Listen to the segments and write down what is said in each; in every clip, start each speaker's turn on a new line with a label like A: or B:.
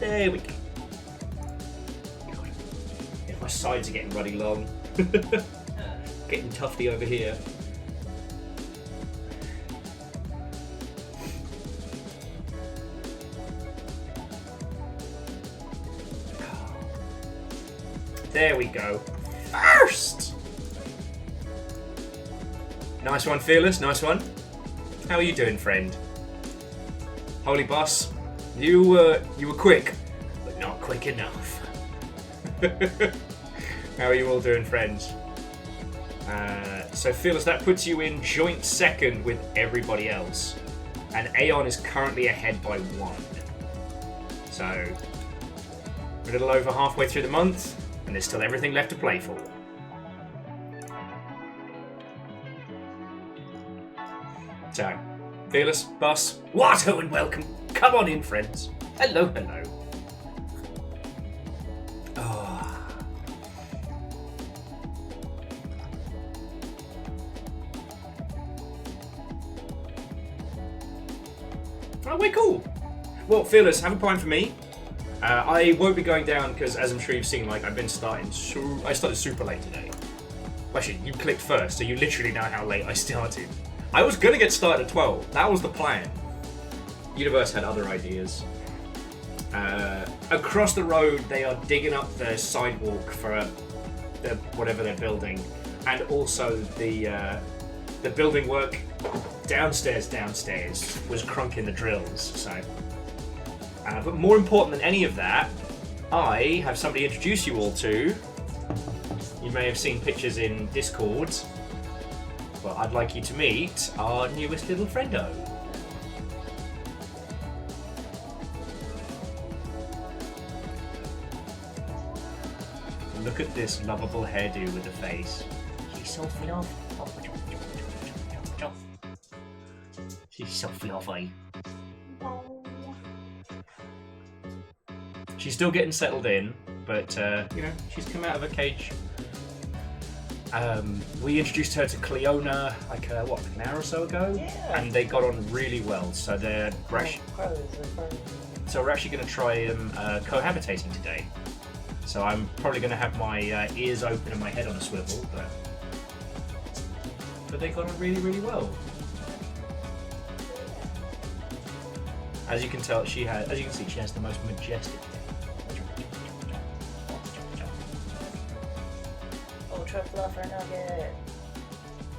A: There we go. Yeah, my sides are getting ruddy long. Getting tufty over here. There we go. First! Nice one, Fearless. Nice one. How are you doing, friend? Holy boss, you were quick, but not quick enough. How are you all doing, friends? So Fearless, that puts you in joint second with everybody else. And Aeon is currently ahead by 1. So, we're a little over halfway through the month, and there's still everything left to play for. So, Fearless, Boss, Watto and welcome. Come on in, friends. Hello, hello. Oh, we're cool. Well, Fearless, have a pint for me. I won't be going down because, as I'm sure you've seen, like I've been starting. I started super late today. Actually, you clicked first, so you literally know how late I started. I was gonna get started at 12. That was the plan. Universe had other ideas. Across the road, they are digging up the sidewalk for whatever they're building, and also the building work downstairs was crunking the drills. So, but more important than any of that, I have somebody to introduce you all to. You may have seen pictures in Discord. Well, I'd like you to meet our newest little friendo. Look at this lovable hairdo with the face. She's so fluffy. She's so fluffy. She's still getting settled in, but you know, she's come out of her cage. We introduced her to Cleona like an hour or so ago, and they got on really well. So we're actually going to try cohabitating today. So I'm probably going to have my ears open and my head on a swivel, but they got on really, really well. As you can tell, she has the most majestic head.
B: Ultra fluffer nugget.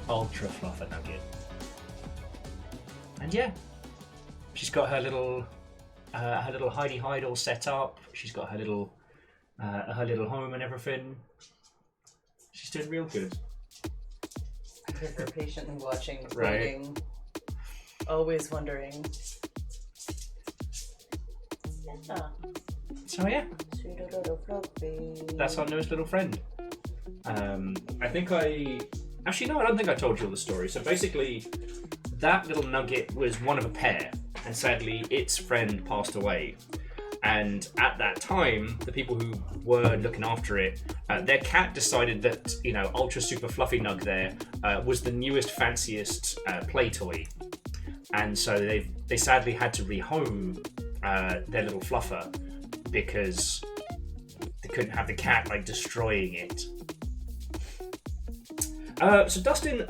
A: Ultra fluffer nugget. And yeah, she's got her little hidey hide all set up. She's got her little home and everything. She's doing real good.
B: We're patiently watching,
A: right.
B: Waiting, always wondering. Yeah.
A: So yeah,
B: Sweet little fluffy.
A: That's our newest little friend. I don't think I told you all the story. So basically, that little nugget was one of a pair, and sadly, its friend passed away. And at that time, the people who were looking after it, their cat decided that, Ultra Super Fluffy Nug there was the newest, fanciest play toy. And so they sadly had to rehome their little fluffer because they couldn't have the cat destroying it. So Dustin,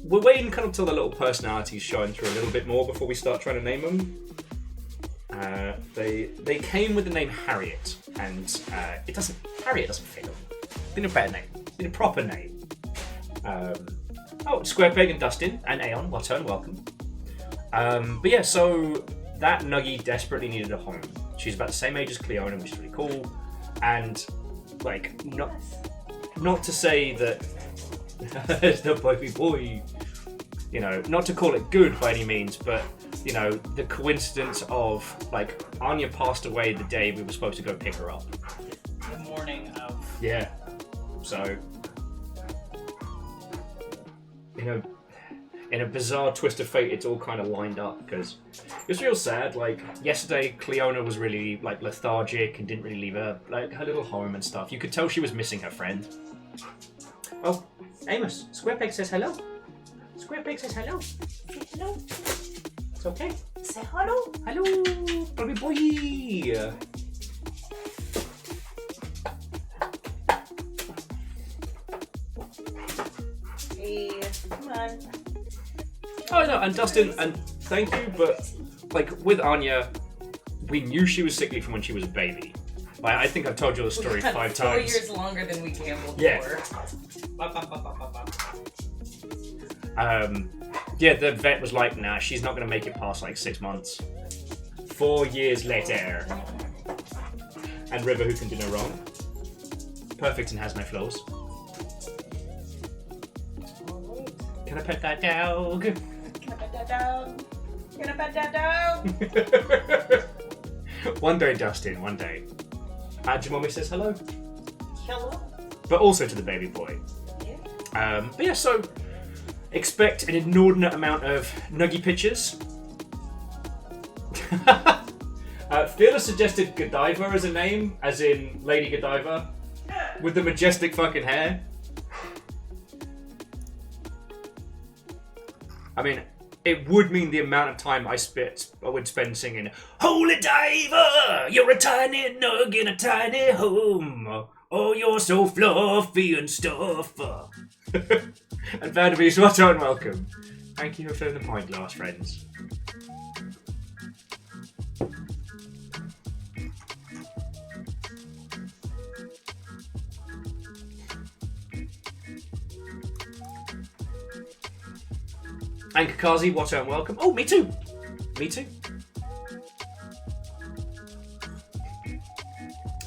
A: we're waiting kind of till the little personalities shine through a little bit more before we start trying to name them. They came with the name Harriet, and Harriet doesn't fit them. Need a better name. Need a proper name. Square Peg and Dustin and Aeon, Watto and welcome. But yeah, so that Nuggie desperately needed a home. She's about the same age as Cleona, which is really cool. And not to say that the baby boy, not to call it good by any means, but the coincidence of Anya passed away the day we were supposed to go pick her up.
B: The morning of.
A: Yeah. So, in a bizarre twist of fate, it's all kind of lined up because it was real sad. Yesterday, Cleona was really lethargic and didn't really leave her little home and stuff. You could tell she was missing her friend. Oh, Amos, Square Peg says hello. Square Peg says hello. Say hello. It's okay.
B: Say hello.
A: Hello, baby boy. Oh no, and Dustin, and thank you, but like with Anya, we knew she was sickly from when she was a baby. Like, I think I've told you the story 5 times.
B: 4 years longer than we gambled for.
A: Yeah, the vet was like, nah, she's not going to make it past like 6 months. 4 years later. And River, who can do no wrong. Perfect and has no flaws. Can I pet that dog?
B: Can I pet that dog? Can I pet that dog?
A: One day, Dustin, one day. Mommy says hello.
B: Hello.
A: But also to the baby boy.
B: Yeah.
A: But yeah, so expect an inordinate amount of nuggy pictures. Fearless suggested Godiva as a name, as in Lady Godiva, with the majestic fucking hair. I mean, it would mean the amount of time I would spend singing, Holy Diver, you're a tiny nug in a tiny home. Oh, you're so fluffy and stuff. And Vanderbeest, what on welcome. Thank you for filling the pint glass, friends. And Kakazi, what on welcome. Oh, me too. Me too.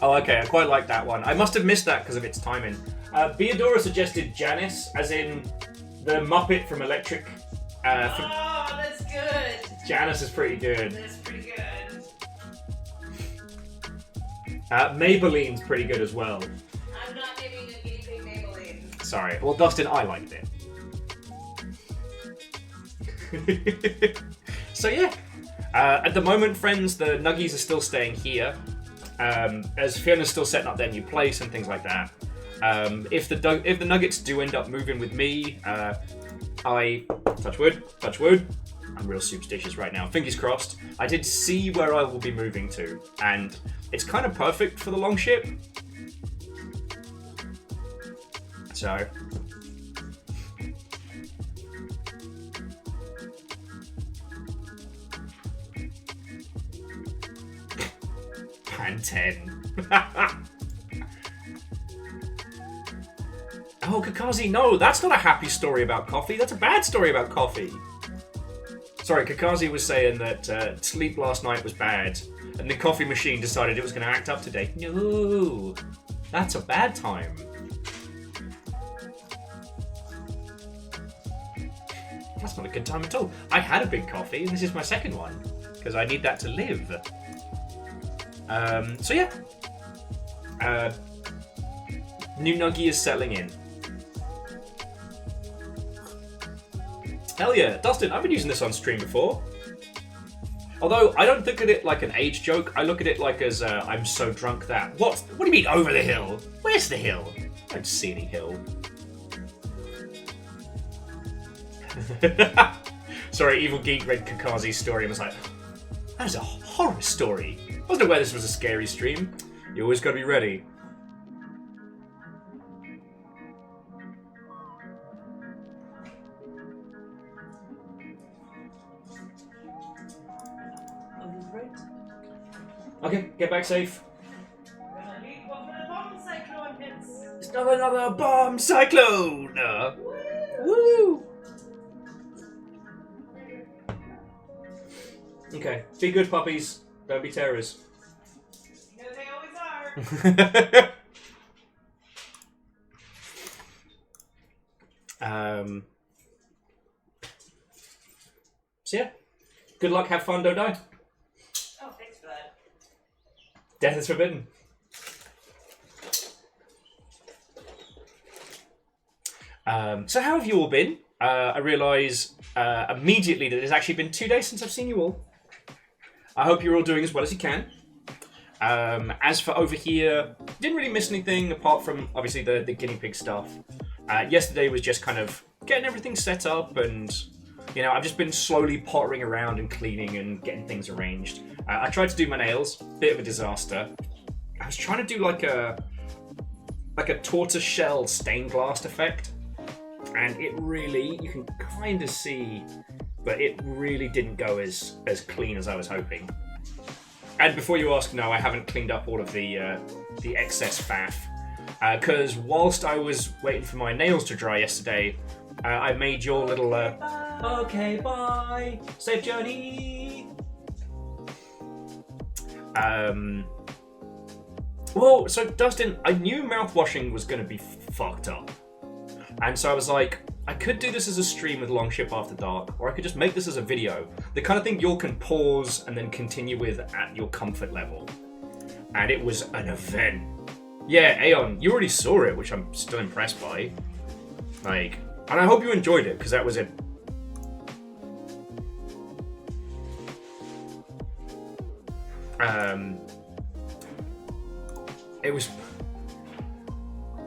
A: Oh, okay, I quite like that one. I must have missed that because of its timing. Beadora suggested Janice, as in the Muppet from Electric.
B: Oh, that's good.
A: Janice is pretty good.
B: That's pretty good.
A: Maybelline's pretty good as well.
B: I'm not giving a guinea pig Maybelline.
A: Sorry. Well, Dustin, I liked it. So yeah. At the moment, friends, the Nuggies are still staying here. As Fiona's still setting up their new place and things like that. If the Nuggets do end up moving with me, I touch wood. I'm real superstitious right now. Fingers crossed. I did see where I will be moving to, and it's kind of perfect for the Longship. So. Pan 10. Oh, Kakazi, no, that's not a happy story about coffee. That's a bad story about coffee. Sorry, Kakazi was saying that sleep last night was bad, and the coffee machine decided it was going to act up today. No, that's a bad time. That's not a good time at all. I had a big coffee, and this is my second one, because I need that to live. So yeah. New Nuggie is settling in. Hell yeah. Dustin, I've been using this on stream before. Although, I don't look at it like an age joke. I look at it like as, I'm so drunk that... What do you mean, over the hill? Where's the hill? I don't see any hill. Sorry, Evil Geek read Kakazi's story and was like, that is a horror story. I wasn't aware this was a scary stream. You always gotta be ready. Okay, get back safe. It's not another bomb cyclone! Woo! Okay, be good puppies. Don't be terrors.
B: You know they always are.
A: So yeah, good luck, have fun, don't die.
B: Oh, thanks for that.
A: Death is forbidden. So how have you all been? I realise immediately that it's actually been 2 days since I've seen you all. I hope you're all doing as well as you can. As for over here, didn't really miss anything apart from obviously the guinea pig stuff. Yesterday was just kind of getting everything set up, and you know, I've just been slowly pottering around and cleaning and getting things arranged. I tried to do my nails, bit of a disaster. I was trying to do like a tortoise shell stained glass effect, and it really, you can kind of see but it really didn't go as clean as I was hoping. And before you ask, no, I haven't cleaned up all of the excess faff. Because whilst I was waiting for my nails to dry yesterday, I made your little... okay, bye! Safe journey! Well, so Dustin, I knew mouthwashing was going to be fucked up. And so I was like, I could do this as a stream with Longship After Dark, or I could just make this as a video. The kind of thing you can pause and then continue with at your comfort level. And it was an event. Yeah, Aeon, you already saw it, which I'm still impressed by. Like, and I hope you enjoyed it, because that was it.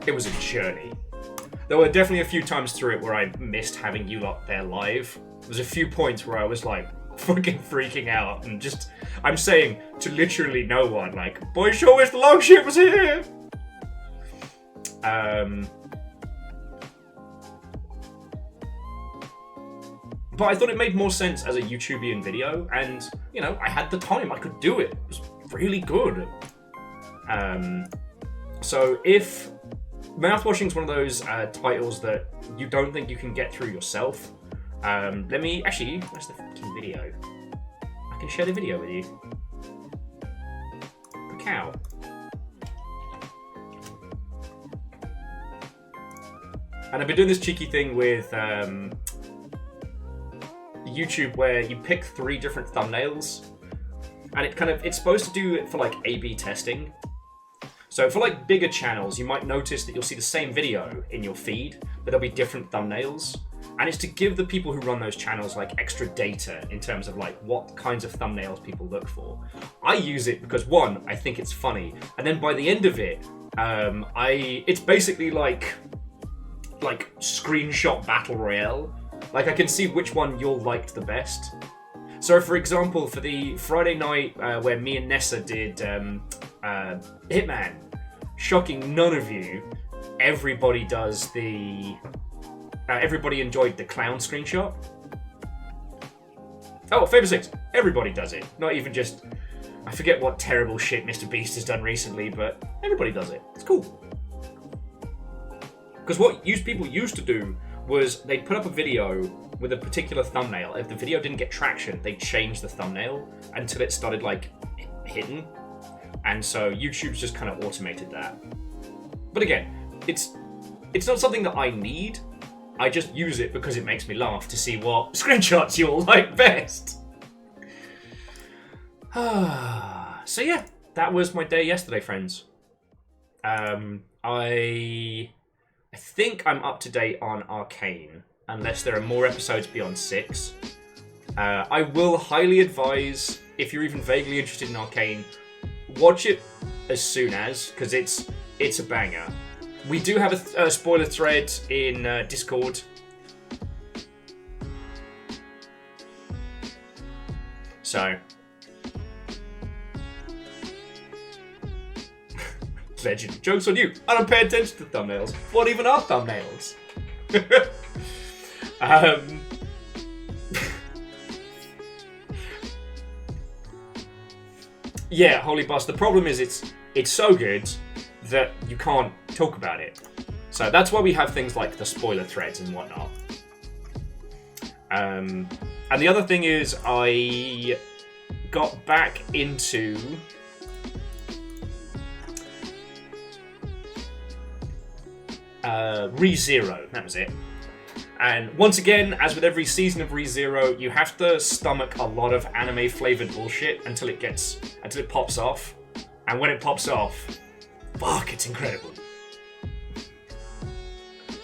A: It was a journey. There were definitely a few times through it where I missed having you lot there live. There was a few points where I was like fucking freaking out and just, I'm saying to literally no one, like, boy, sure wish the Longship was here! But I thought it made more sense as a YouTubian video, and, you know, I had the time, I could do it. It was really good. So if mouthwashing is one of those titles that you don't think you can get through yourself, let me, actually, where's the fucking video? I can share the video with you. The cow. And I've been doing this cheeky thing with YouTube where you pick 3 different thumbnails, and it's supposed to do it for like A/B testing. So for like bigger channels, you might notice that you'll see the same video in your feed, but there'll be different thumbnails. And it's to give the people who run those channels like extra data in terms of like what kinds of thumbnails people look for. I use it because, one, I think it's funny, and then by the end of it, it's basically like screenshot battle royale. Like I can see which one you'll liked the best. So for example, for the Friday night where me and Nessa did Hitman, shocking none of you, everybody does the everybody enjoyed the clown screenshot. Oh, Favour 6, everybody does it, not even just, I forget what terrible shit Mr. Beast has done recently, but everybody does it. It's cool. Because what people used to do was they'd put up a video with a particular thumbnail. If the video didn't get traction, they'd change the thumbnail until it started like hitting. And so YouTube's just kind of automated that. But again, it's not something that I need. I just use it because it makes me laugh to see what screenshots you'll like best. So yeah, that was my day yesterday, friends. I think I'm up to date on Arcane, unless there are more episodes beyond 6. I will highly advise, if you're even vaguely interested in Arcane, watch it as soon as, because it's a banger. We do have a spoiler thread in Discord. So... Legend. Joke's on you. I don't pay attention to thumbnails. What even are thumbnails? Yeah, Holy Bus. The problem is it's so good that you can't talk about it. So that's why we have things like the spoiler threads and whatnot. And the other thing is I got back into... ReZero, that was it. And once again, as with every season of ReZero, you have to stomach a lot of anime flavored bullshit until it pops off. And when it pops off, fuck, it's incredible.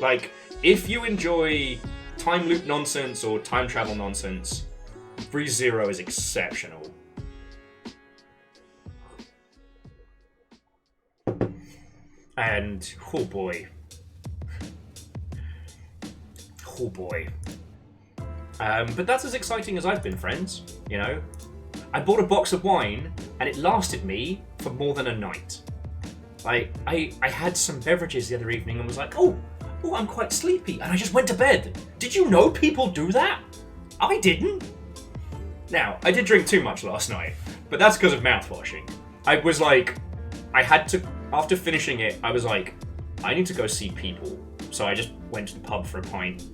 A: Like, if you enjoy time loop nonsense or time travel nonsense, ReZero is exceptional. And, oh boy. Oh boy. But that's as exciting as I've been, friends, you know? I bought a box of wine, and it lasted me for more than a night. I had some beverages the other evening and was like, oh, I'm quite sleepy, and I just went to bed. Did you know people do that? I didn't. Now, I did drink too much last night, but that's because of mouthwashing. I was like, I had to, after finishing it, I was like, I need to go see people. So I just went to the pub for a pint.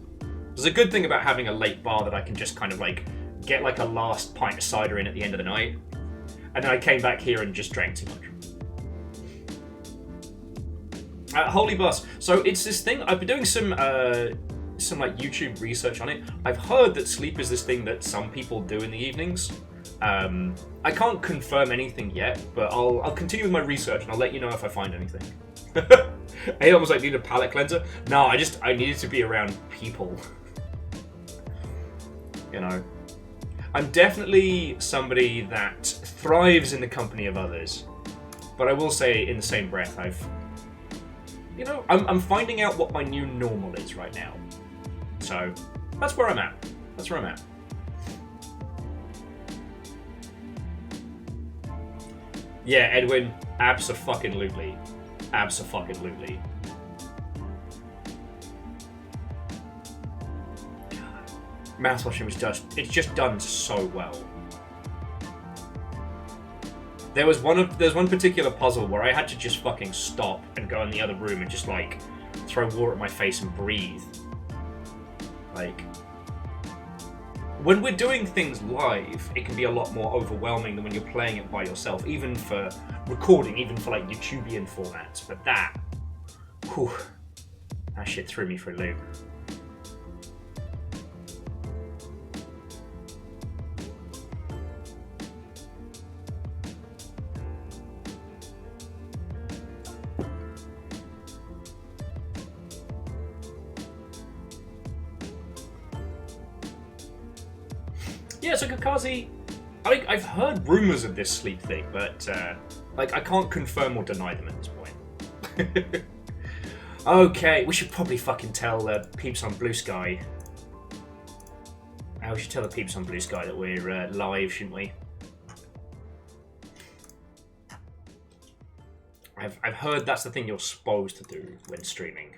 A: There's a good thing about having a late bar that I can just kind of like get like a last pint of cider in at the end of the night. And then I came back here and just drank too much. Holy Bus. So it's this thing, I've been doing some like YouTube research on it. I've heard that sleep is this thing that some people do in the evenings. I can't confirm anything yet, but I'll continue with my research and I'll let you know if I find anything. I almost like need a palate cleanser. No, I needed to be around people. You know. I'm definitely somebody that thrives in the company of others. But I will say in the same breath, I'm finding out what my new normal is right now. So, that's where I'm at. That's where I'm at. Yeah, Edwin, abso-fucking-lutely. Abso-fucking-lutely. Mouthwashing was it's just done so well. There's one particular puzzle where I had to just fucking stop and go in the other room and just like throw water at my face and breathe. Like, when we're doing things live, it can be a lot more overwhelming than when you're playing it by yourself, even for recording, even for like YouTubian formats. But that shit threw me for a loop. Yeah, so Kakazi, I've heard rumours of this sleep thing, but like I can't confirm or deny them at this point. Okay, we should probably fucking tell peeps on Blue Sky. We should tell the peeps on Blue Sky that we're live, shouldn't we? I've heard that's the thing you're supposed to do when streaming.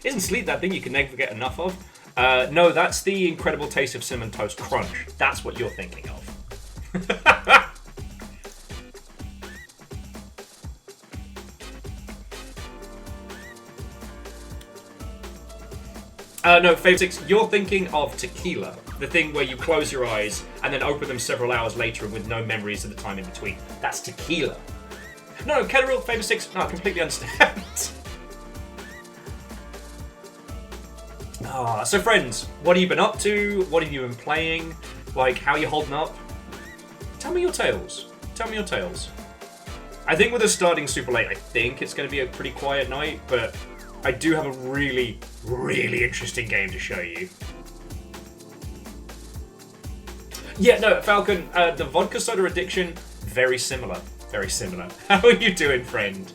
A: Isn't sleep that thing you can never get enough of? No, that's the incredible taste of Cinnamon Toast Crunch. That's what you're thinking of. No, Fave 6, you're thinking of tequila. The thing where you close your eyes and then open them several hours later and with no memories of the time in between. That's tequila. No, Kettle Fave 6, no, I completely understand. So friends, what have you been up to? What have you been playing? Like, how are you holding up? Tell me your tales. Tell me your tales. I think with us starting super late, I think it's going to be a pretty quiet night, but I do have a really, really interesting game to show you. Yeah, no, Falcon, the vodka soda addiction, very similar. Very similar. How are you doing, friend?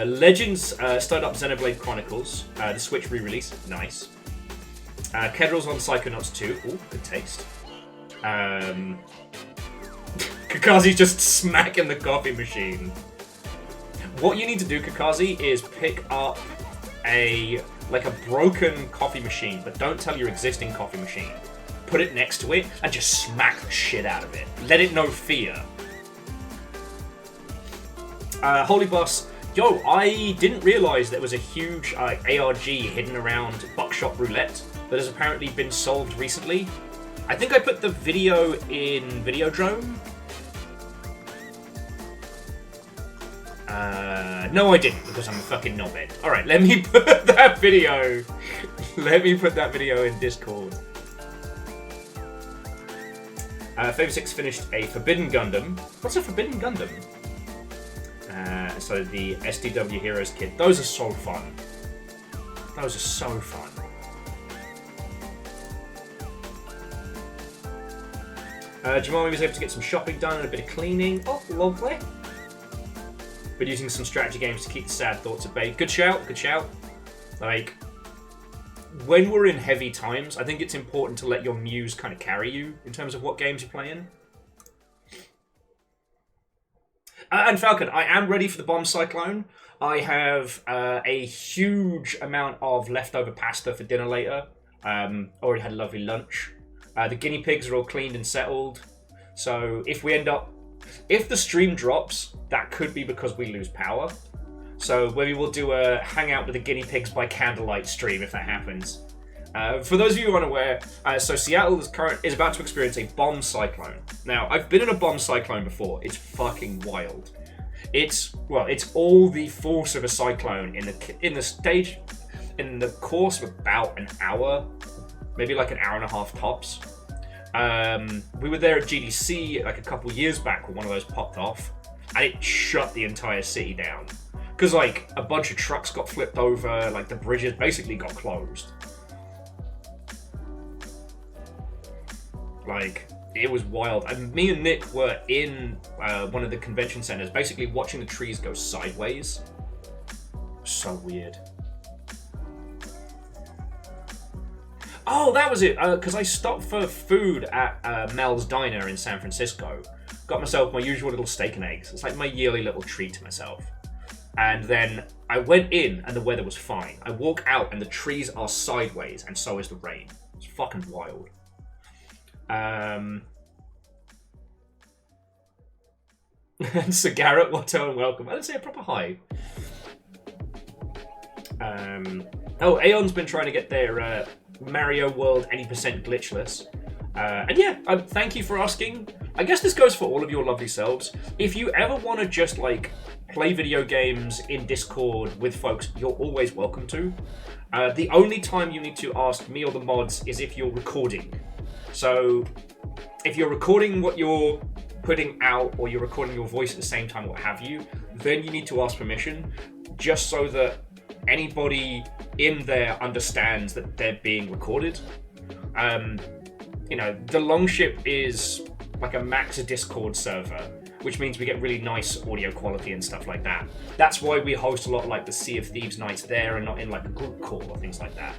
A: Legends started up Xenoblade Chronicles, the Switch re-release, nice. Kedrill's on Psychonauts 2, ooh, good taste. Kakazi's just smacking the coffee machine. What you need to do, Kakazi, is pick up a broken coffee machine, but don't tell your existing coffee machine. Put it next to it and just smack the shit out of it. Let it know fear. Holy Boss, yo, I didn't realise there was a huge ARG hidden around Buckshot Roulette that has apparently been solved recently. I think I put the video in Videodrome. No, I didn't, because I'm a fucking knobhead. Alright, let me put that video. Let me put that video in Discord. Fave 6 finished a Forbidden Gundam. What's a Forbidden Gundam? So the SDW Heroes kit. Those are so fun. Those are so fun. Jamali was able to get some shopping done and a bit of cleaning. Oh, lovely. Been using some strategy games to keep the sad thoughts at bay. Good shout, good shout. Like, when we're in heavy times, I think it's important to let your muse kind of carry you in terms of what games you're playing. And Falcon, I am ready for the bomb cyclone. I have a huge amount of leftover pasta for dinner later. Already had a lovely lunch. The guinea pigs are all cleaned and settled. So if the stream drops, that could be because we lose power. So maybe we'll do a hangout with the guinea pigs by candlelight stream if that happens. For those of you unaware, so Seattle is about to experience a bomb cyclone. Now, I've been in a bomb cyclone before. It's fucking wild. It's all the force of a cyclone in the course of about an hour, maybe like an hour and a half tops. We were there at GDC like a couple years back when one of those popped off, and it shut the entire city down. Because like a bunch of trucks got flipped over, like the bridges basically got closed. Like, it was wild. And me and Nick were in one of the convention centers, basically watching the trees go sideways. So weird. Oh, that was it. Because I stopped for food at Mel's Diner in San Francisco. Got myself my usual little steak and eggs. It's like my yearly little treat to myself. And then I went in and the weather was fine. I walk out and the trees are sideways and so is the rain. It's fucking wild. And Sir Garrett, Watto, and welcome. I didn't say a proper hi. Aeon's been trying to get their Mario World 80% glitchless. And yeah, thank you for asking. I guess this goes for all of your lovely selves. If you ever want to just like play video games in Discord with folks, you're always welcome to. The only time you need to ask me or the mods is if you're recording. So if you're recording what you're putting out or you're recording your voice at the same time, what have you, then you need to ask permission just so that anybody in there understands that they're being recorded. The Longship is like a max Discord server, which means we get really nice audio quality and stuff like that. That's why we host a lot of like the Sea of Thieves nights there and not in like a group call or things like that.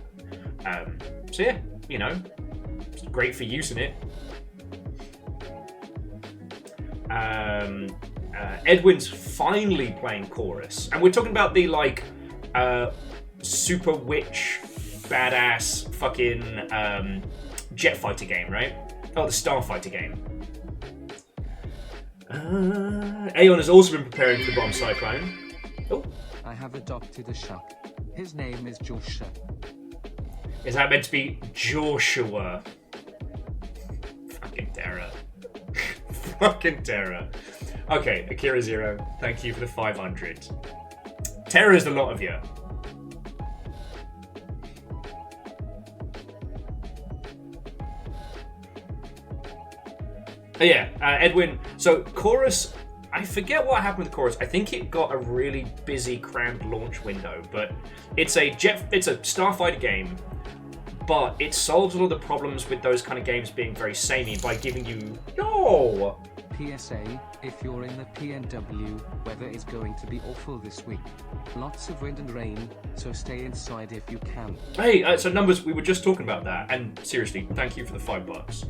A: So yeah, it's great for using it. Edwin's finally playing Chorus, and we're talking about the like super witch badass fucking jet fighter game, right? Oh, the Starfighter game. Aeon has also been preparing for the bomb cyclone. Oh,
C: I have adopted a shark. His name is Joshua.
A: Is that meant to be Joshua? Fucking terror. Fucking terror. Okay, Akira Zero, thank you for the 500. Terror is a lot of you. Oh, yeah, Edwin. So Chorus, I forget what happened with Chorus. I think it got a really busy, crammed launch window, but it's a Starfighter game, but it solves all of the problems with those kind of games being very samey by giving you
C: PSA, if you're in the PNW, weather is going to be awful this week. Lots of wind and rain, so stay inside if you can.
A: Hey, so numbers, we were just talking about that, and seriously, thank you for the $5.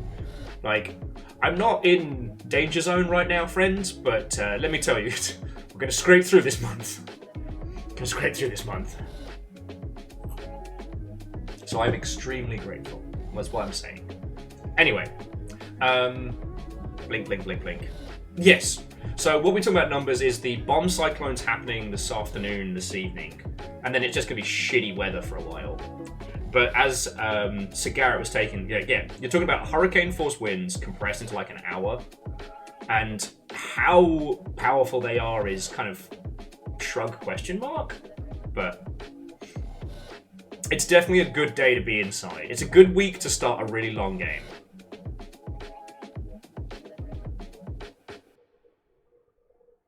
A: Like, I'm not in danger zone right now, friends, but let me tell you, we're going to scrape through this month. So I'm extremely grateful. That's what I'm saying. Anyway, blink, blink, blink, blink. Yes. So what we're talking about numbers is the bomb cyclone's happening this afternoon, this evening, and then it's just going to be shitty weather for a while. But as Sir Garrett was taking, yeah, you're talking about hurricane force winds compressed into like an hour, and how powerful they are is kind of shrug question mark, but it's definitely a good day to be inside. It's a good week to start a really long game.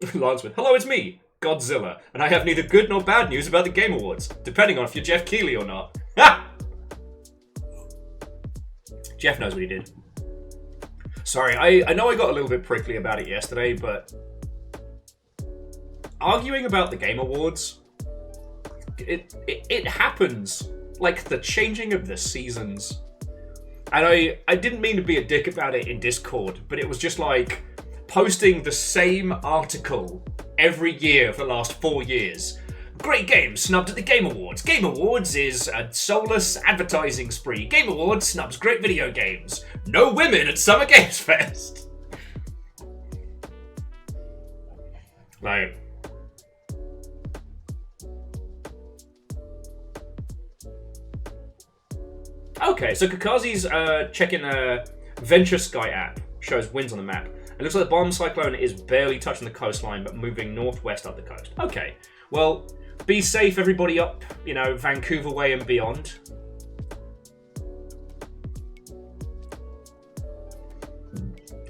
A: Lansman, hello, it's me, Godzilla, and I have neither good nor bad news about the Game Awards, depending on if you're Jeff Keighley or not. Ha! Jeff knows what he did. Sorry, I know I got a little bit prickly about it yesterday, but arguing about the Game Awards, it happens. Like the changing of the seasons. And I didn't mean to be a dick about it in Discord, but it was just like posting the same article every year for the last 4 years. Great games snubbed at the Game Awards. Game Awards is a soulless advertising spree. Game Awards snubs great video games. No women at Summer Games Fest. Like... Okay, so Kakazi's checking a Venture Sky app. Shows winds on the map. It looks like the bomb cyclone is barely touching the coastline, but moving northwest up the coast. Okay, well, be safe, everybody up, Vancouver way and beyond.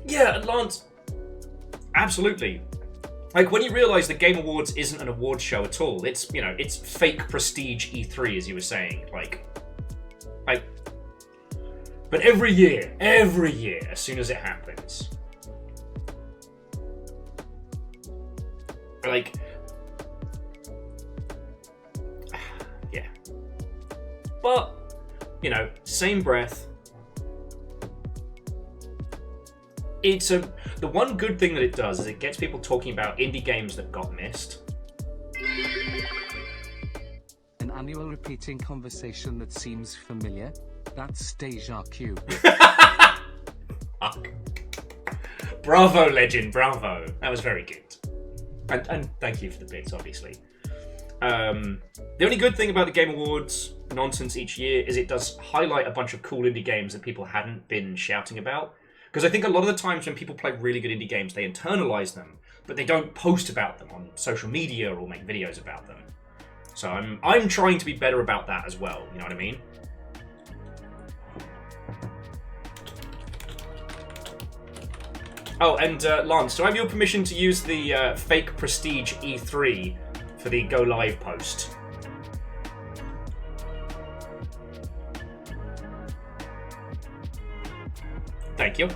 A: Yeah, Lance, absolutely. Like, when you realise the Game Awards isn't an awards show at all, it's, it's fake prestige E3, as you were saying. Like, but every year, as soon as it happens, like, yeah. But, same breath. The one good thing that it does is it gets people talking about indie games that got missed.
C: An annual repeating conversation that seems familiar. That's deja vu.
A: Fuck. Bravo, legend, bravo. That was very good. And thank you for the bits, obviously. The only good thing about the Game Awards nonsense each year is it does highlight a bunch of cool indie games that people hadn't been shouting about. Because I think a lot of the times when people play really good indie games, they internalize them, but they don't post about them on social media or make videos about them. So I'm trying to be better about that as well, you know what I mean? Oh, and Lance, do I have your permission to use the fake Prestige E3 for the Go Live post? Thank you.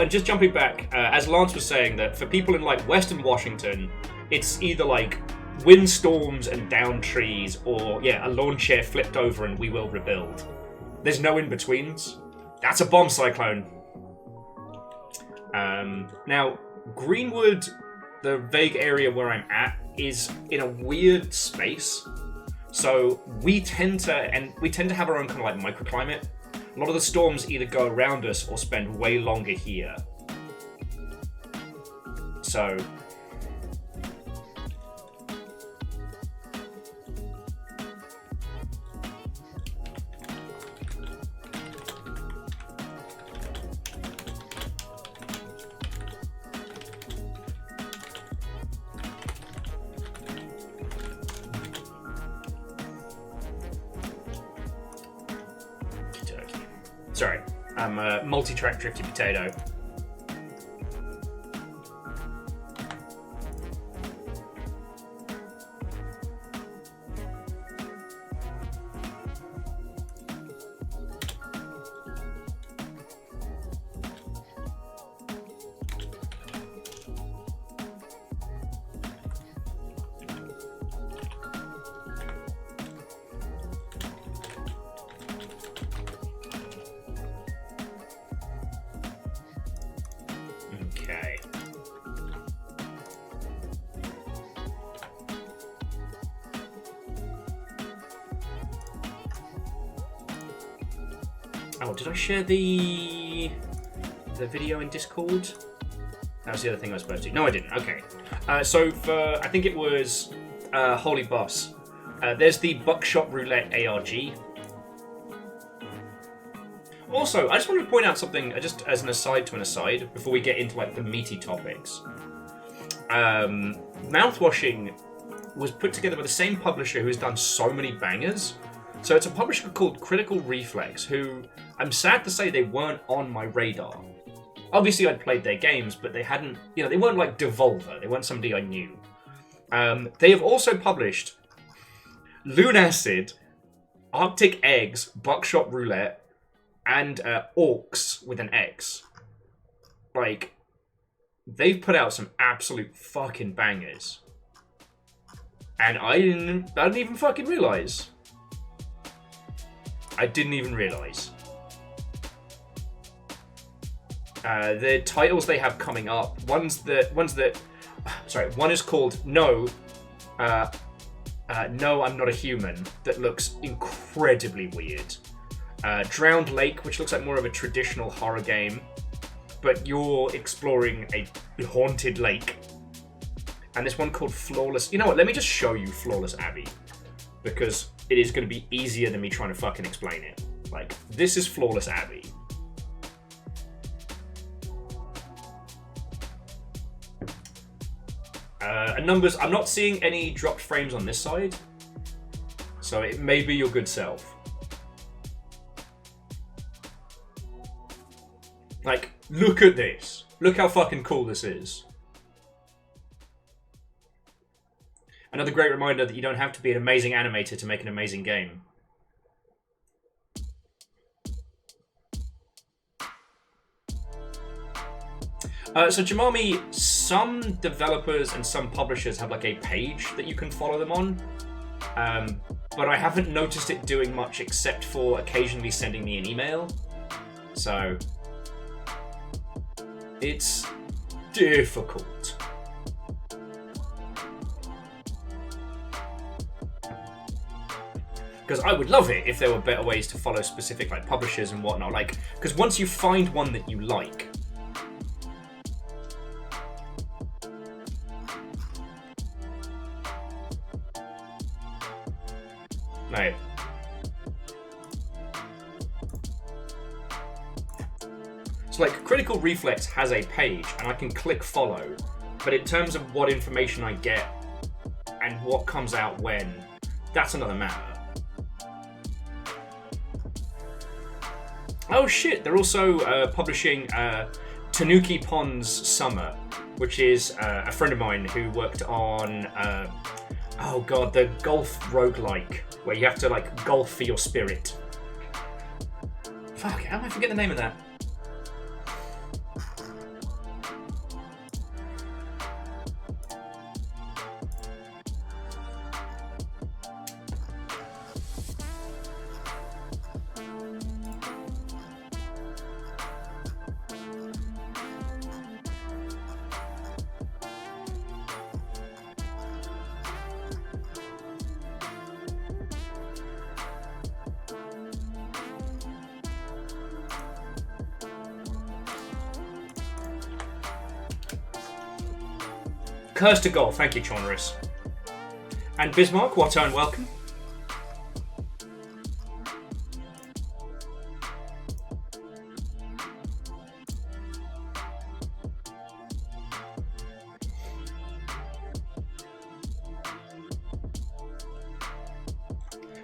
A: And just jumping back, as Lance was saying, that for people in like Western Washington, it's either like windstorms and down trees, or a lawn chair flipped over and we will rebuild. There's no in-betweens. That's a bomb cyclone. Now, Greenwood, the vague area where I'm at, is in a weird space. So we tend to have our own kind of like microclimate. A lot of the storms either go around us or spend way longer here. So sorry, I'm a multi-track drifty potato. Okay. Oh, did I share the video in Discord? That was the other thing I was supposed to. No, I didn't. Okay. So for, I think it was Holy Boss, there's the Buckshot Roulette ARG. Also, I just wanted to point out something, just as an aside to an aside, before we get into like the meaty topics. Mouthwashing was put together by the same publisher who has done so many bangers. So it's a publisher called Critical Reflex, who I'm sad to say they weren't on my radar. Obviously, I'd played their games, but they hadn't, they weren't like Devolver. They weren't somebody I knew. They have also published Lunacid, Arctic Eggs, Buckshot Roulette, and Orcs with an X. Like, they've put out some absolute fucking bangers. And I didn't even fucking realise. I didn't even realise. The titles they have coming up, one is called No, No, I'm Not a Human, that looks incredibly weird. Drowned Lake, which looks like more of a traditional horror game, but you're exploring a haunted lake. And this one called Flawless... You know what, let me just show you Flawless Abbey, because it is going to be easier than me trying to fucking explain it. Like, this is Flawless Abbey. Numbers, I'm not seeing any dropped frames on this side, so it may be your good self. Like, look at this. Look how fucking cool this is. Another great reminder that you don't have to be an amazing animator to make an amazing game. So Jamami, some developers and some publishers have like a page that you can follow them on, but I haven't noticed it doing much except for occasionally sending me an email. So it's difficult. Because I would love it if there were better ways to follow specific like publishers and whatnot. Like, because once you find one that you like, no. So like Critical Reflex has a page and I can click follow, but in terms of what information I get and what comes out when, that's another matter. Oh shit, they're also publishing Tanuki Pond's Summer, which is a friend of mine who worked on, oh god, the golf roguelike, where you have to like golf for your spirit. Fuck, how do I forget the name of that? Curse to Golf, thank you, Chonris. And Bismarck, what and welcome.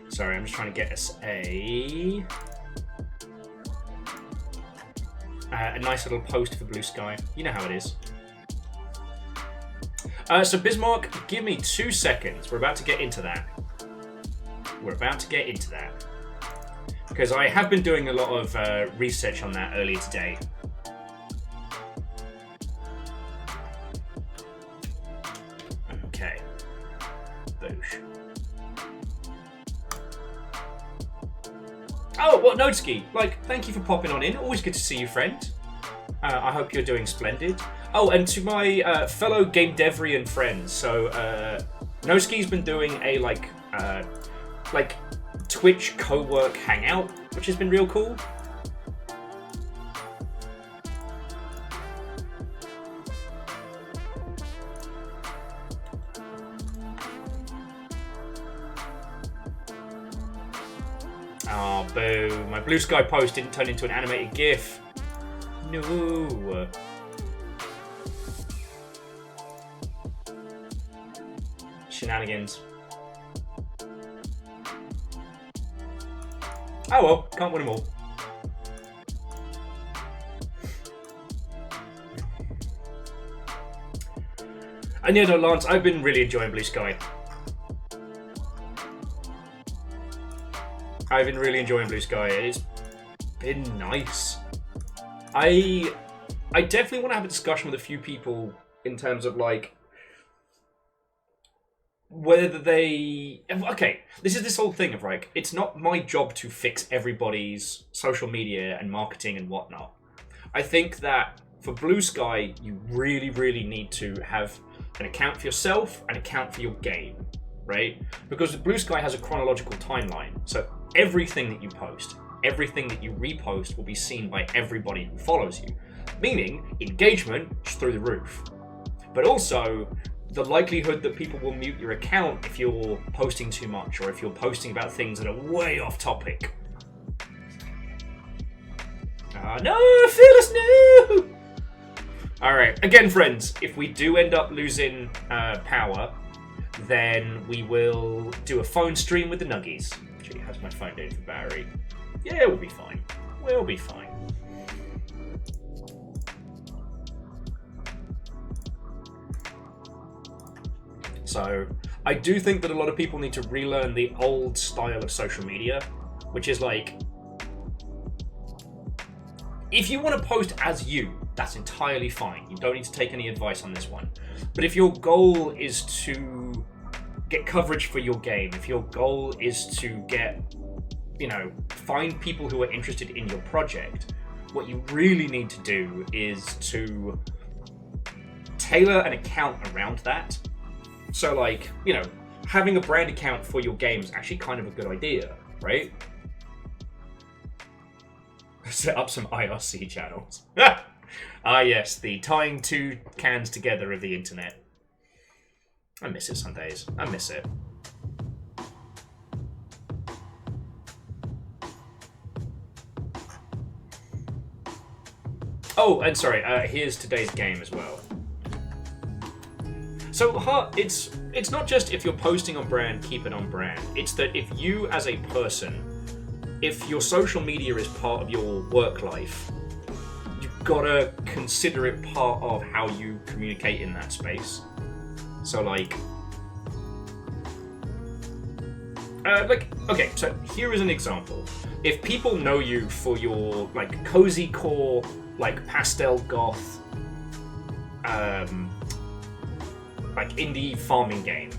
A: Sorry, I'm just trying to get us a nice little post for Blue Sky. You know how it is. So Bismarck, give me 2 seconds. We're about to get into that. Because I have been doing a lot of research on that earlier today. Okay. Boosh. Oh, what Nodeski? Like, thank you for popping on in. Always good to see you, friend. I hope you're doing splendid. Oh, and to my fellow Game Devrian friends, so Noski's been doing a like Twitch co-work hangout, which has been real cool. Oh, boo! My Blue Sky post didn't turn into an animated GIF. No. Shenanigans. Oh well, can't win them all. And yeah, no, Lance, I've been really enjoying Blue Sky. I've been really enjoying Blue Sky. It's been nice. I definitely want to have a discussion with a few people in terms of like whether they... Okay, this is this whole thing of like, it's not my job to fix everybody's social media and marketing and whatnot. I think that for Blue Sky, you really, really need to have an account for yourself, an account for your game, right? Because Blue Sky has a chronological timeline, so everything that you post, everything that you repost will be seen by everybody who follows you, meaning engagement is through the roof. But also, the likelihood that people will mute your account if you're posting too much or if you're posting about things that are way off topic. No, Fearless, no! Alright, again, friends, if we do end up losing power, then we will do a phone stream with the Nuggies. Actually, how's my phone doing for battery? Yeah, we'll be fine. We'll be fine. So, I do think that a lot of people need to relearn the old style of social media, which is like, if you want to post as you, that's entirely fine. You don't need to take any advice on this one. But if your goal is to get coverage for your game, if your goal is to get, you know, find people who are interested in your project, what you really need to do is to tailor an account around that. So, like, you know, having a brand account for your game is actually kind of a good idea, right? Set up some IRC channels. Ah, yes, the tying two cans together of the internet. I miss it some days. I miss it. Oh, and sorry, here's today's game as well. So, it's not just if you're posting on brand, keep it on brand. It's that if you as a person, if your social media is part of your work life, you've got to consider it part of how you communicate in that space. So, like, okay, so here is an example. If people know you for your, like, cozy core, like, pastel goth, like, indie farming game,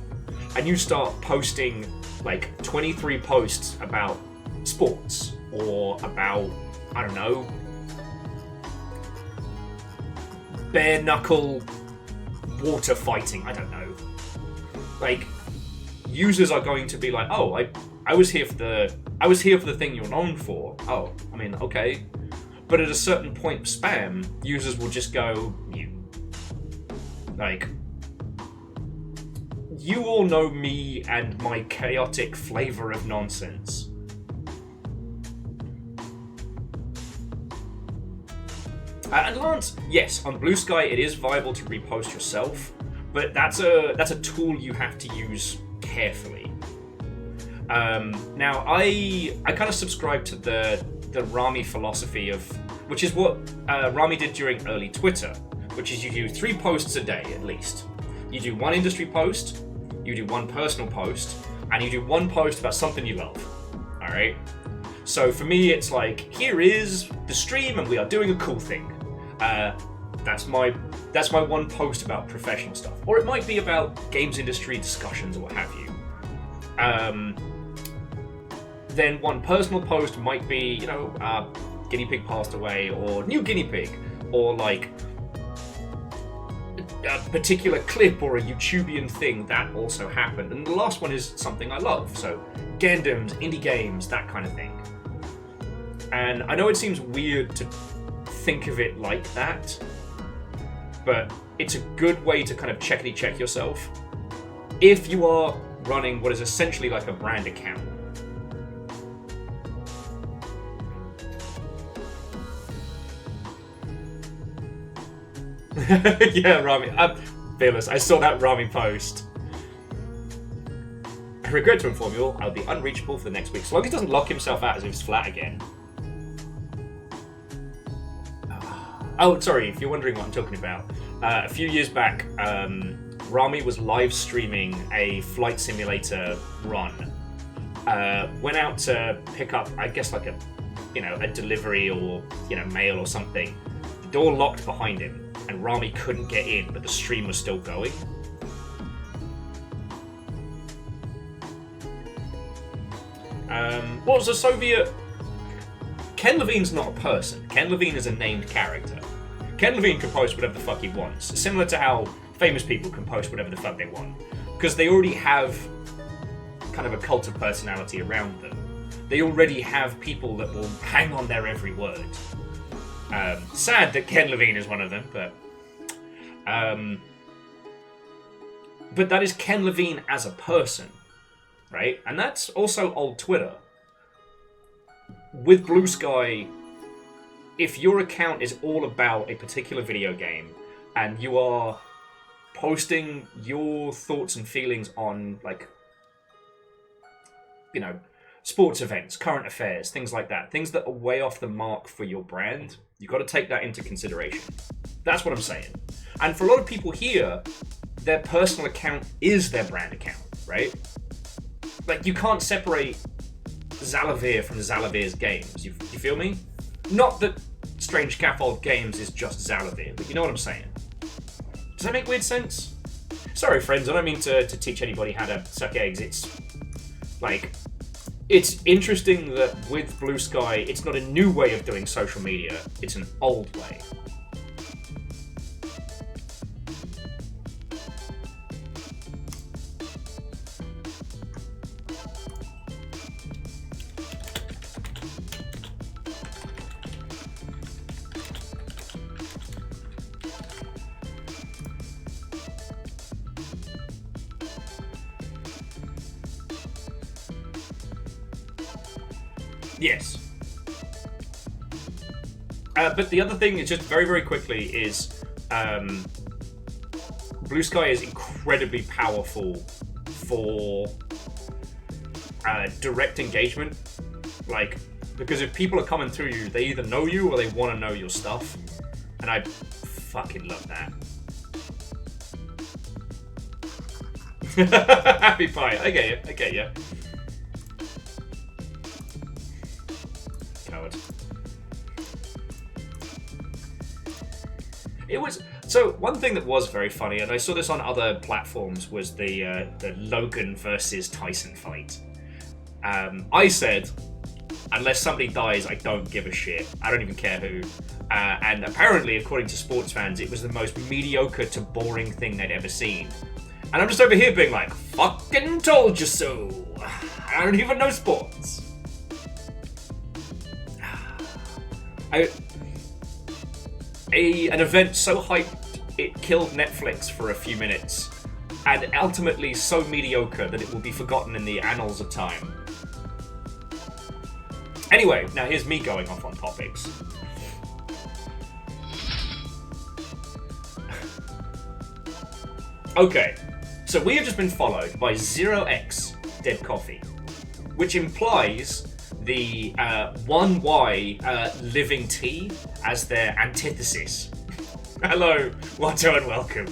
A: and you start posting, like, 23 posts about sports, or about, I don't know, bare knuckle water fighting, I don't know. Like, users are going to be like, oh, I was here for the thing you're known for. Oh, I mean, okay. But at a certain point of spam, users will just go, like, you all know me and my chaotic flavor of nonsense. And Lance, yes, on Blue Sky it is viable to repost yourself, but that's a tool you have to use carefully. Now, I kind of subscribe to the Rami philosophy of, which is what Rami did during early Twitter, which is you do 3 posts a day at least. You do 1 industry post, you do 1 personal post, and you do 1 post about something you love. All right. So for me, it's like, here is the stream, and we are doing a cool thing. That's my 1 post about professional stuff, or it might be about games industry discussions or what have you. Then 1 personal post might be, you know, guinea pig passed away, or new guinea pig, or like a particular clip or a YouTubian thing that also happened. And the last one is something I love, so Gandoms, indie games, that kind of thing. And I know it seems weird to think of it like that, but it's a good way to kind of check yourself if you are running what is essentially like a brand account. Yeah, Rami. Fearless, I saw that Rami post. I regret to inform you all, I'll be unreachable for the next week, so long as he doesn't lock himself out as if he's flat again. Oh, sorry, if you're wondering what I'm talking about. A few years back, Rami was live streaming a flight simulator run. Went out to pick up, I guess, like a delivery or mail or something. The door locked behind him, and Rami couldn't get in, but the stream was still going. What was the Soviet? Ken Levine's not a person. Ken Levine is a named character. Ken Levine can post whatever the fuck he wants, similar to how famous people can post whatever the fuck they want, because they already have kind of a cult of personality around them. They already have people that will hang on their every word. Sad that Ken Levine is one of them, but that is Ken Levine as a person, right? And that's also old Twitter. With Blue Sky, if your account is all about a particular video game and you are posting your thoughts and feelings on, like, sports events, current affairs, things like that, things that are way off the mark for your brand, you've got to take that into consideration. That's what I'm saying. And for a lot of people here, their personal account is their brand account, right? Like, you can't separate Zalavir from Zalavir's games. You feel me? Not that Strange Scaffold Games is just Zalavir, but you know what I'm saying. Does that make weird sense? Sorry, friends, I don't mean to teach anybody how to suck eggs. It's interesting that with Blue Sky, it's not a new way of doing social media, it's an old way. Yes. But the other thing is, just very, very quickly, is Blue Sky is incredibly powerful for direct engagement. Like, because if people are coming through you, they either know you or they want to know your stuff. And I fucking love that. Happy pie. I get you. It was so. One thing that was very funny, and I saw this on other platforms, was the Logan versus Tyson fight. I said, unless somebody dies, I don't give a shit. I don't even care who. And apparently, according to sports fans, it was the most mediocre to boring thing they'd ever seen. And I'm just over here being like, fucking told you so. I don't even know sports. An event so hyped it killed Netflix for a few minutes, and ultimately so mediocre that it will be forgotten in the annals of time. Anyway, now here's me going off on topics. Okay, so we have just been followed by 0x Dead Coffee, which implies the 1Y Living Tea as their antithesis. Hello, Watto, and welcome.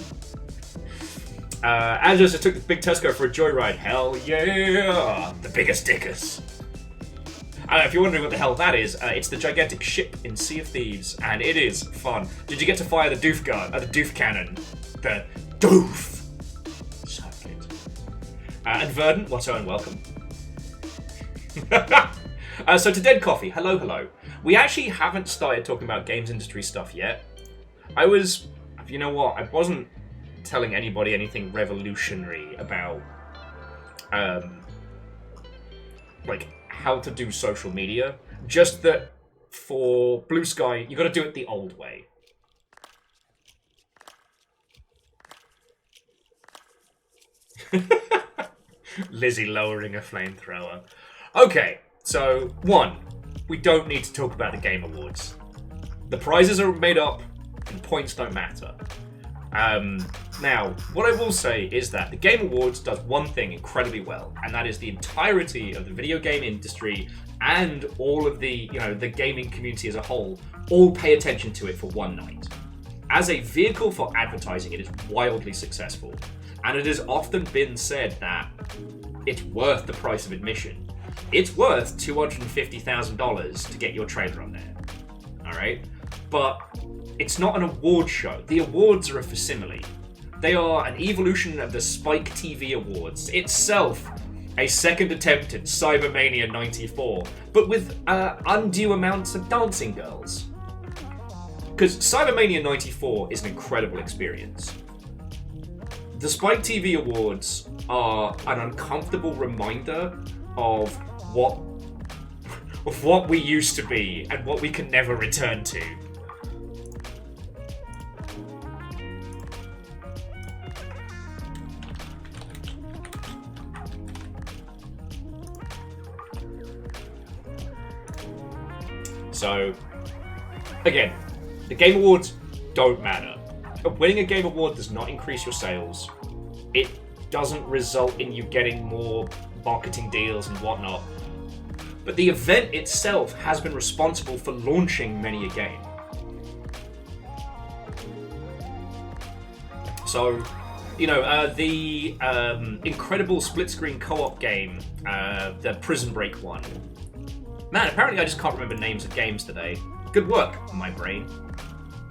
A: Andrews, I took the big Tesco for a joyride. Hell yeah! The biggest dickers. If you're wondering what the hell that is, it's the gigantic ship in Sea of Thieves, and it is fun. Did you get to fire the doof gun? The doof cannon? The doof! Circuit. And Verdant, Watto, and welcome. So to Dead Coffee, hello. We actually haven't started talking about games industry stuff yet. You know what, I wasn't telling anybody anything revolutionary about, like, how to do social media. Just that for Blue Sky, you gotta do it the old way. Lizzie lowering a flamethrower. Okay. So, 1, we don't need to talk about the Game Awards. The prizes are made up, and points don't matter. Now, what I will say is that the Game Awards does one thing incredibly well, and that is the entirety of the video game industry and all of the, the gaming community as a whole, all pay attention to it for one night. As a vehicle for advertising, it is wildly successful. and it has often been said that it's worth the price of admission. It's worth $250,000 to get your trailer on there. Alright? But it's not an award show. The awards are a facsimile. They are an evolution of the Spike TV Awards, itself a second attempt at Cybermania 94, but with undue amounts of dancing girls. Because Cybermania 94 is an incredible experience. The Spike TV Awards are an uncomfortable reminder of what we used to be and what we can never return to. So, again, the Game Awards don't matter. Winning a Game Award does not increase your sales. It doesn't result in you getting more marketing deals and whatnot. But the event itself has been responsible for launching many a game. So, you know, the incredible split-screen co-op game, the Prison Break one. Man, apparently I just can't remember names of games today. Good work, my brain.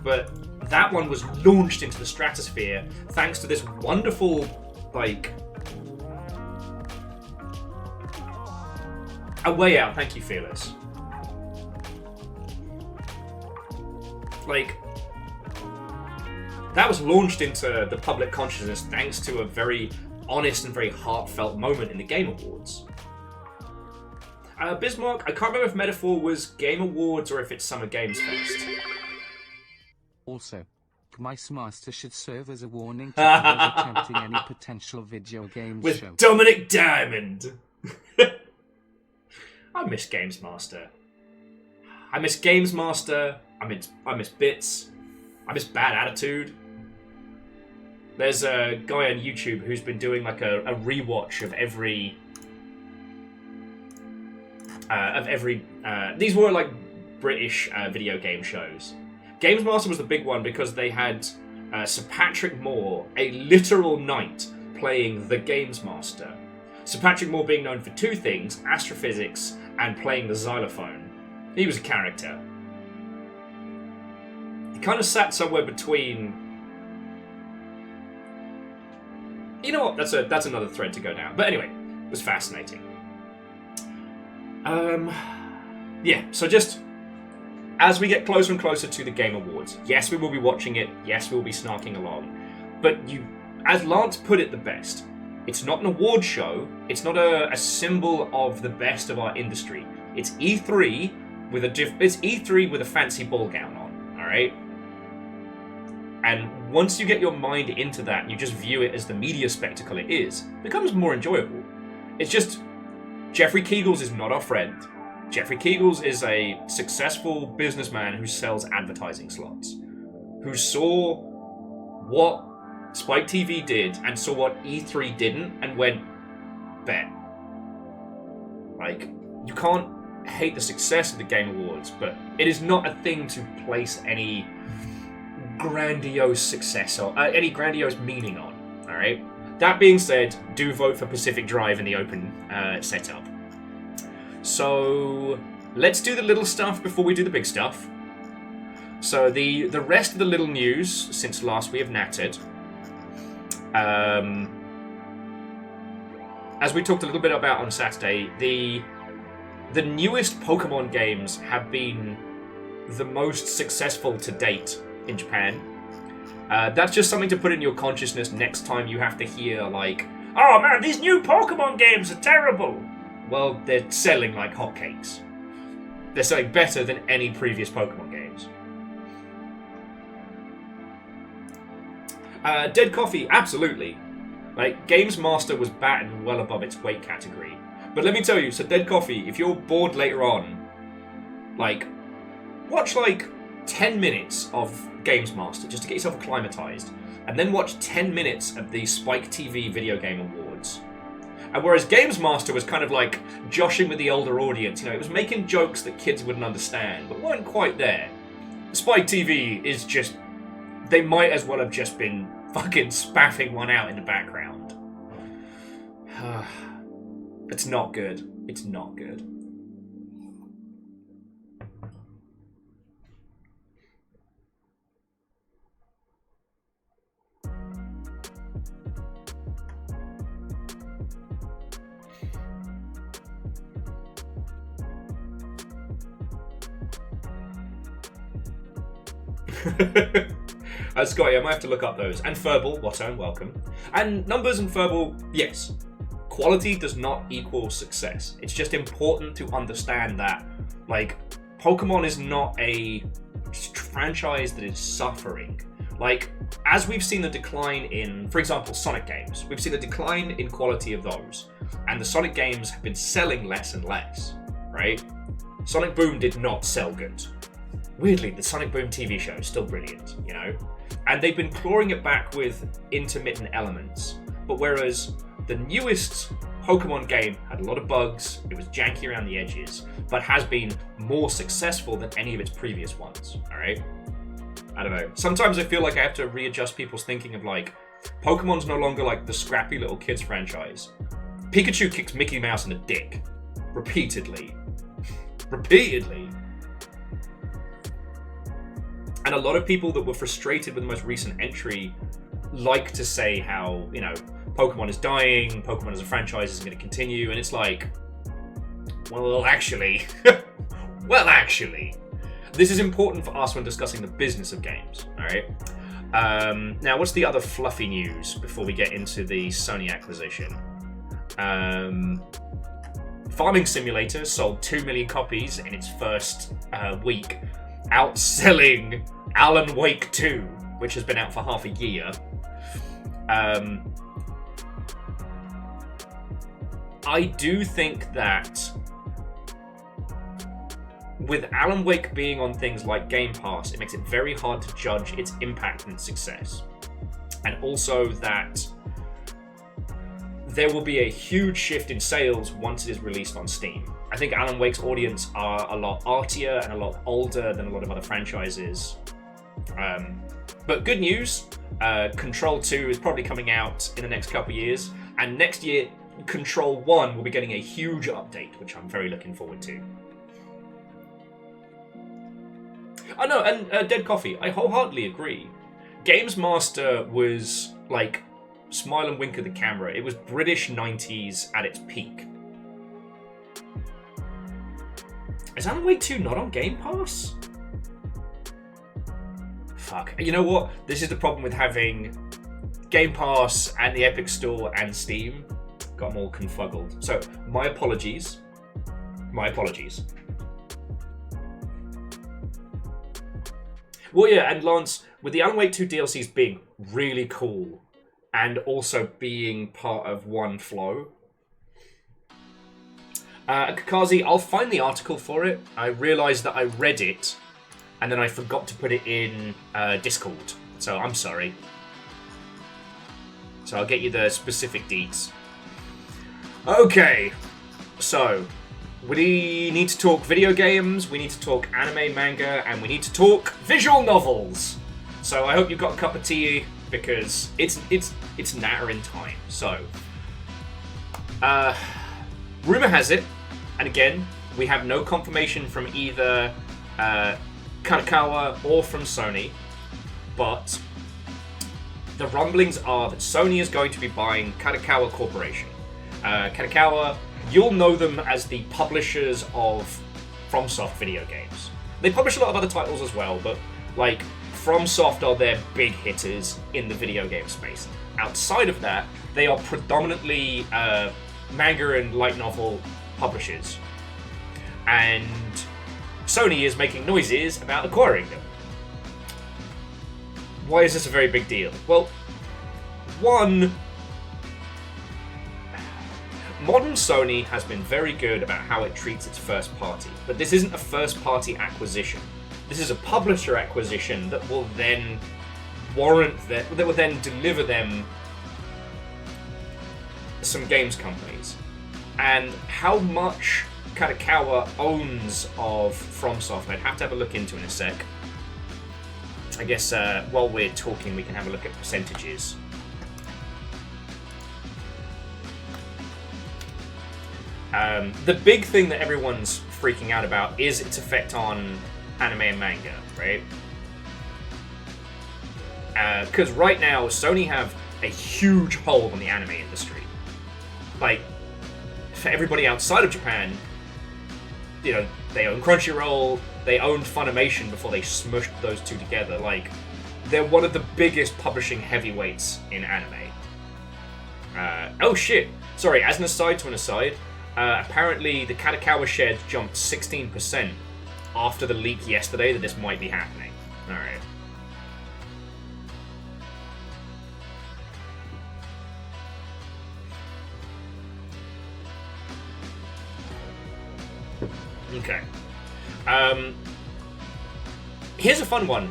A: But that one was launched into the stratosphere thanks to this wonderful, like... A Way Out, thank you, Fearless. Like... That was launched into the public consciousness thanks to a very honest and very heartfelt moment in the Game Awards. Bismarck, I can't remember if Metaphor was Game Awards or if it's Summer Games Fest.
C: Also, Mice Master should serve as a warning to those attempting any potential video games
A: With
C: show.
A: Dominic Diamond! I miss Games Master. I miss Games Master. I miss Bits. I miss Bad Attitude. There's a guy on YouTube who's been doing like a rewatch of every... these were like British video game shows. Games Master was the big one because they had Sir Patrick Moore, a literal knight, playing the Games Master. Sir Patrick Moore being known for two things, astrophysics and playing the xylophone. He was a character. He kind of sat somewhere between... You know what, that's another thread to go down. But anyway, it was fascinating. Yeah, so just as we get closer and closer to the Game Awards, yes, we will be watching it, yes, we will be snarking along, but as Lance put it the best, it's not an award show, it's not a symbol of the best of our industry. It's E3 with a fancy ball gown on, alright? And once you get your mind into that and you just view it as the media spectacle it is, it becomes more enjoyable. It's just... Jeffrey Keegles is not our friend. Jeffrey Keegles is a successful businessman who sells advertising slots, who saw what Spike TV did and saw what E3 didn't and went, bet. Like, you can't hate the success of the Game Awards, but it is not a thing to place any grandiose success or any grandiose meaning on, alright? That being said, do vote for Pacific Drive in the open setup. So, let's do the little stuff before we do the big stuff. So, the rest of the little news since last we have nattered. As we talked a little bit about on Saturday, the newest Pokemon games have been the most successful to date in Japan. That's just something to put in your consciousness next time you have to hear, like, oh man, these new Pokemon games are terrible! Well, they're selling like hotcakes. They're selling better than any previous Pokemon games. Dead Coffee, absolutely. Like, Games Master was batted well above its weight category. But let me tell you, so Dead Coffee, if you're bored later on, like, watch like 10 minutes of Games Master just to get yourself acclimatized, and then watch 10 minutes of the Spike TV Video Game Awards. And whereas Games Master was kind of like joshing with the older audience, you know, it was making jokes that kids wouldn't understand, but weren't quite there. Spike TV is just... They might as well have just been fucking spaffing one out in the background. It's not good. It's not good. Scotty, I might have to look up those. And Furball, Watto, welcome. And Numbers and Furball, yes. Quality does not equal success. It's just important to understand that, like, Pokemon is not a franchise that is suffering. Like, as we've seen the decline in, for example, Sonic games, we've seen the decline in quality of those. And the Sonic games have been selling less and less, right? Sonic Boom did not sell good. Weirdly, the Sonic Boom TV show is still brilliant, you know? And they've been clawing it back with intermittent elements. But whereas the newest Pokemon game had a lot of bugs, it was janky around the edges, but has been more successful than any of its previous ones, alright? I don't know. Sometimes I feel like I have to readjust people's thinking of, like, Pokemon's no longer like the scrappy little kids franchise. Pikachu kicks Mickey Mouse in the dick. Repeatedly. Repeatedly. And a lot of people that were frustrated with the most recent entry like to say how, you know, Pokemon is dying, Pokemon as a franchise isn't going to continue, and it's like, well, actually, this is important for us when discussing the business of games, alright? Now, what's the other fluffy news before we get into the Sony acquisition? Farming Simulator sold 2 million copies in its first week, outselling Alan Wake 2, which has been out for half a year. I do think that with Alan Wake being on things like Game Pass, it makes it very hard to judge its impact and success. And also that there will be a huge shift in sales once it is released on Steam. I think Alan Wake's audience are a lot artier and a lot older than a lot of other franchises. But good news, Control 2 is probably coming out in the next couple of years, and next year Control 1 will be getting a huge update, which I'm very looking forward to. Oh no, and Dead Coffee, I wholeheartedly agree. Games Master was like smile and wink at the camera. It was British 90s at its peak. Is Alan Wake 2 not on Game Pass? Fuck. You know what? This is the problem with having Game Pass and the Epic Store and Steam. Got them all confuggled. So, my apologies. My apologies. Well, yeah, and Lance, with the Alan Wake 2 DLCs being really cool and also being part of one flow, Kakazi, I'll find the article for it. I realised that I read it and then I forgot to put it in Discord. So I'm sorry. So I'll get you the specific deets. Okay, so we need to talk video games, we need to talk anime, manga, and we need to talk visual novels. So I hope you've got a cup of tea because it's nattering time. So, rumor has it, and again, we have no confirmation from either Kadokawa or from Sony, but the rumblings are that Sony is going to be buying Kadokawa Corporation. Kadokawa, you'll know them as the publishers of FromSoft video games. They publish a lot of other titles as well, but like FromSoft are their big hitters in the video game space. Outside of that, they are predominantly manga and light novel publishers. And Sony is making noises about acquiring them. Why is this a very big deal? Well, one, modern Sony has been very good about how it treats its first party, but this isn't a first party acquisition. This is a publisher acquisition that will then that will then deliver them some games companies. And how much Kadokawa owns of FromSoft, I'd have to have a look into in a sec. I guess while we're talking, we can have a look at percentages. The big thing that everyone's freaking out about is its effect on anime and manga, right? Because right now, Sony have a huge hold on the anime industry. Like, for everybody outside of Japan, you know, they own Crunchyroll, they owned Funimation before they smushed those two together. Like, they're one of the biggest publishing heavyweights in anime. Oh shit! Sorry, as an aside to an aside, apparently the Kadokawa shares jumped 16% after the leak yesterday that this might be happening. Alright. Okay. Here's a fun one.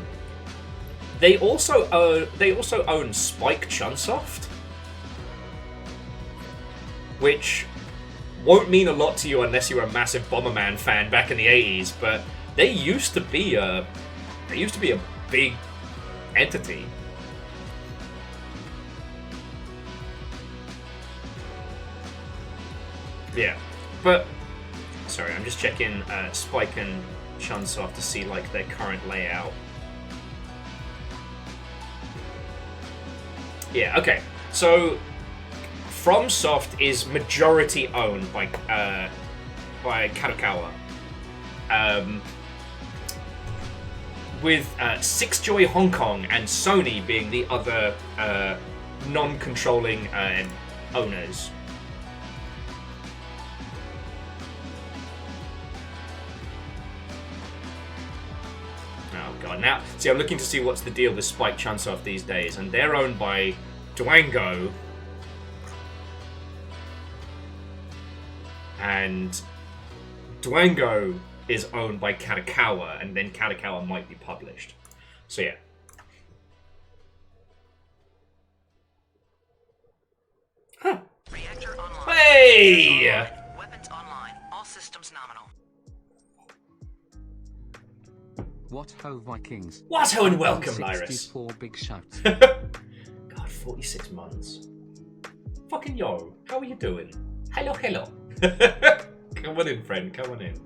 A: They also own Spike Chunsoft, which won't mean a lot to you unless you're a massive Bomberman fan back in the 80s, but they used to be a big entity. Yeah, but sorry, I'm just checking Spike and Chunsoft to see like their current layout. Yeah, okay. So FromSoft is majority owned by Kadokawa, with Six Joy Hong Kong and Sony being the other non-controlling owners. Oh god! Now, see, I'm looking to see what's the deal with Spike Chunsoft these days, and they're owned by Dwango. And Dwango is owned by Kadokawa, and then Kadokawa might be published. So yeah. Huh.
D: Reactor online.
A: Hey!
D: Weapons online. All systems nominal.
C: What ho, Vikings?
A: What ho and welcome, Lyris.
C: 64 big shouts.
A: God, 46 months. Fucking yo, how are you doing? Hello, hello. Come on in, friend. Come on in.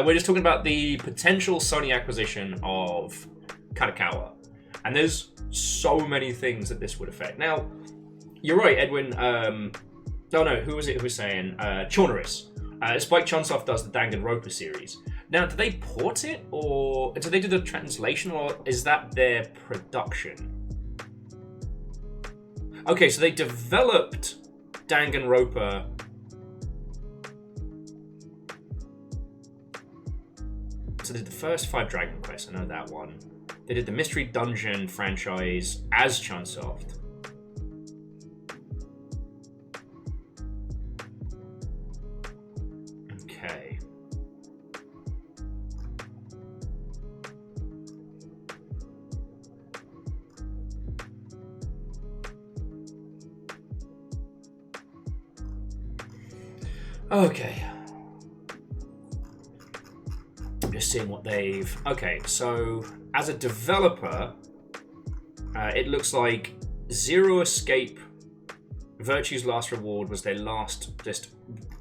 A: We're just talking about the potential Sony acquisition of Kadokawa. And there's so many things that this would affect. Now, you're right, Edwin. Who was it who was saying? Chaunerus. Spike Chunsoft does the Danganronpa series. Now, do they port it? Or do they do the translation? Or is that their production? Okay, so they developed Danganronpa. So they did the first 5 Dragon Quests, I know that one. They did the Mystery Dungeon franchise as Chunsoft. Okay. Okay. Just seeing what they've... Okay, so as a developer, it looks like Zero Escape Virtue's Last Reward was their last, just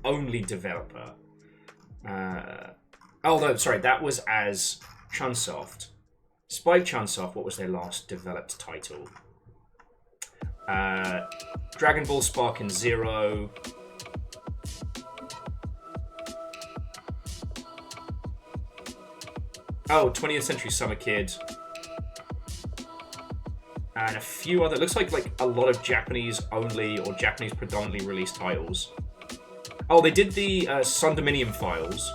A: only developer. Oh no, sorry, that was as Chunsoft. Spike Chunsoft, what was their last developed title? Dragon Ball Spark and Zero. Oh, 20th Century Summer Kid. And a few other... Looks like a lot of Japanese only or Japanese predominantly released titles. Oh, they did the Sondominium Files.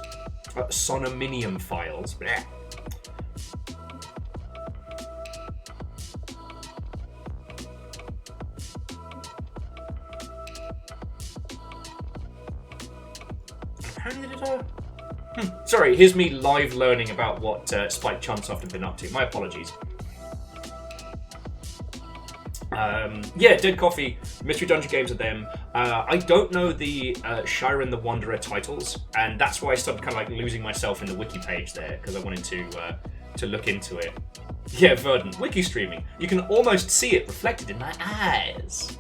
A: Sonominium Files. Blech. Apparently they did Sorry, here's me live learning about what Spike Chunsoft have been up to. My apologies. Yeah, Dead Coffee, Mystery Dungeon games are them. I don't know the Shiren the Wanderer titles, and that's why I started kind of like losing myself in the wiki page there, because I wanted to look into it. Yeah, Verdant. Wiki streaming. You can almost see it reflected in my eyes.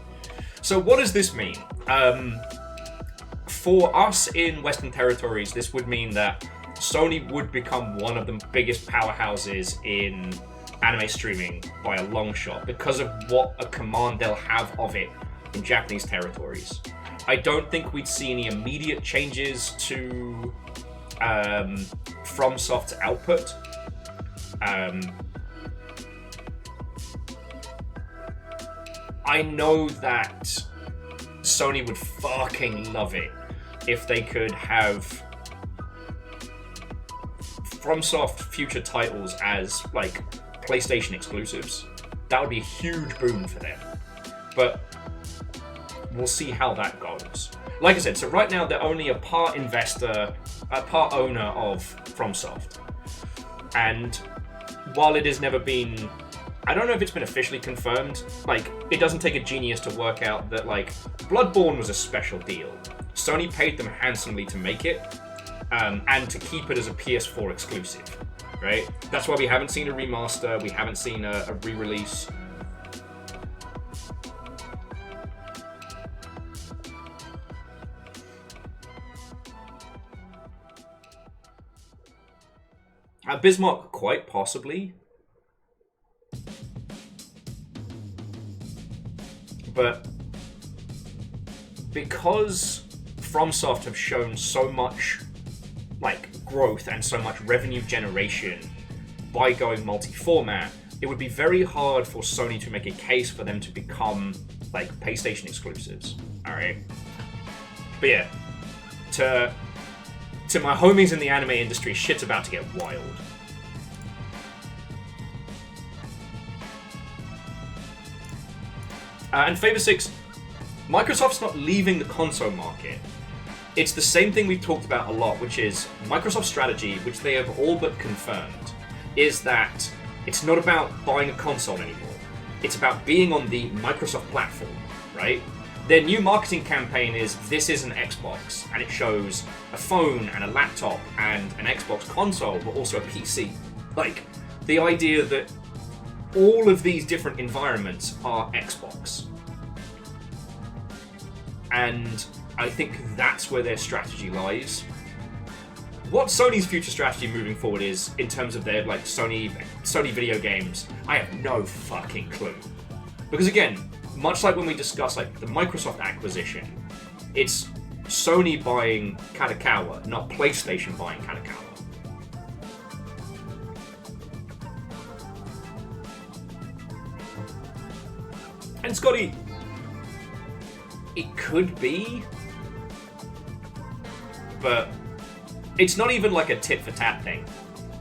A: So what does this mean? For us in Western territories, this would mean that Sony would become one of the biggest powerhouses in anime streaming by a long shot because of what a command they'll have of it in Japanese territories. I don't think we'd see any immediate changes to FromSoft's output. I know that Sony would fucking love it if they could have FromSoft future titles as like PlayStation exclusives. That would be a huge boon for them. But we'll see how that goes. Like I said, so right now they're only a part investor, a part owner of FromSoft. And while it has never been, I don't know if it's been officially confirmed, like, it doesn't take a genius to work out that, like, Bloodborne was a special deal. Sony paid them handsomely to make it, and to keep it as a PS4 exclusive, right? That's why we haven't seen a remaster, we haven't seen a re-release. Bismarck, quite possibly. But because FromSoft have shown so much like growth and so much revenue generation by going multi-format, it would be very hard for Sony to make a case for them to become like PlayStation exclusives. Alright. But yeah, to my homies in the anime industry, shit's about to get wild. And Favor 6, Microsoft's not leaving the console market. It's the same thing we've talked about a lot, which is Microsoft's strategy, which they have all but confirmed, is that it's not about buying a console anymore. It's about being on the Microsoft platform, right? Their new marketing campaign is this is an Xbox, and it shows a phone and a laptop and an Xbox console, but also a PC. Like, the idea that all of these different environments are Xbox. And I think that's where their strategy lies. What Sony's future strategy moving forward is, in terms of their like Sony video games, I have no fucking clue. Because again, much like when we discussed like the Microsoft acquisition, it's Sony buying Kadokawa, not PlayStation buying Kadokawa. And Scotty, it could be, but it's not even like a tit-for-tat thing.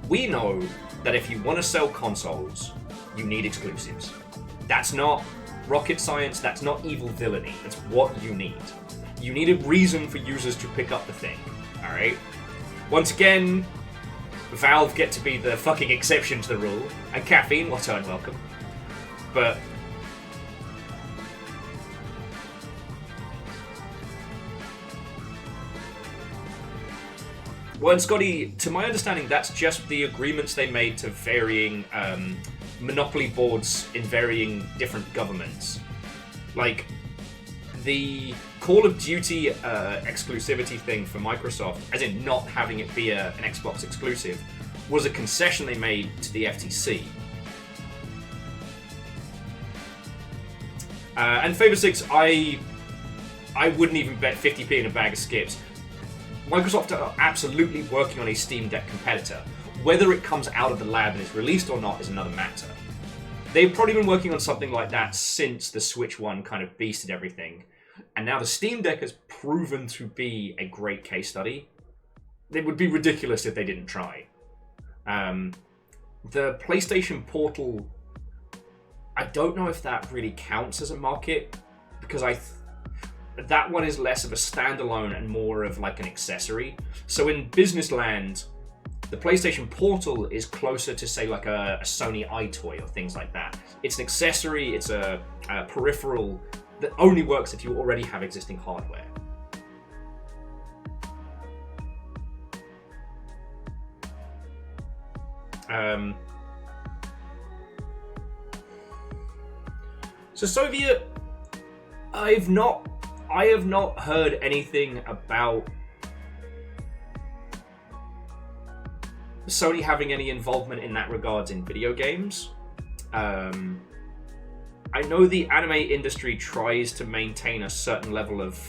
A: We know that if you want to sell consoles, you need exclusives. That's not rocket science, that's not evil villainy, that's what you need. You need a reason for users to pick up the thing, alright? Once again, Valve get to be the fucking exception to the rule, and Caffeine, what turn welcome. But well, and Scotty, to my understanding, that's just the agreements they made to varying monopoly boards in varying different governments. Like, the Call of Duty exclusivity thing for Microsoft, as in not having it be an Xbox exclusive, was a concession they made to the FTC. And Favor 6, I wouldn't even bet 50p in a bag of skips. Microsoft are absolutely working on a Steam Deck competitor. Whether it comes out of the lab and is released or not is another matter. They've probably been working on something like that since the Switch One kind of beasted everything. And now the Steam Deck has proven to be a great case study. It would be ridiculous if they didn't try. The PlayStation Portal, I don't know if that really counts as a market, because that one is less of a standalone and more of like an accessory. So in business land, the PlayStation Portal is closer to say like a Sony iToy or things like that. It's an accessory, it's a peripheral that only works if you already have existing hardware. So Soviet, I have not heard anything about Sony having any involvement in that regards in video games. I know the anime industry tries to maintain a certain level of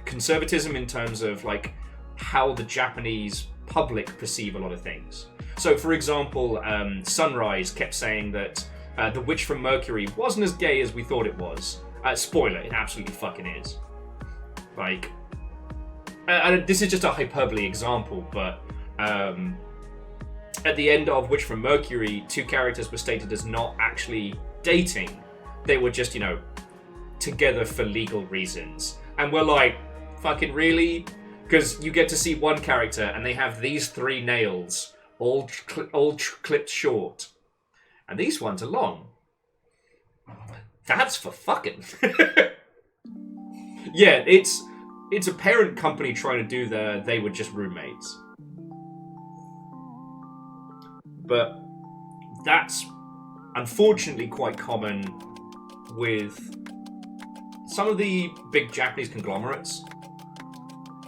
A: conservatism in terms of like how the Japanese public perceive a lot of things. So, for example, Sunrise kept saying that The Witch from Mercury wasn't as gay as we thought it was. Spoiler, it absolutely fucking is. Like, this is just a hyperbole example, but at the end of Witch from Mercury, two characters were stated as not actually dating. They were just, together for legal reasons. And we're like, fucking really? Because you get to see one character and they have these 3 nails, all clipped short. And these ones are long. That's for fucking. Yeah, it's a parent company trying to do they were just roommates. But that's unfortunately quite common with some of the big Japanese conglomerates.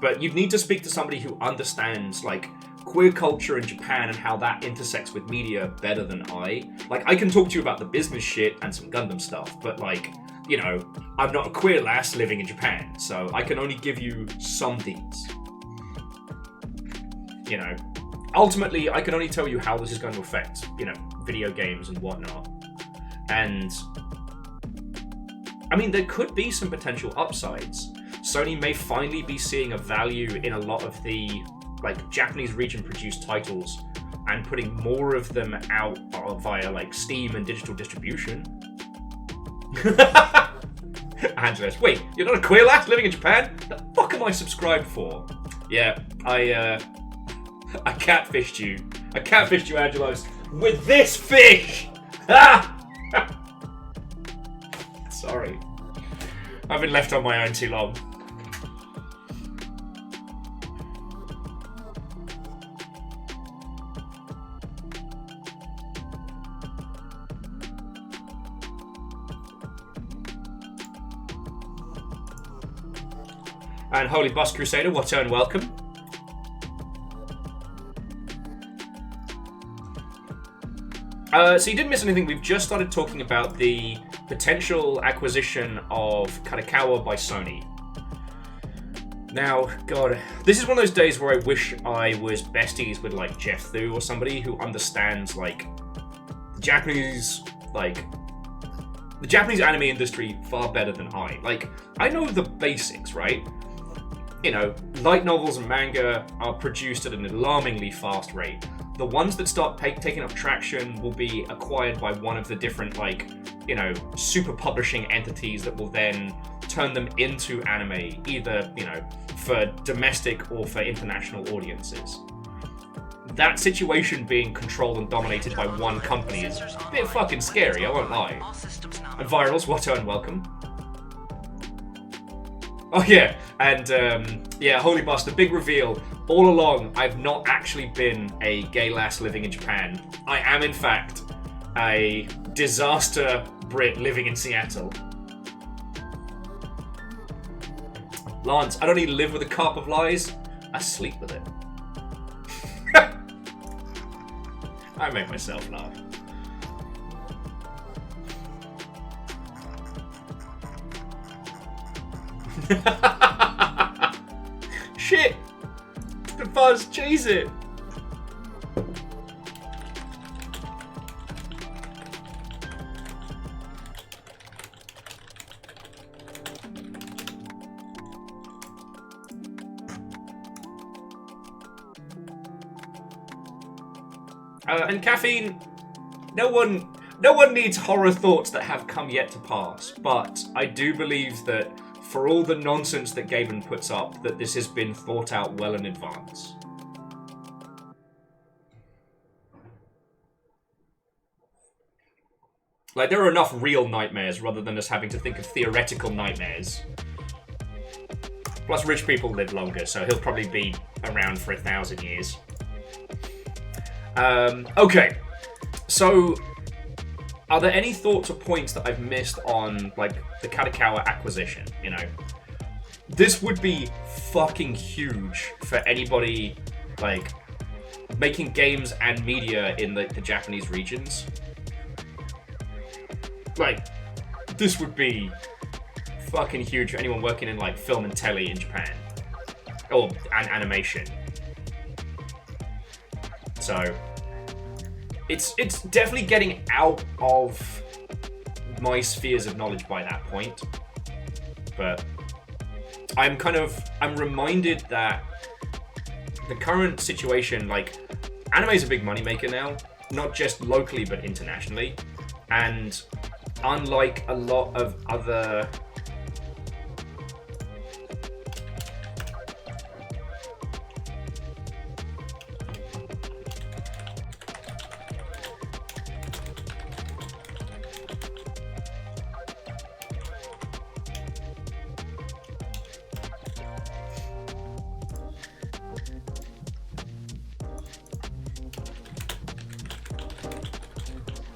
A: But you'd need to speak to somebody who understands, like, queer culture in Japan and how that intersects with media better than I. Like, I can talk to you about the business shit and some Gundam stuff, but, like, I'm not a queer lass living in Japan, so I can only give you some deeds. Ultimately, I can only tell you how this is going to affect, video games and whatnot. And, I mean, there could be some potential upsides. Sony may finally be seeing a value in a lot of the, like, Japanese region-produced titles and putting more of them out via, like, Steam and digital distribution. Angeles, wait, you're not a queer lass living in Japan? The fuck am I subscribed for? Yeah, I catfished you. I catfished you, Angelos, with this fish! Ah! Sorry. I've been left on my own too long. And Holy Bus Crusader, what turn welcome. So you didn't miss anything. We've just started talking about the potential acquisition of Kadokawa by Sony. Now, God, this is one of those days where I wish I was besties with, like, Jeff Thu or somebody who understands, like, the Japanese anime industry far better than I. Like, I know the basics, right? Light novels and manga are produced at an alarmingly fast rate. The ones that start taking up traction will be acquired by one of the different, super publishing entities that will then turn them into anime, either, for domestic or for international audiences. That situation being controlled and dominated by one company is a bit fucking scary, I won't lie. And Virals, what turn welcome. Oh yeah, and Holy Bus, the big reveal. All along, I've not actually been a gay lass living in Japan. I am, in fact, a disaster Brit living in Seattle. Lance, I don't need to live with a carp of lies. I sleep with it. I make myself laugh. Shit! The fuzz, cheese it! And caffeine, no one needs horror thoughts that have come yet to pass, but I do believe that for all the nonsense that Gaben puts up, that this has been thought out well in advance. Like, there are enough real nightmares rather than us having to think of theoretical nightmares. Plus, rich people live longer, so he'll probably be around for 1,000 years. Okay, so are there any thoughts or points that I've missed on, like, the Kadokawa acquisition, you know? This would be fucking huge for anybody, like, making games and media in the Japanese regions. Like, this would be fucking huge for anyone working in, like, film and telly in Japan. Or animation. So, it's definitely getting out of my spheres of knowledge by that point. But I'm reminded that the current situation, like, anime is a big moneymaker now, not just locally but internationally. And unlike a lot of other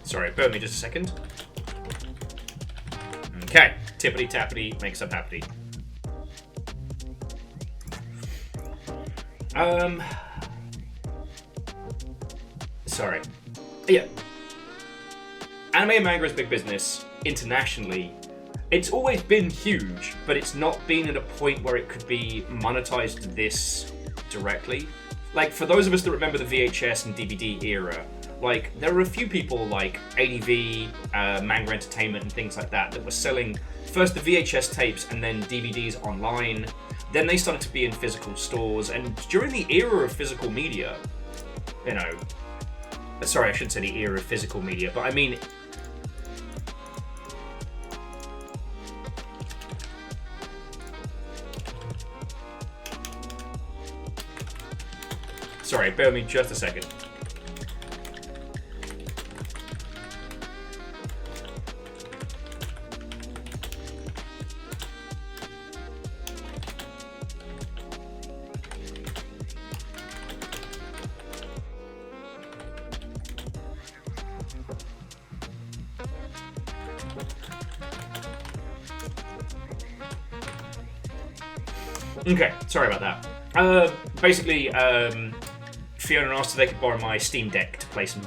A: Sorry, bear with me just a second. Okay, tippity tappity makes up happity. Sorry. Yeah. Anime and manga is big business internationally. It's always been huge, but it's not been at a point where it could be monetized this directly. Like, for those of us that remember the VHS and DVD era, like, there were a few people like ADV, Manga Entertainment and things like that were selling first the VHS tapes and then DVDs online. Then they started to be in physical stores. And during the era of physical media, you know, sorry, I shouldn't say the era of physical media, but I mean, sorry, bear with me just a second. Okay, sorry about that. Basically, Fiona asked if they could borrow my Steam Deck to play some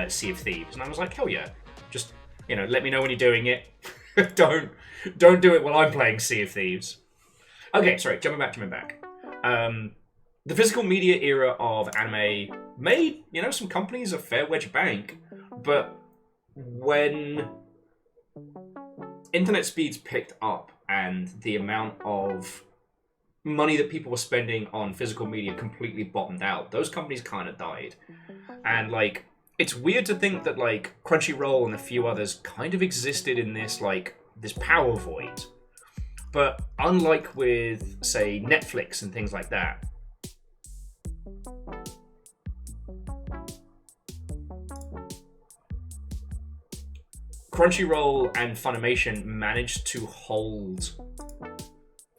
A: Sea of Thieves, and I was like, hell yeah. Just, you know, let me know when you're doing it. Don't do it while I'm playing Sea of Thieves. Okay, sorry, jumping back. The physical media era of anime made, you know, some companies a fair wedge bank, but when internet speeds picked up and the amount of money that people were spending on physical media completely bottomed out, those companies kind of died. And, like, it's weird to think that, like, Crunchyroll and a few others kind of existed in this, like, this power void. But unlike with, say, Netflix and things like that, Crunchyroll and Funimation managed to hold,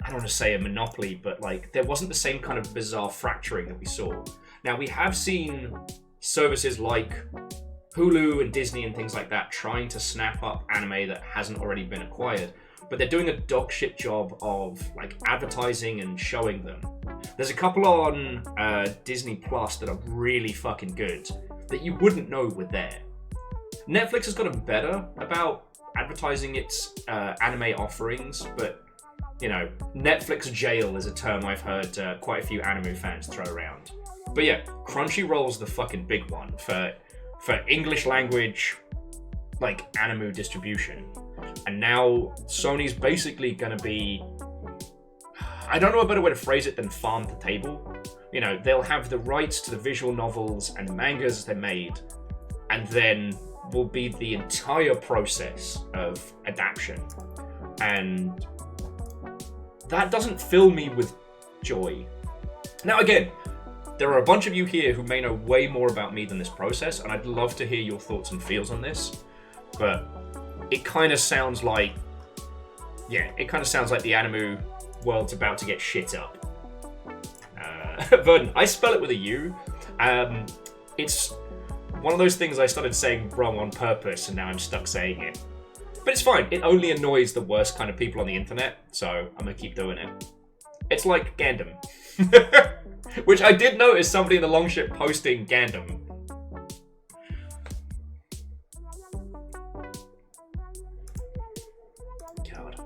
A: I don't want to say a monopoly, but, like, there wasn't the same kind of bizarre fracturing that we saw. Now, we have seen services like Hulu and Disney and things like that trying to snap up anime that hasn't already been acquired, but they're doing a dog shit job of, like, advertising and showing them. There's a couple on Disney Plus that are really fucking good that you wouldn't know were there. Netflix has gotten better about advertising its anime offerings, but, you know, Netflix jail is a term I've heard quite a few anime fans throw around. But yeah, Crunchyroll's the fucking big one for English language, like, anime distribution. And now Sony's basically gonna be, I don't know a better way to phrase it than farm to table. You know, they'll have the rights to the visual novels and the mangas they made, and then will be the entire process of adaptation. And that doesn't fill me with joy. Now, again, there are a bunch of you here who may know way more about me than this process, and I'd love to hear your thoughts and feels on this. But it kind of sounds like, yeah, it kind of sounds like the anime world's about to get shit up. Verdun, I spell it with a U. It's one of those things I started saying wrong on purpose, and now I'm stuck saying it. But it's fine. It only annoys the worst kind of people on the internet, so I'm gonna keep doing it. It's like Gandam. Which I did notice somebody in the Longship posting Gandam. God.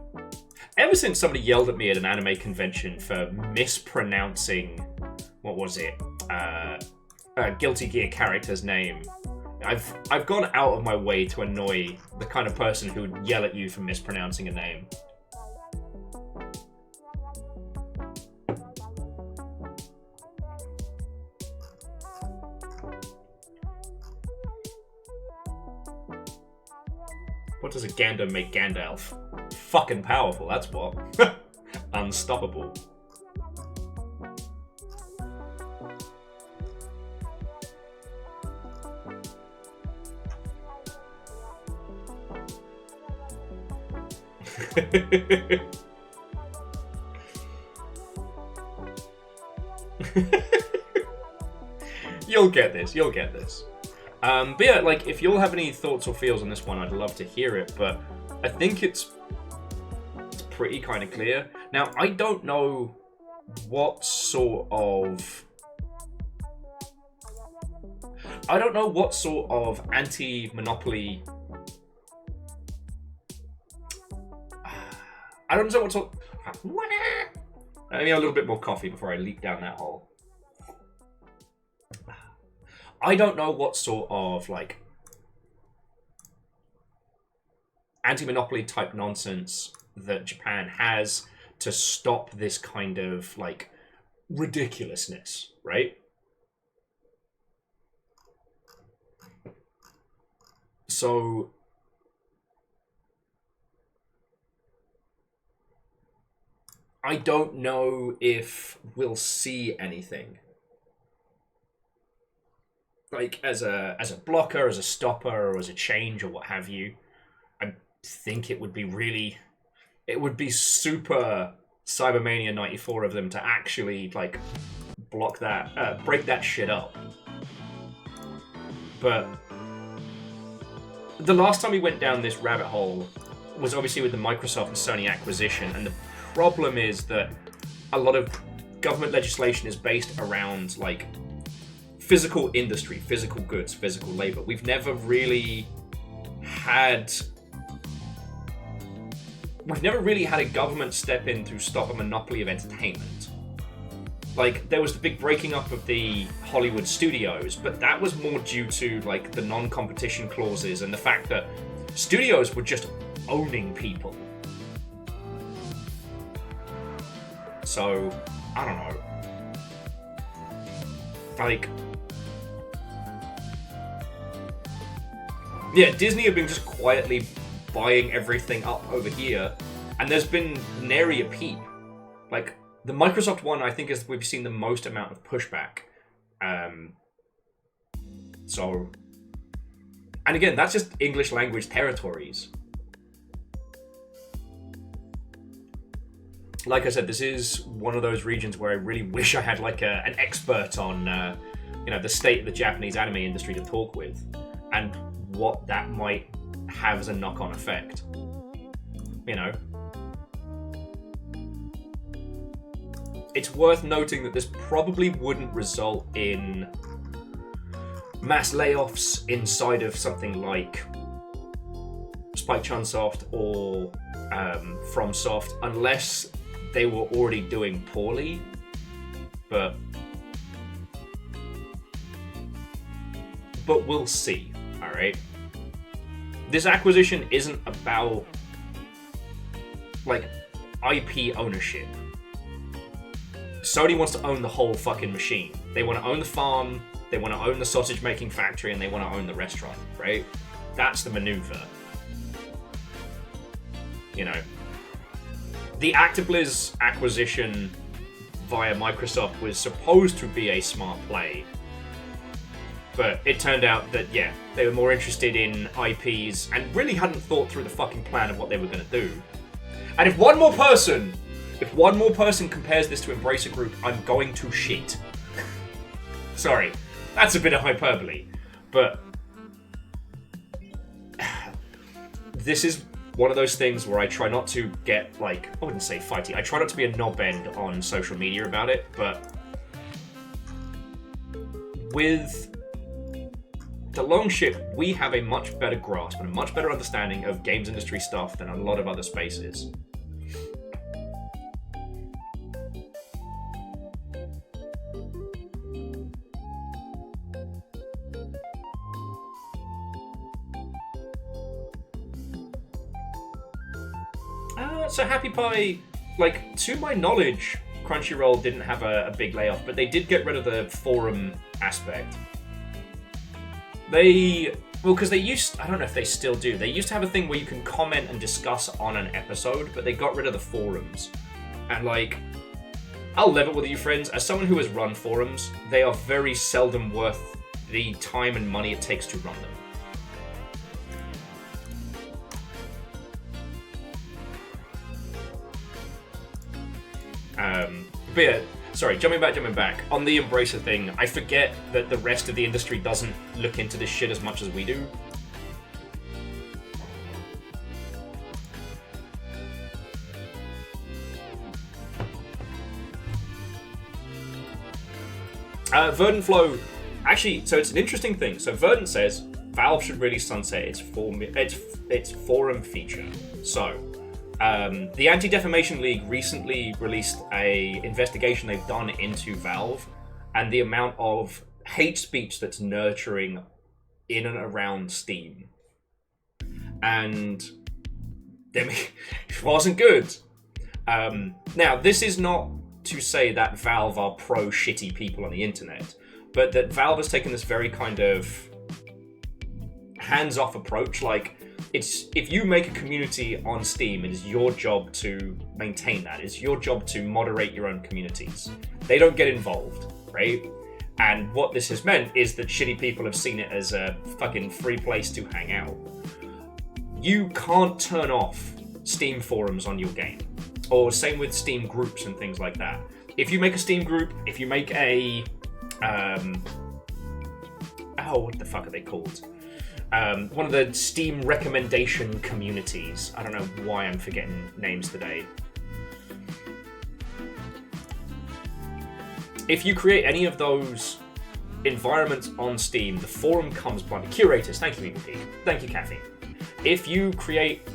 A: Ever since somebody yelled at me at an anime convention for mispronouncing, what was it? Guilty Gear character's name. I've gone out of my way to annoy the kind of person who would yell at you for mispronouncing a name. What does a Gandalf make Gandalf? Fucking powerful, that's what. Unstoppable. You'll get this, you'll get this. But yeah, like, if you'll have any thoughts or feels on this one, I'd love to hear it, but I think it's pretty kind of clear. Now, I don't know what sort of anti-monopoly... I don't know what sort... Let me have a little bit more coffee before I leap down that hole. I don't know what sort of, like, anti-monopoly type nonsense that Japan has to stop this kind of, like, ridiculousness, right? So... I don't know if we'll see anything. Like, as a blocker, as a stopper, or as a change, or what have you. I think it would be really... It would be super Cybermania 94 of them to actually, like, block that... break that shit up. But... the last time we went down this rabbit hole was obviously with the Microsoft and Sony acquisition, and the problem is that a lot of government legislation is based around, like, physical industry, physical goods, physical labor. We've never really had a government step in to stop a monopoly of entertainment. Like, there was the big breaking up of the Hollywood studios, but that was more due to, like, the non-competition clauses and the fact that studios were just owning people. So, I don't know. Like... yeah, Disney have been just quietly buying everything up over here, and there's been nary a peep. Like, the Microsoft one, I think, is we've seen the most amount of pushback. So... and again, that's just English language territories. Like I said, this is one of those regions where I really wish I had, like, an expert on, the state of the Japanese anime industry to talk with, and what that might have as a knock-on effect. You know? It's worth noting that this probably wouldn't result in mass layoffs inside of something like Spike Chunsoft or FromSoft, unless they were already doing poorly. But we'll see, alright? This acquisition isn't about, like, IP ownership. Sony wants to own the whole fucking machine. They want to own the farm, they want to own the sausage making factory, and they want to own the restaurant, right? That's the maneuver. You know, the ActiBliz acquisition via Microsoft was supposed to be a smart play, but it turned out that, yeah, they were more interested in IPs and really hadn't thought through the fucking plan of what they were going to do. And if one more person compares this to Embracer Group, I'm going to shit. Sorry, that's a bit of hyperbole. But this is one of those things where I try not to get, like, I wouldn't say fighty. I try not to be a knobend on social media about it, but with the Longship, we have a much better grasp and a much better understanding of games industry stuff than a lot of other spaces. So Happy Pie, like, to my knowledge, Crunchyroll didn't have a big layoff, but they did get rid of the forum aspect. Because they used, I don't know if they still do, they used to have a thing where you can comment and discuss on an episode, but they got rid of the forums. And, like, I'll level with you, friends, as someone who has run forums, they are very seldom worth the time and money it takes to run them. But yeah, sorry, jumping back. On the Embracer thing, I forget that the rest of the industry doesn't look into this shit as much as we do. Verdant Flow, actually, so it's an interesting thing. So Verdant says Valve should really sunset its forum feature. So, the Anti-Defamation League recently released a investigation they've done into Valve and the amount of hate speech that's nurturing in and around Steam. And it wasn't good. Now, this is not to say that Valve are pro-shitty people on the internet, but that Valve has taken this very kind of hands-off approach. Like, if you make a community on Steam, it is your job to maintain that. It's your job to moderate your own communities. They don't get involved, right? And what this has meant is that shitty people have seen it as a fucking free place to hang out. You can't turn off Steam forums on your game. Or same with Steam groups and things like that. If you make a Steam group, if you make a... what the fuck are they called? One of the Steam recommendation communities. I don't know why I'm forgetting names today. If you create any of those environments on Steam, the forum comes blind. Curators, thank you, EVP. Thank you, Kathy. If you create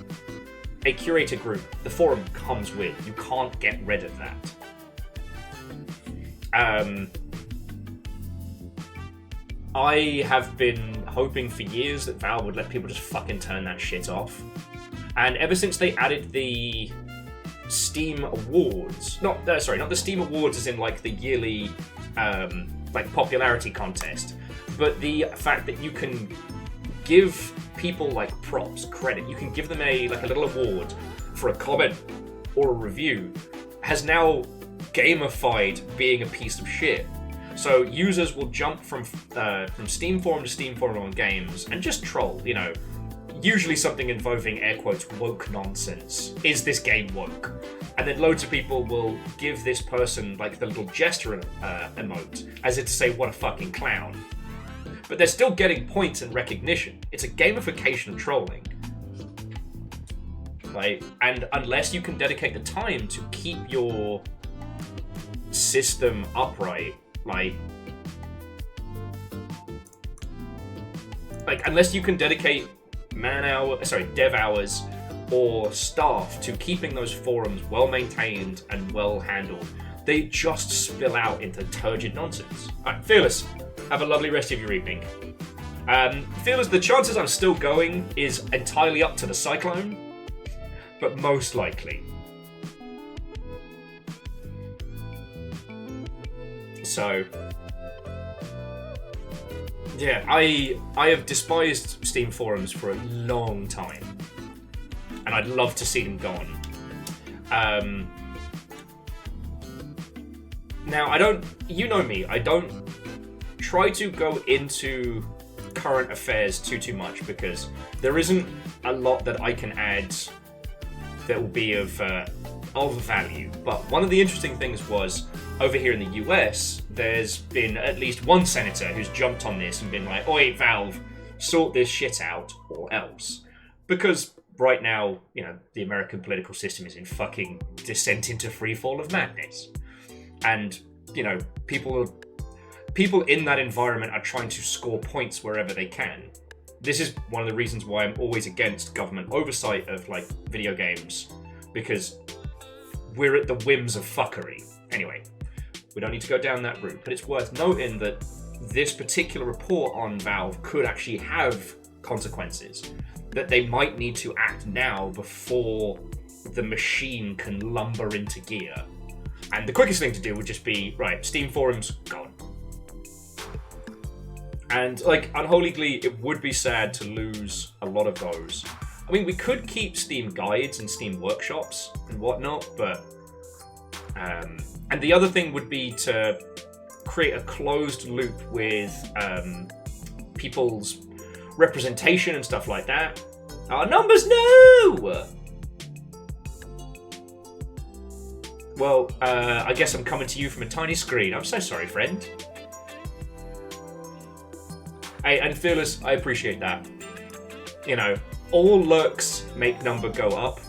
A: a curator group, the forum comes with. You can't get rid of that. I have been hoping for years that Valve would let people just fucking turn that shit off. And ever since they added the Steam Awards, not the Steam Awards as in like the yearly like popularity contest, but the fact that you can give people like props, credit, you can give them a little award for a comment or a review, has now gamified being a piece of shit. So users will jump from Steam forum to Steam forum on games and just troll, you know, usually something involving air quotes woke nonsense. Is this game woke? And then loads of people will give this person like the little gesture emote as if to say what a fucking clown. But they're still getting points and recognition. It's a gamification of trolling. Like, and unless you can dedicate the time to keep your system upright, like unless you can dedicate dev hours or staff to keeping those forums well maintained and well handled, they just spill out into turgid nonsense. Alright, Fearless, have a lovely rest of your evening. Fearless, the chances I'm still going is entirely up to the cyclone, but most likely. So, yeah, I have despised Steam forums for a long time, and I'd love to see them gone. Now, you know me, I don't try to go into current affairs too much, because there isn't a lot that I can add that will be of value. But one of the interesting things was, over here in the US, there's been at least one senator who's jumped on this and been like, "Oi, Valve, sort this shit out or else." Because right now, you know, the American political system is in fucking descent into freefall of madness. And, you know, people in that environment are trying to score points wherever they can. This is one of the reasons why I'm always against government oversight of, like, video games, because we're at the whims of fuckery. Anyway, we don't need to go down that route, but it's worth noting that this particular report on Valve could actually have consequences, that they might need to act now before the machine can lumber into gear. And the quickest thing to do would just be, right, Steam forums, gone. And, like, Unholy Glee, it would be sad to lose a lot of those. I mean, we could keep Steam guides and Steam workshops and whatnot, but... and the other thing would be to create a closed loop with people's representation and stuff like that. Our numbers, no! Well, I guess I'm coming to you from a tiny screen. I'm so sorry, friend. Hey, and Fearless, I appreciate that. You know, all lurks make number go up.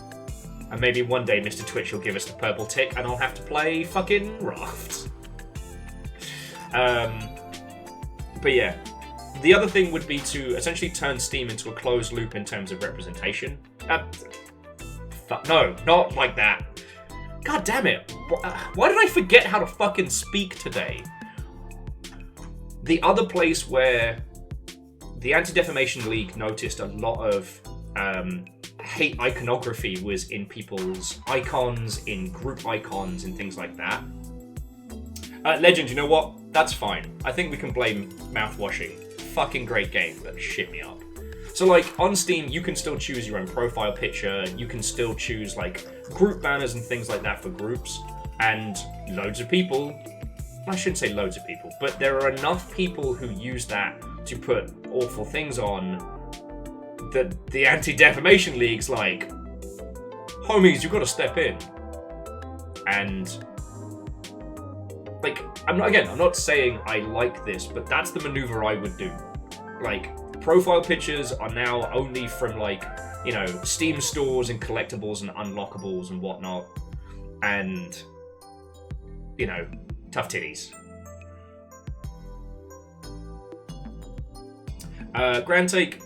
A: And maybe one day Mr. Twitch will give us the purple tick and I'll have to play fucking Raft. But yeah. The other thing would be to essentially turn Steam into a closed loop in terms of representation. No, not like that. God damn it. Why did I forget how to fucking speak today? The other place where the Anti-Defamation League noticed a lot of hate iconography was in people's icons, in group icons, and things like that. Legend, you know what? That's fine. I think we can blame mouthwashing. Fucking great game, but shit me up. So, like, on Steam, you can still choose your own profile picture, you can still choose, like, group banners and things like that for groups, and loads of people, I shouldn't say loads of people, but there are enough people who use that to put awful things on that the Anti-Defamation League's like, homies, you've got to step in. And, like, I'm not saying I like this, but that's the maneuver I would do. Like, profile pictures are now only from, like, you know, Steam stores and collectibles and unlockables and whatnot. And, you know, tough titties. Grand Take,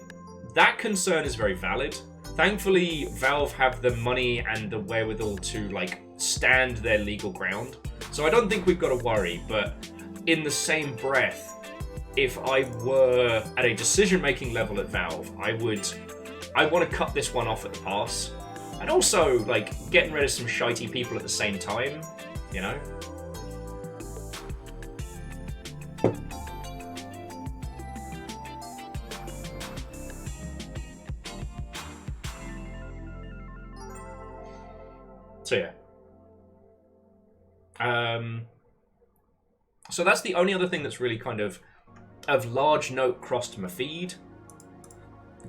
A: that concern is very valid. Thankfully, Valve have the money and the wherewithal to, like, stand their legal ground. So I don't think we've got to worry, but in the same breath, if I were at a decision-making level at Valve, I want to cut this one off at the pass. And also, like, getting rid of some shitey people at the same time, you know? So yeah. So that's the only other thing that's really kind of large note crossed my feed.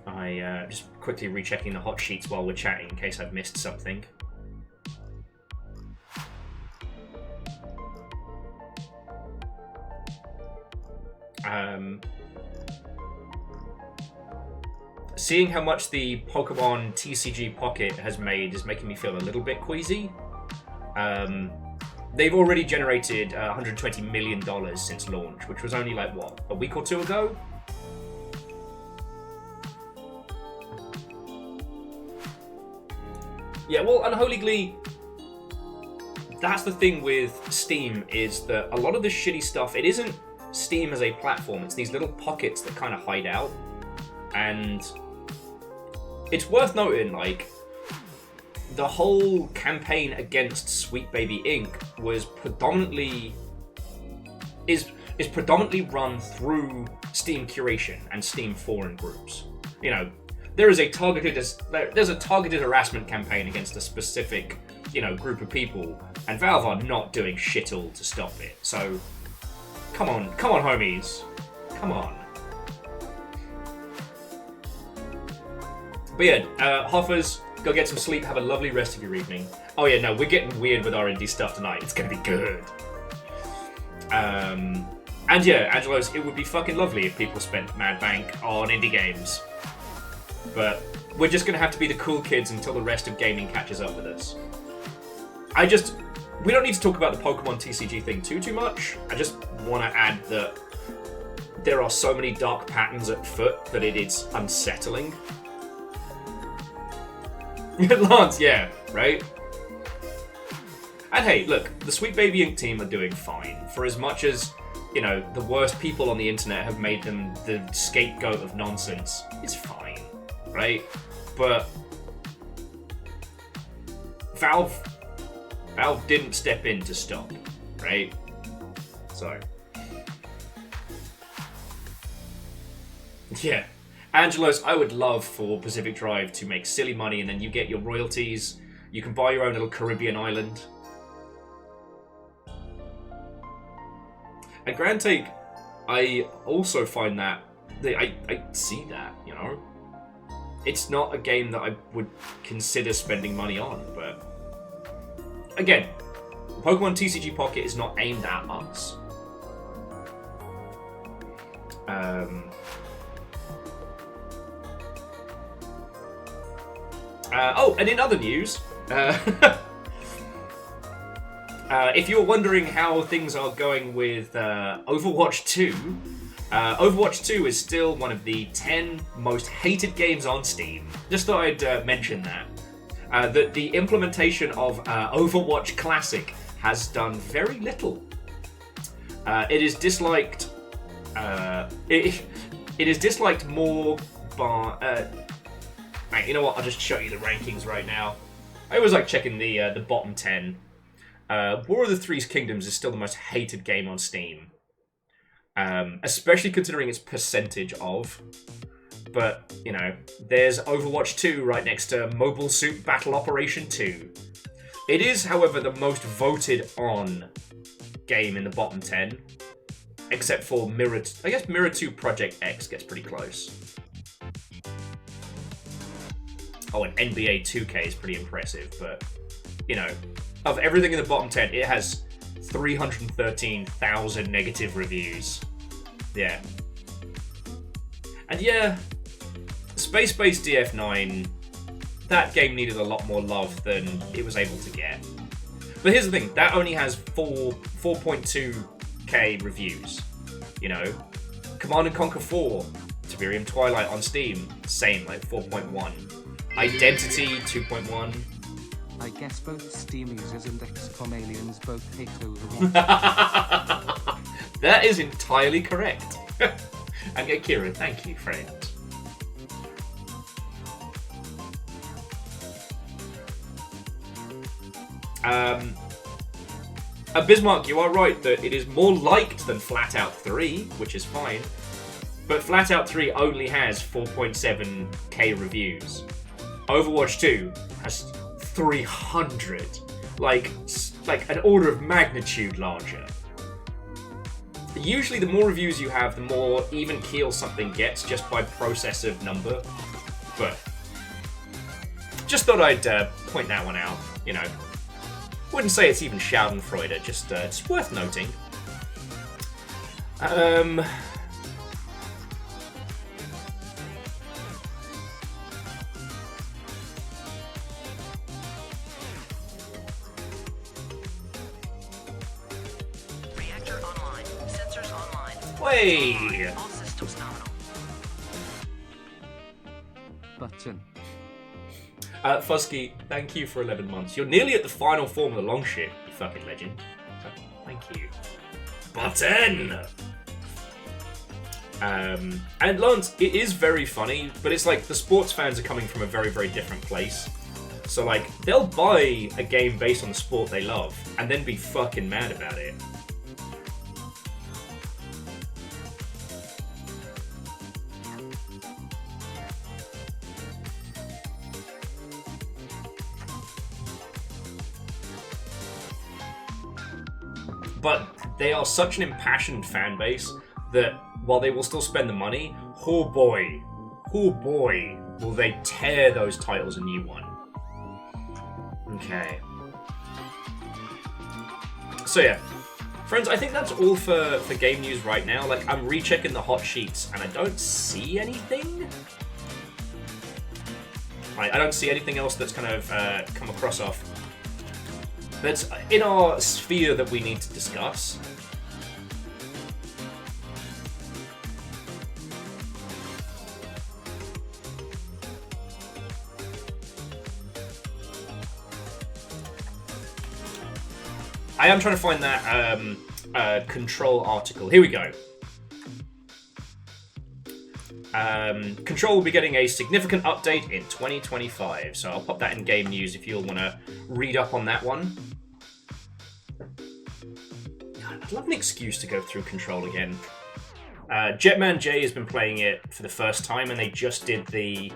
A: I just quickly rechecking the hot sheets while we're chatting in case I've missed something. Seeing how much the Pokemon TCG Pocket has made is making me feel a little bit queasy. They've already generated $120 million since launch, which was only, like, what, a week or two ago? Yeah, well, Unholy Glee, that's the thing with Steam, is that a lot of the shitty stuff, it isn't Steam as a platform, it's these little pockets that kind of hide out. And it's worth noting, like, the whole campaign against Sweet Baby Inc. was predominantly run through Steam curation and Steam forum groups. You know, there's a targeted harassment campaign against a specific, you know, group of people, and Valve are not doing shit all to stop it. So, come on, homies, come on. But yeah, Hoffers, go get some sleep, have a lovely rest of your evening. Oh yeah, no, we're getting weird with R&D stuff tonight. It's gonna be good. And yeah, Angelos, it would be fucking lovely if people spent mad bank on indie games. But we're just going to have to be the cool kids until the rest of gaming catches up with us. We don't need to talk about the Pokemon TCG thing too much. I just want to add that there are so many dark patterns at foot that it is unsettling. Lance, yeah, right? And hey, look, the Sweet Baby Inc. team are doing fine. For as much as, you know, the worst people on the internet have made them the scapegoat of nonsense, it's fine, right? But Valve didn't step in to stop, right? So, yeah. Angelos, I would love for Pacific Drive to make silly money and then you get your royalties. You can buy your own little Caribbean island. At Grand Take, I also find that I see that, you know? It's not a game that I would consider spending money on, but again, Pokemon TCG Pocket is not aimed at us. And in other news, if you're wondering how things are going with Overwatch 2, Overwatch 2 is still one of the 10 most hated games on Steam. Just thought I'd mention that. That the implementation of Overwatch Classic has done very little. It is disliked. It is disliked more by. Right, you know what? I'll just show you the rankings right now. I always like checking the bottom 10. War of the Three Kingdoms is still the most hated game on Steam, especially considering its percentage of. But, you know, there's Overwatch 2 right next to Mobile Suit Battle Operation 2. It is, however, the most voted on game in the bottom 10, except for Mirror 2. I guess Mirror 2 Project X gets pretty close. Oh, and NBA 2K is pretty impressive, but, you know, of everything in the bottom 10, it has 313,000 negative reviews. Yeah. And yeah, Space Base DF9, that game needed a lot more love than it was able to get. But here's the thing, that only has 4.2k reviews, you know. Command & Conquer 4, Tiberium Twilight on Steam, same, like 4.1. Identity, 2.1.
C: I guess both Steam users and XCOM aliens both hate Overwatch.
A: That is entirely correct. And Akira, thank you, friend. Bismarck, you are right that it is more liked than Flat Out 3, which is fine. But Flat Out 3 only has 4.7k reviews. Overwatch 2 has 300, like an order of magnitude larger. Usually the more reviews you have, the more even keel something gets just by process of number. But just thought I'd point that one out, you know. Wouldn't say it's even Schadenfreude, just it's worth noting. Way!
D: All systems nominal.
C: Button.
A: Fusky, thank you for 11 months. You're nearly at the final form of the Longship, you fucking legend. So, thank you. Button! And Lance, it is very funny, but it's like the sports fans are coming from a very, very different place. So, like, they'll buy a game based on the sport they love, and then be fucking mad about it. But they are such an impassioned fan base that while they will still spend the money, oh boy, will they tear those titles a new one. Okay. So yeah, Friends, I think that's all for game news right now. Like, I'm rechecking the hot sheets, and I don't see anything. Right, I don't see anything else that's kind of come across off. That's in our sphere that we need to discuss. I am trying to find that Control article. Here we go. Control will be getting a significant update in 2025, so I'll pop that in game news if you'll want to read up on that one. God, I'd love an excuse to go through Control again. Jetman J has been playing it for the first time, and they just did the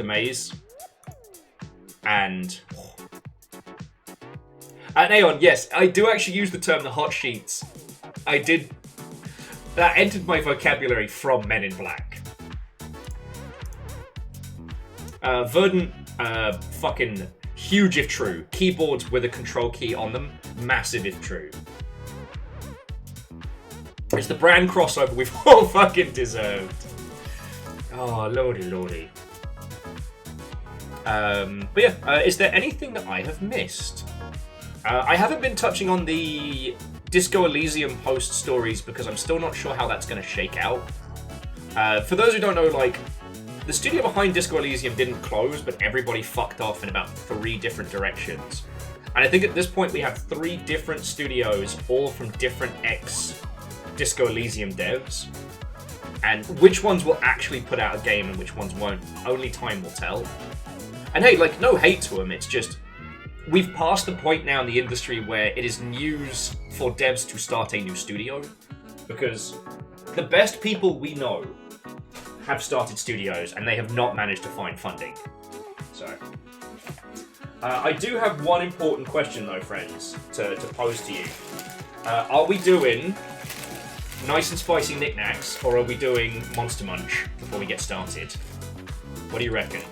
A: maze. And Aeon, yes, I do actually use the term the hot sheets. I did. That entered my vocabulary from Men in Black. Verdant, fucking huge if true. Keyboards with a control key on them, massive if true. It's the brand crossover we've all fucking deserved. Oh, lordy, lordy. But yeah, is there anything that I have missed? I haven't been touching on the Disco Elysium post stories because I'm still not sure how that's going to shake out. For those who don't know, like, the studio behind Disco Elysium didn't close, but everybody fucked off in about 3 different directions. And I think at this point we have 3 different studios, all from different ex-Disco Elysium devs. And which ones will actually put out a game and which ones won't, only time will tell. And hey, like, no hate to them, it's just, we've passed the point now in the industry where it is news for devs to start a new studio. Because the best people we know have started studios and they have not managed to find funding. So, I do have one important question though, friends, to pose to you. Are we doing nice and spicy knickknacks, or are we doing Monster Munch before we get started? What do you reckon?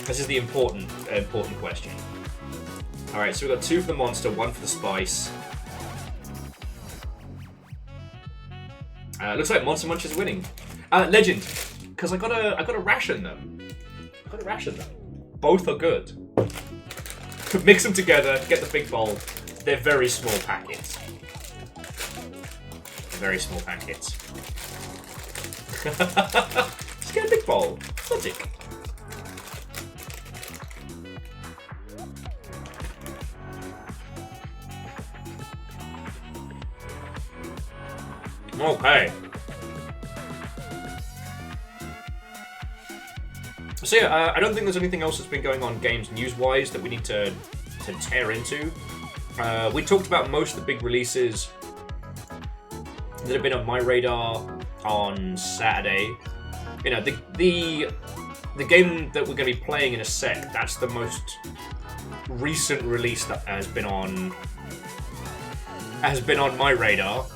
A: This is the important question. Alright, so we've got 2 for the monster, 1 for the spice. Looks like Monster Munch is winning. Legend, because I gotta ration them. Both are good. Mix them together, get the big bowl. They're very small packets. Very small packets. Just get a big bowl. Logic. Okay. So yeah, I don't think there's anything else that's been going on games news-wise that we need to tear into. We talked about most of the big releases that have been on my radar on Saturday. You know, the game that we're going to be playing in a sec, that's the most recent release that has been on my radar.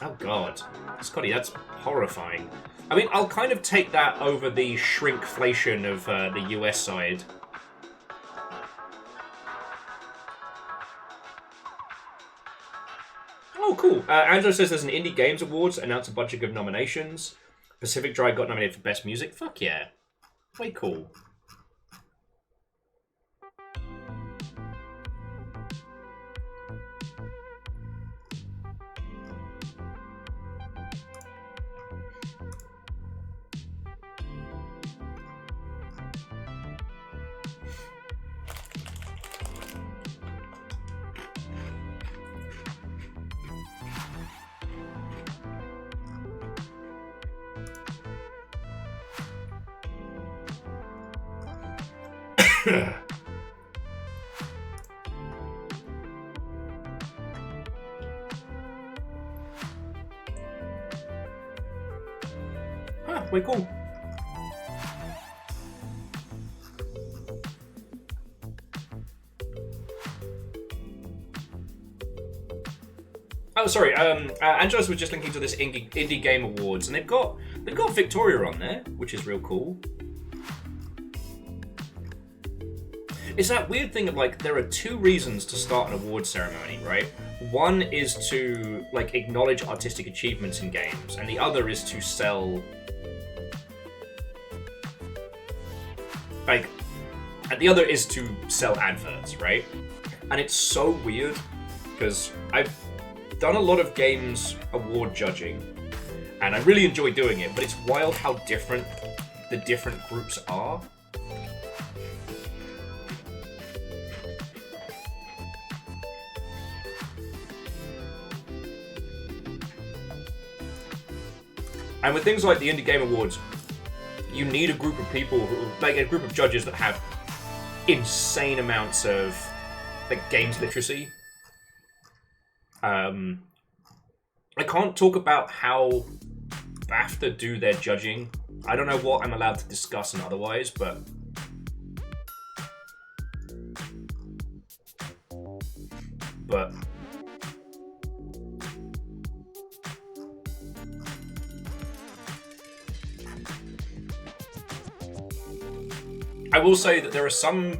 A: Oh god, Scotty, that's horrifying. I mean, I'll kind of take that over the shrinkflation of the US side. Oh, cool. Angelo says there's an Indie Games Awards, announced a bunch of good nominations. Pacific Drive got nominated for Best Music. Fuck yeah. Way cool. Way cool. Oh, sorry. Angelos was just linking to this indie game awards, and they've got Victoria on there, which is real cool. It's that weird thing of like there are two reasons to start an award ceremony, right? One is to like acknowledge artistic achievements in games, and the other is to sell. Like, and the other is to sell adverts, right? And it's so weird because I've done a lot of games award judging, and I really enjoy doing it. But it's wild how different the different groups are. And with things like the Indie Game Awards, you need a group of people, like a group of judges that have insane amounts of like games literacy. I can't talk about how BAFTA do their judging. I don't know what I'm allowed to discuss and otherwise, but I will say that there are some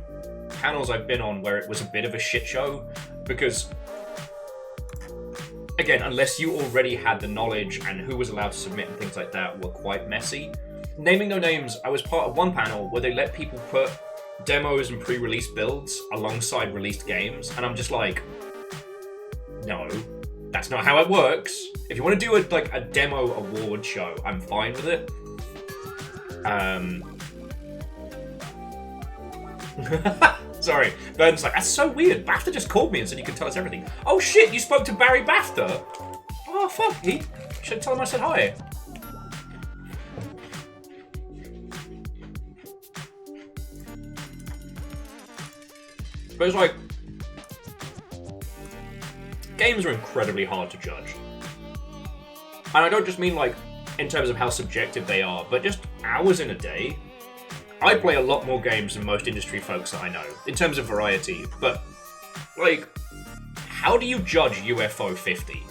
A: panels I've been on where it was a bit of a shit show because, again, unless you already had the knowledge and who was allowed to submit and things like that were quite messy. Naming no names, I was part of one panel where they let people put demos and pre-release builds alongside released games, and I'm just like, no, that's not how it works. If you want to do a demo award show, I'm fine with it. Sorry, Burton's like, that's so weird. BAFTA just called me and said you can tell us everything. Oh shit, you spoke to Barry BAFTA? Oh fuck, he should tell him I said hi. But it's like, games are incredibly hard to judge. And I don't just mean like in terms of how subjective they are, but just hours in a day. I play a lot more games than most industry folks that I know, in terms of variety, but, like, how do you judge UFO 50?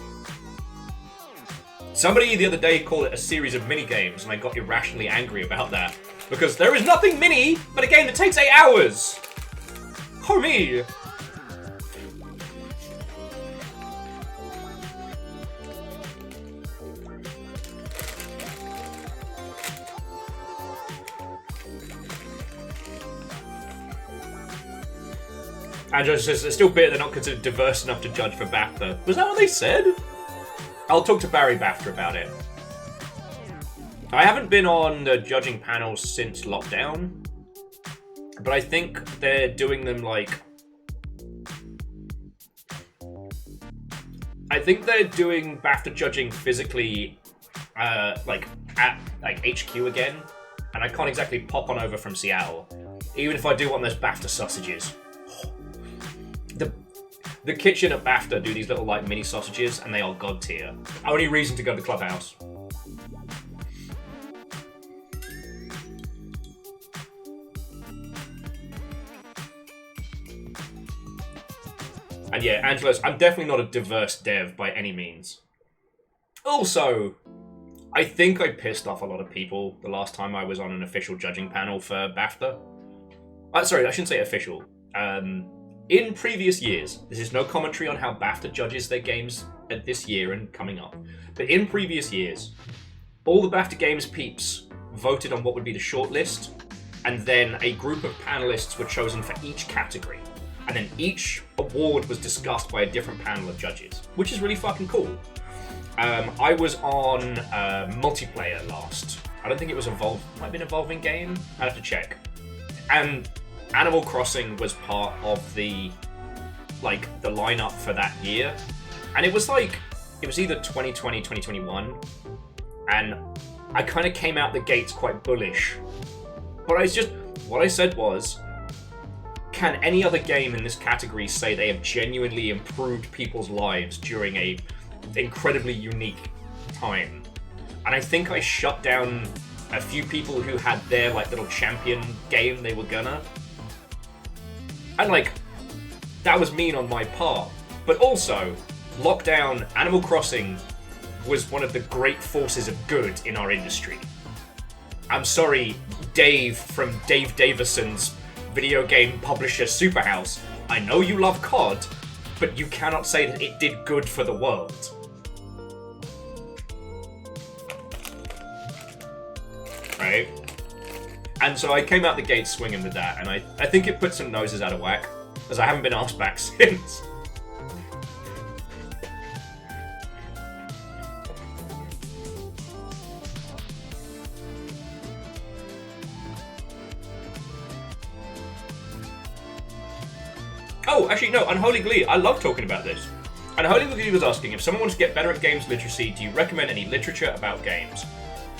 A: Somebody the other day called it a series of mini-games, and I got irrationally angry about that, because there is nothing mini but a game that takes 8 hours! Homie! Andrew says they're still bitter they're not considered diverse enough to judge for BAFTA. Was that what they said? I'll talk to Barry BAFTA about it. I haven't been on the judging panels since lockdown, but I think they're doing them like... I think they're doing BAFTA judging physically, like at HQ again, and I can't exactly pop on over from Seattle, even if I do want those BAFTA sausages. The kitchen at BAFTA do these little like mini sausages, and they are god tier. Only reason to go to the clubhouse. And yeah, Angelos, I'm definitely not a diverse dev by any means. Also, I think I pissed off a lot of people the last time I was on an official judging panel for BAFTA. Sorry, I shouldn't say official. In previous years, this is no commentary on how BAFTA judges their games at this year and coming up, but in previous years, all the BAFTA Games peeps voted on what would be the shortlist, and then a group of panelists were chosen for each category, and then each award was discussed by a different panel of judges, which is really fucking cool. I was on multiplayer last. I don't think it was Evolve. Might have been Evolving Game. I'd have to check. And Animal Crossing was part of the lineup for that year, and it was either 2020, 2021, and I kind of came out the gates quite bullish. But what I said was, can any other game in this category say they have genuinely improved people's lives during a incredibly unique time? And I think I shut down a few people who had their little champion game they were gonna. And that was mean on my part. But also, lockdown, Animal Crossing was one of the great forces of good in our industry. I'm sorry, Dave from Dave Davison's video game publisher Superhouse. I know you love COD, but you cannot say that it did good for the world. Right? And so I came out the gate swinging with that, and I think it put some noses out of whack, as I haven't been asked back since. Oh, actually, no, Unholy Glee. I love talking about this. Unholy Glee was asking, if someone wants to get better at games literacy, do you recommend any literature about games?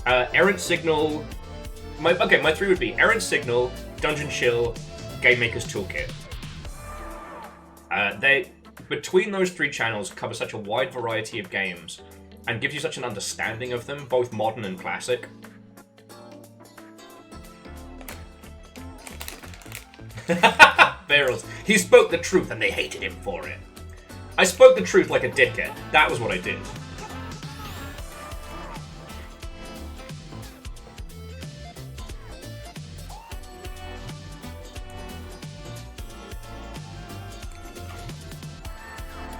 A: Errant Signal... My three would be Errant Signal, Dungeon Chill, Game Maker's Toolkit. They, between those three channels, cover such a wide variety of games, and gives you such an understanding of them, both modern and classic. Barrels. He spoke the truth and they hated him for it. I spoke the truth like a dickhead. That was what I did.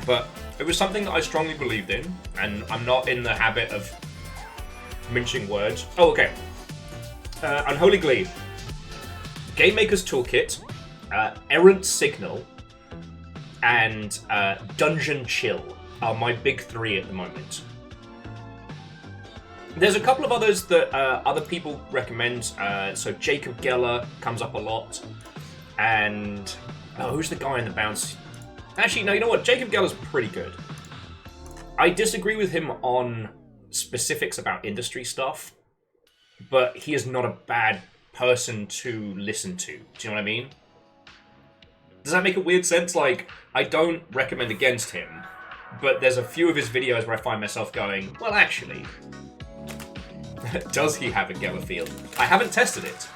A: But it was something that I strongly believed in, and I'm not in the habit of minching words. Oh, okay. Unholy Glee. Game Maker's Toolkit, Errant Signal, and Dungeon Chill are my big three at the moment. There's a couple of others that other people recommend. So Jacob Geller comes up a lot, and who's the guy in the bounce? Actually, no, you know what? Jacob Geller's pretty good. I disagree with him on specifics about industry stuff, but he is not a bad person to listen to. Do you know what I mean? Does that make a weird sense? Like, I don't recommend against him, but there's a few of his videos where I find myself going, well, actually, does he have a Geller field? I haven't tested it.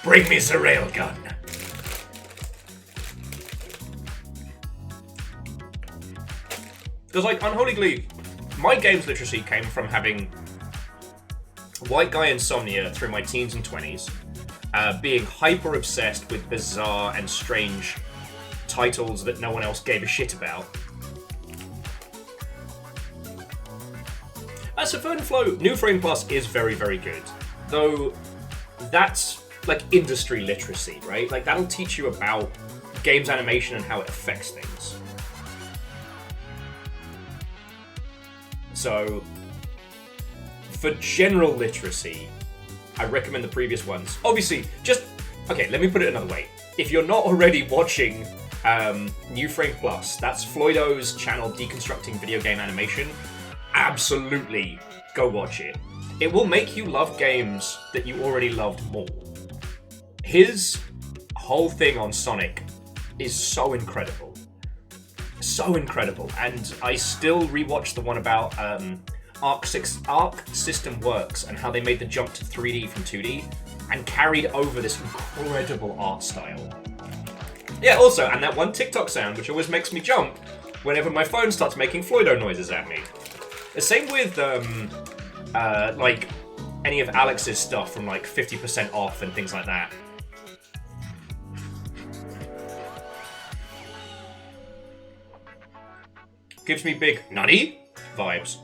A: Bring me the railgun. Because, like, Unholy Glee, my games literacy came from having white guy insomnia through my teens and 20s, being hyper obsessed with bizarre and strange titles that no one else gave a shit about. As for Fern Flow, New Frame Plus is very, very good. Though, that's like industry literacy, right? Like, that'll teach you about games animation and how it affects things. So, for general literacy, I recommend the previous ones. Obviously, okay, let me put it another way. If you're not already watching New Frame Plus, that's Floydo's channel deconstructing video game animation, absolutely go watch it. It will make you love games that you already loved more. His whole thing on Sonic is so incredible. So incredible, and I still rewatch the one about Arc System Works and how they made the jump to 3D from 2D and carried over this incredible art style. Yeah, also, and that one TikTok sound which always makes me jump whenever my phone starts making Floydo noises at me. The same with like any of Alex's stuff from like 50% off and things like that. Gives me big nutty vibes.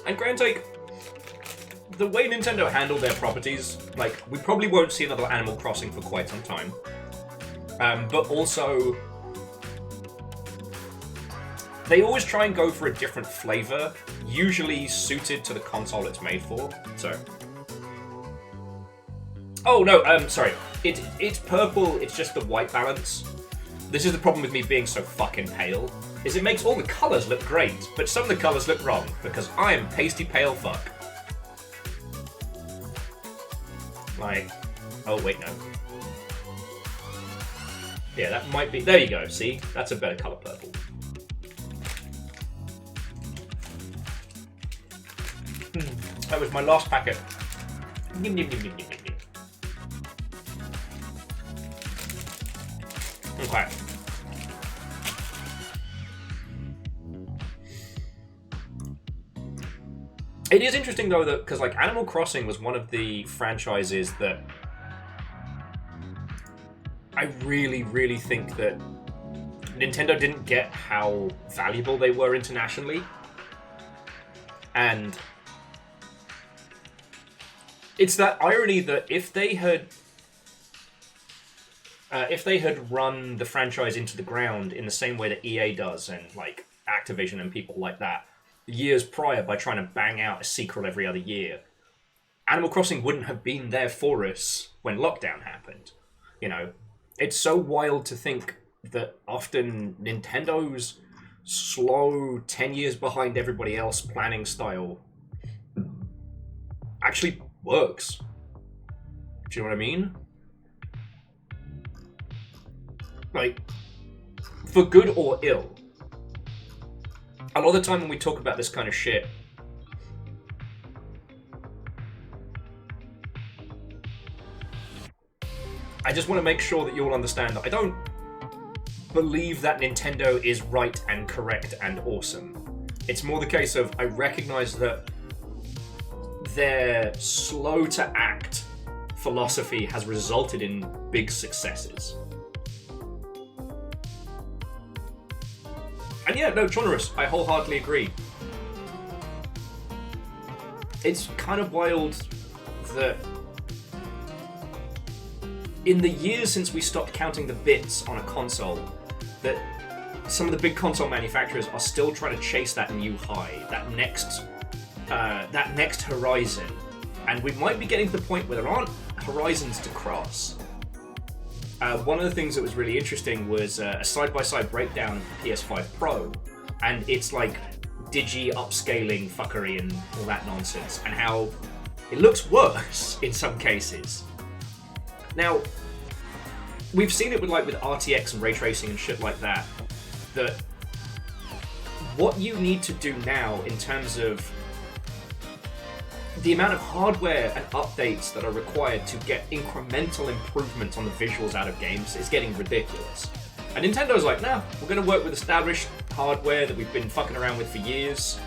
A: And Grand Take, the way Nintendo handled their properties, like, we probably won't see another Animal Crossing for quite some time. But also, they always try and go for a different flavor, usually suited to the console it's made for. So. Oh no, sorry. It's purple, it's just the white balance. This is the problem with me being so fucking pale, is it makes all the colours look great, but some of the colours look wrong, because I am pasty pale fuck. Like, oh wait, no. Yeah, that might be, there you go, see? That's a better colour purple. That was my last packet. Nim, nim, nim, nim, nim, nim, nim. Okay. It is interesting though that because like Animal Crossing was one of the franchises that I really, really think that Nintendo didn't get how valuable they were internationally, and it's that irony that if they had run the franchise into the ground in the same way that EA does and like Activision and people like that years prior by trying to bang out a sequel every other year, Animal Crossing wouldn't have been there for us when lockdown happened. You know, it's so wild to think that often Nintendo's slow 10 years behind everybody else planning style actually works. Do you know what I mean? Like, for good or ill. A lot of the time when we talk about this kind of shit, I just want to make sure that you all understand that I don't believe that Nintendo is right and correct and awesome. It's more the case of I recognize that their slow to act philosophy has resulted in big successes. And yeah, no, Chonorus, I wholeheartedly agree. It's kind of wild that in the years since we stopped counting the bits on a console, that some of the big console manufacturers are still trying to chase that new high, that next horizon. And we might be getting to the point where there aren't horizons to cross. One of the things that was really interesting was a side-by-side breakdown of the PS5 Pro, and it's like digi upscaling fuckery and all that nonsense, and how it looks worse in some cases. Now, we've seen it with RTX and ray tracing and shit like that, that what you need to do now in terms of the amount of hardware and updates that are required to get incremental improvements on the visuals out of games is getting ridiculous. And Nintendo's like, nah, we're going to work with established hardware that we've been fucking around with for years.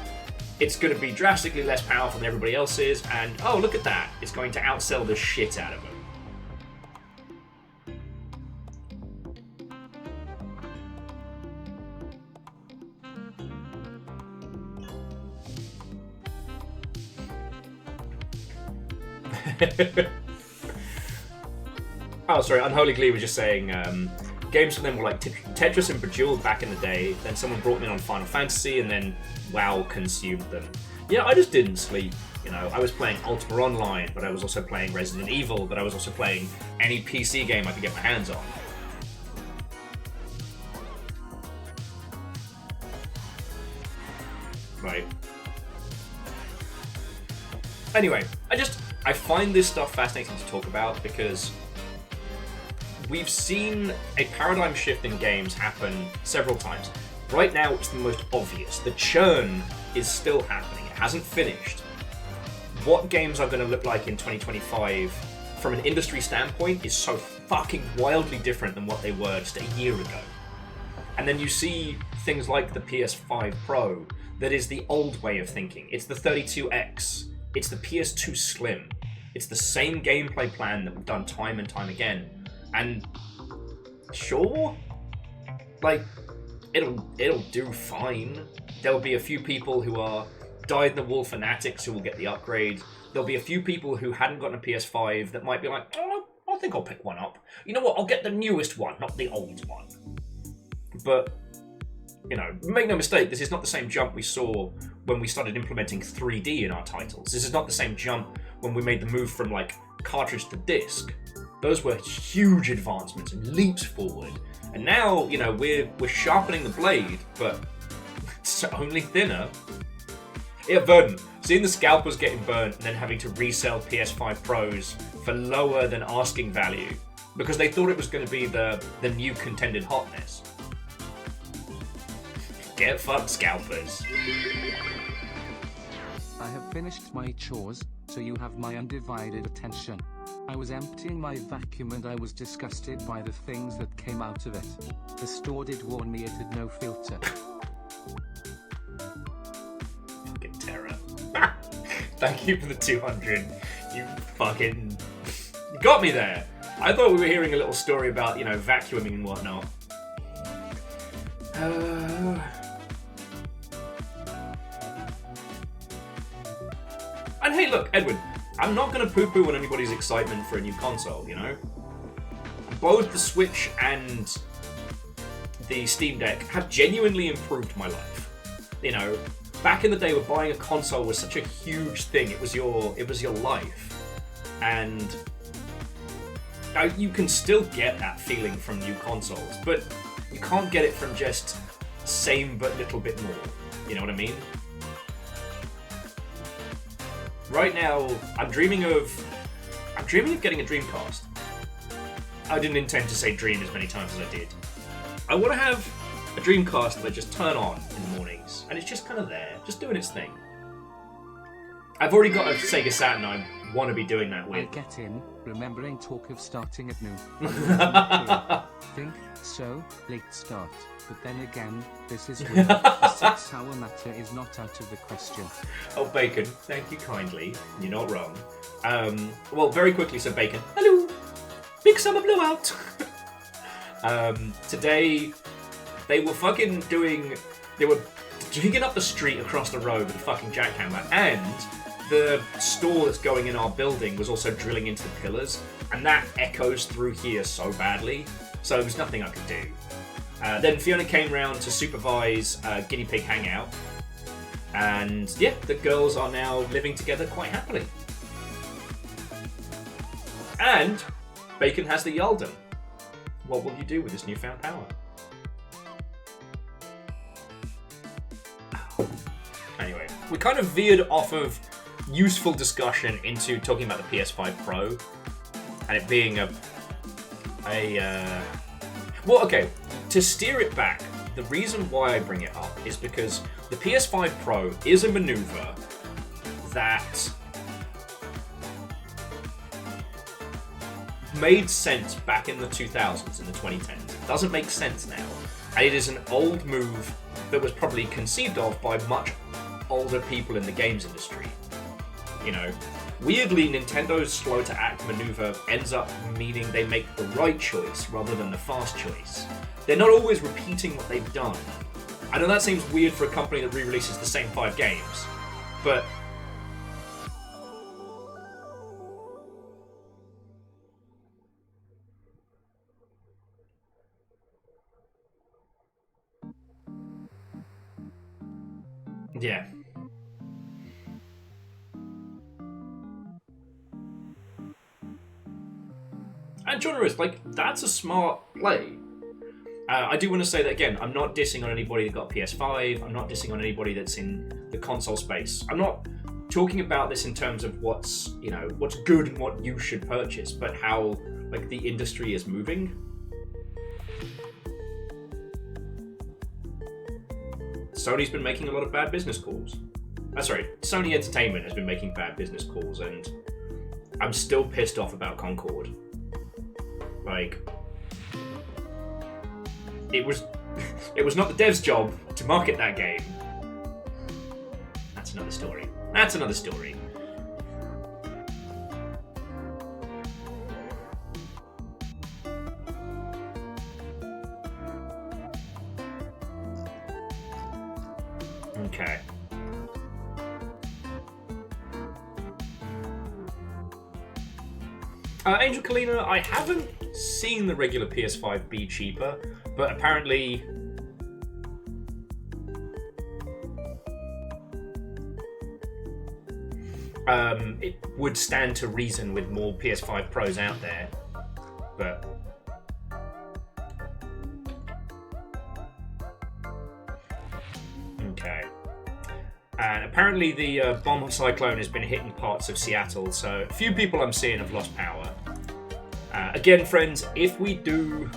A: It's going to be drastically less powerful than everybody else's, and oh, look at that, it's going to outsell the shit out of them. Oh, sorry, Unholy Glee was just saying games for them were like Tetris and Bejeweled back in the day, then someone brought me on Final Fantasy, and then WoW consumed them. Yeah, I just didn't sleep. You know, I was playing Ultima Online, but I was also playing Resident Evil, but I was also playing any PC game I could get my hands on. Right. Anyway, I find this stuff fascinating to talk about because we've seen a paradigm shift in games happen several times. Right now, it's the most obvious. The churn is still happening. It hasn't finished. What games are going to look like in 2025 from an industry standpoint is so fucking wildly different than what they were just a year ago. And then you see things like the PS5 Pro that is the old way of thinking. It's the 32X. It's the PS2 Slim. It's the same gameplay plan that we've done time and time again. And sure, like, it'll do fine. There'll be a few people who are dyed-in-the-wool fanatics who will get the upgrade. There'll be a few people who hadn't gotten a PS5 that might be like, oh, I think I'll pick one up. You know what, I'll get the newest one, not the old one. But, you know, make no mistake, this is not the same jump we saw when we started implementing 3D in our titles. This is not the same jump when we made the move from, like, cartridge to disc. Those were huge advancements and leaps forward. And now, you know, we're sharpening the blade, but it's only thinner. Yeah, Verdant, seeing the scalpers getting burnt and then having to resell PS5 Pros for lower than asking value because they thought it was going to be the new contended hotness. Get fucked, scalpers.
C: I have finished my chores, so you have my undivided attention. I was emptying my vacuum and I was disgusted by the things that came out of it. The store did warn me it had no filter.
A: Fucking terror. Thank you for the 200. You fucking... You got me there. I thought we were hearing a little story about, you know, vacuuming and whatnot. And hey, look, Edwin, I'm not going to poo-poo on anybody's excitement for a new console, you know? Both the Switch and the Steam Deck have genuinely improved my life. You know, back in the day where buying a console was such a huge thing, it was your life. And you can still get that feeling from new consoles, but you can't get it from just same but little bit more. You know what I mean? Right now, I'm dreaming of getting a Dreamcast. I didn't intend to say dream as many times as I did. I want to have a Dreamcast that I just turn on in the mornings, and it's just kind of there, just doing its thing. I've already got a Sega Saturn I want to be doing that with.
C: I get in, remembering talk of starting at noon. Think so, late start. But then again, this is weird. A 6 hour matter is not out of the question.
A: Oh, Bacon, thank you kindly. You're not wrong. Well, very quickly, so Bacon. Hello! Big summer blowout! Today, they were digging up the street across the road with a fucking jackhammer, and the store that's going in our building was also drilling into the pillars, and that echoes through here so badly, so there was nothing I could do. Then Fiona came round to supervise Guinea Pig Hangout, and yeah, the girls are now living together quite happily. And Bacon has the Yaldum. What will you do with this newfound power? Anyway, we kind of veered off of useful discussion into talking about the PS5 Pro and it being well, okay, to steer it back, the reason why I bring it up is because the PS5 Pro is a maneuver that made sense back in the 2000s and the 2010s. It doesn't make sense now. And it is an old move that was probably conceived of by much older people in the games industry. You know, weirdly, Nintendo's slow-to-act maneuver ends up meaning they make the right choice rather than the fast choice. They're not always repeating what they've done. I know that seems weird for a company that re-releases the same 5 games, but... yeah. And genres, like, that's a smart play. I do want to say that again, I'm not dissing on anybody that got PS5, I'm not dissing on anybody that's in the console space. I'm not talking about this in terms of what's good and what you should purchase, but how, like, the industry is moving. Sony's been making a lot of bad business calls. Sorry, Sony Entertainment has been making bad business calls, and I'm still pissed off about Concord. Like, it was not the dev's job to market that game. That's another story. That's another story. Okay. Angel Kalina, I haven't seen the regular PS5 be cheaper, but apparently it would stand to reason with more PS5 Pros out there, but okay. And apparently the bomb cyclone has been hitting parts of Seattle, so a few people I'm seeing have lost power. Again, friends, if we do...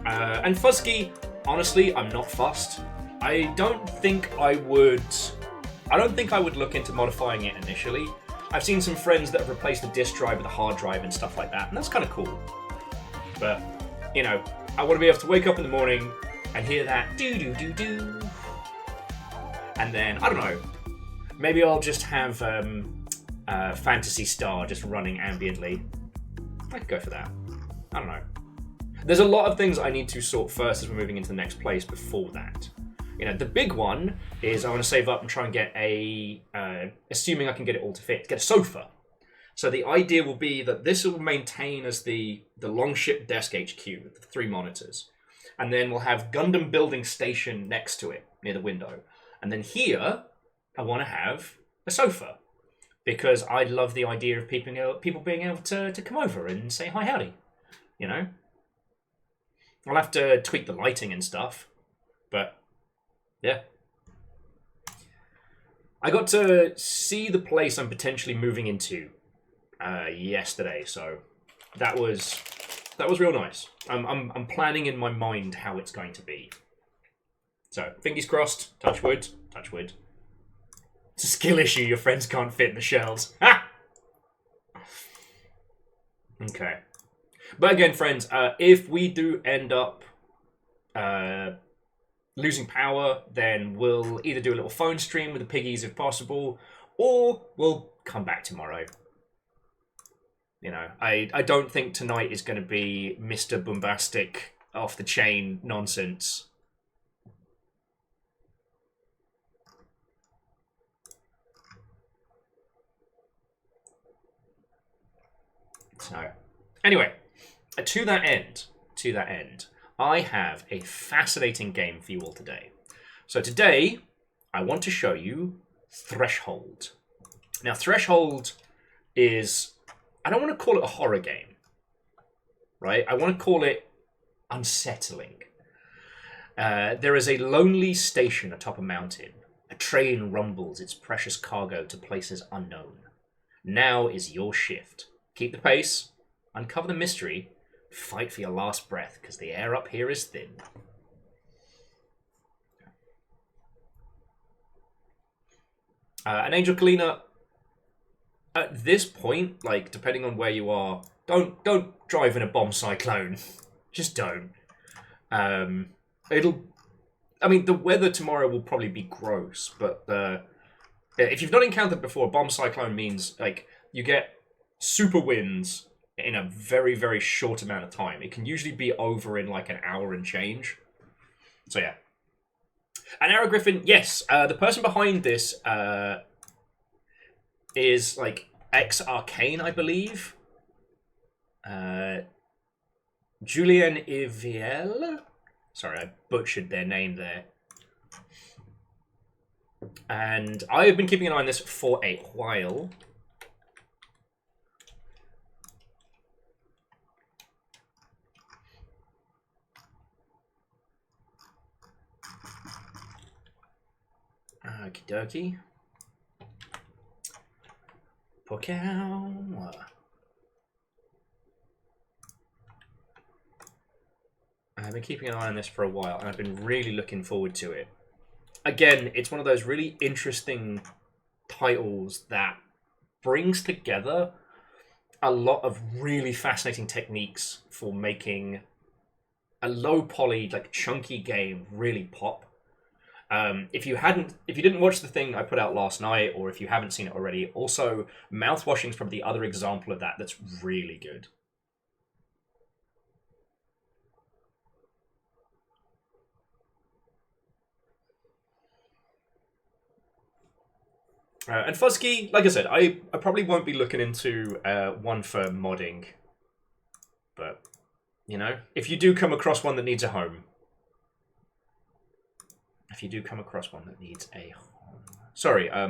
A: and Fuzzy, honestly, I'm not fussed. I don't think I would I don't think I would look into modifying it initially. I've seen some friends that have replaced the disk drive with a hard drive and stuff like that, and that's kind of cool. But, you know, I want to be able to wake up in the morning and hear that do-do-do-do. And then, I don't know, maybe I'll just have Phantasy Star just running ambiently. I could go for that. I don't know. There's a lot of things I need to sort first as we're moving into the next place before that. You know, the big one is I want to save up and try and get a, assuming I can get it all to fit, get a sofa. So the idea will be that this will maintain as the Longship desk HQ with the 3 monitors. And then we'll have Gundam Building Station next to it, near the window. And then here, I want to have a sofa. Because I love the idea of people being able to come over and say hi howdy. You know? I'll have to tweak the lighting and stuff. But, yeah. I got to see the place I'm potentially moving into yesterday, so that was real nice. I'm planning in my mind how it's going to be. So, fingers crossed, touch wood, touch wood. It's a skill issue, your friends can't fit in the shelves. Ha! Okay. But again, friends, if we do end up losing power, then we'll either do a little phone stream with the piggies if possible, or we'll come back tomorrow. You know, I don't think tonight is going to be Mr. Bombastic, off-the-chain nonsense. So, anyway, to that end, I have a fascinating game for you all today. So today, I want to show you Threshold. Now, Threshold is, I don't want to call it a horror game, right? I want to call it unsettling. There is a lonely station atop a mountain. A train rumbles its precious cargo to places unknown. Now is your shift. Keep the pace, uncover the mystery, fight for your last breath, because the air up here is thin. An Angel Cleaner, at this point, like, depending on where you are, don't drive in a bomb cyclone. Just don't. I mean, the weather tomorrow will probably be gross, but if you've not encountered before, a bomb cyclone means, like, you get super winds in a very, very short amount of time. It can usually be over in like an hour and change. So yeah. And Arrow Griffin, yes, the person behind this is like ex-Arcane, I believe. Julien Iviel. Sorry, I butchered their name there. And I have been keeping an eye on this for a while. Okie dokie. Pokow. I've been keeping an eye on this for a while, and I've been really looking forward to it. Again, it's one of those really interesting titles that brings together a lot of really fascinating techniques for making a low poly, like chunky game really pop. If you didn't watch the thing I put out last night, or if you haven't seen it already, also Mouthwashing is probably the other example of that that's really good. And Fuzzy, like I said, I probably won't be looking into one for modding, but you know, if you do come across one that needs a home. If you do come across one that needs a home. Sorry, I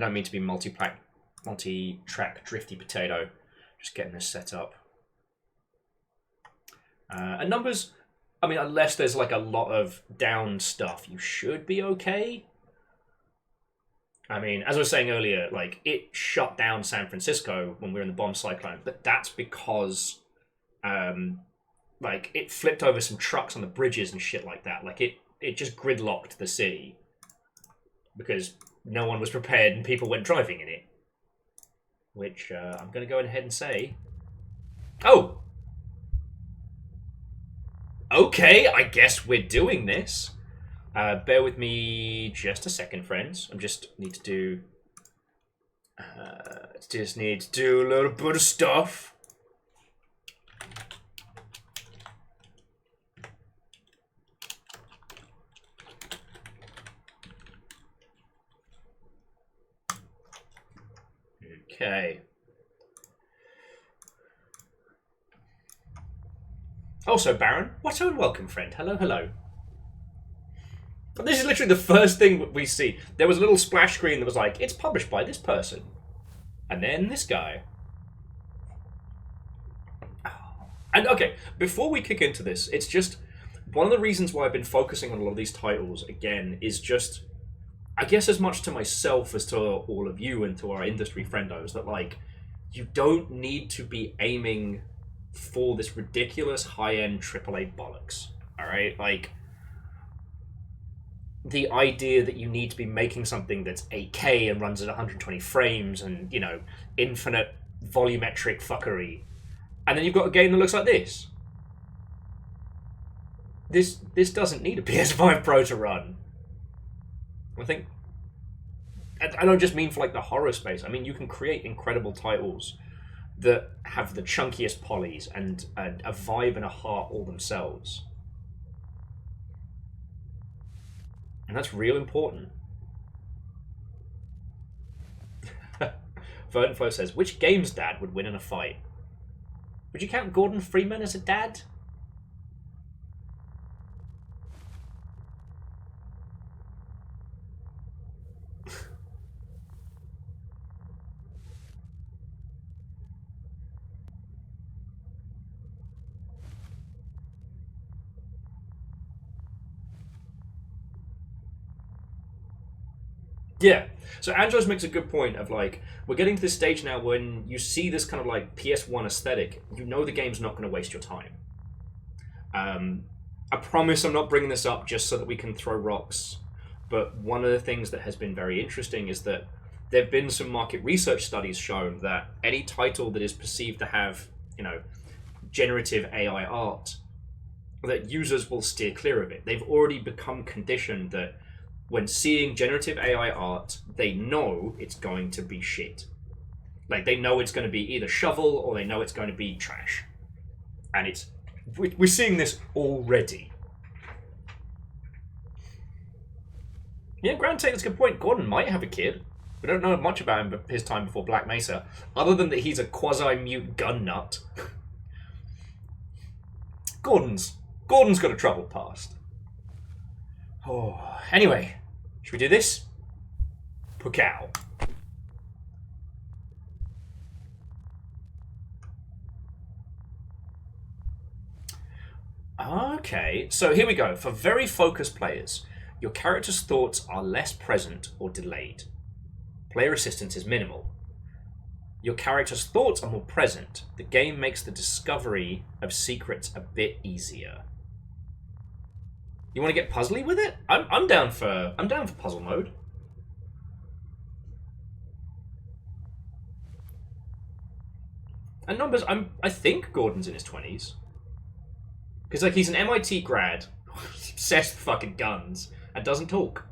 A: don't mean to be multi-track drifty potato. Just getting this set up. And numbers, I mean, unless there's like a lot of down stuff, you should be okay. I mean, as I was saying earlier, like, it shut down San Francisco when we were in the bomb cyclone, but that's because, like, it flipped over some trucks on the bridges and shit like that. Like, it just gridlocked the city because no one was prepared and people went driving in it. Which I'm going to go ahead and say... Oh! Okay, I guess we're doing this. Bear with me just a second, friends. Just need to do a little bit of stuff. Okay. Also, Baron, what a welcome, friend. Hello, hello. This is literally the first thing we see. There was a little splash screen that was like, it's published by this person. And then this guy. And okay, before we kick into this, it's just one of the reasons why I've been focusing on a lot of these titles, again, is just, I guess as much to myself as to all of you and to our industry friendos, that like, you don't need to be aiming for this ridiculous high-end AAA bollocks. Alright? Like, the idea that you need to be making something that's 8K and runs at 120 frames and, you know, infinite volumetric fuckery. And then you've got a game that looks like this. This doesn't need a PS5 Pro to run. I think... I don't just mean for, like, the horror space. I mean, you can create incredible titles that have the chunkiest polys and a vibe and a heart all themselves. And that's real important. Verdenflow says, which games dad would win in a fight? Would you count Gordon Freeman as a dad? Yeah. So Andros makes a good point of like, we're getting to this stage now when you see this kind of like PS1 aesthetic, you know the game's not going to waste your time. I promise I'm not bringing this up just so that we can throw rocks, but one of the things that has been very interesting is that there have been some market research studies shown that any title that is perceived to have, you know, generative AI art, that users will steer clear of it. They've already become conditioned that when seeing generative AI art, they know it's going to be shit. Like, they know it's going to be either shovel or they know it's going to be trash. And we're seeing this already. Yeah, Grand Taylor's a good point. Gordon might have a kid. We don't know much about him, his time before Black Mesa, other than that he's a quasi-mute gun nut. Gordon's got a troubled past. Oh, anyway, should we do this? Pukow. Okay, so here we go. For very focused players, your character's thoughts are less present or delayed. Player assistance is minimal. Your character's thoughts are more present. The game makes the discovery of secrets a bit easier. You want to get puzzly with it? I'm down for puzzle mode. And numbers, I think Gordon's in his 20s. Because like he's an MIT grad, obsessed with fucking guns, and doesn't talk.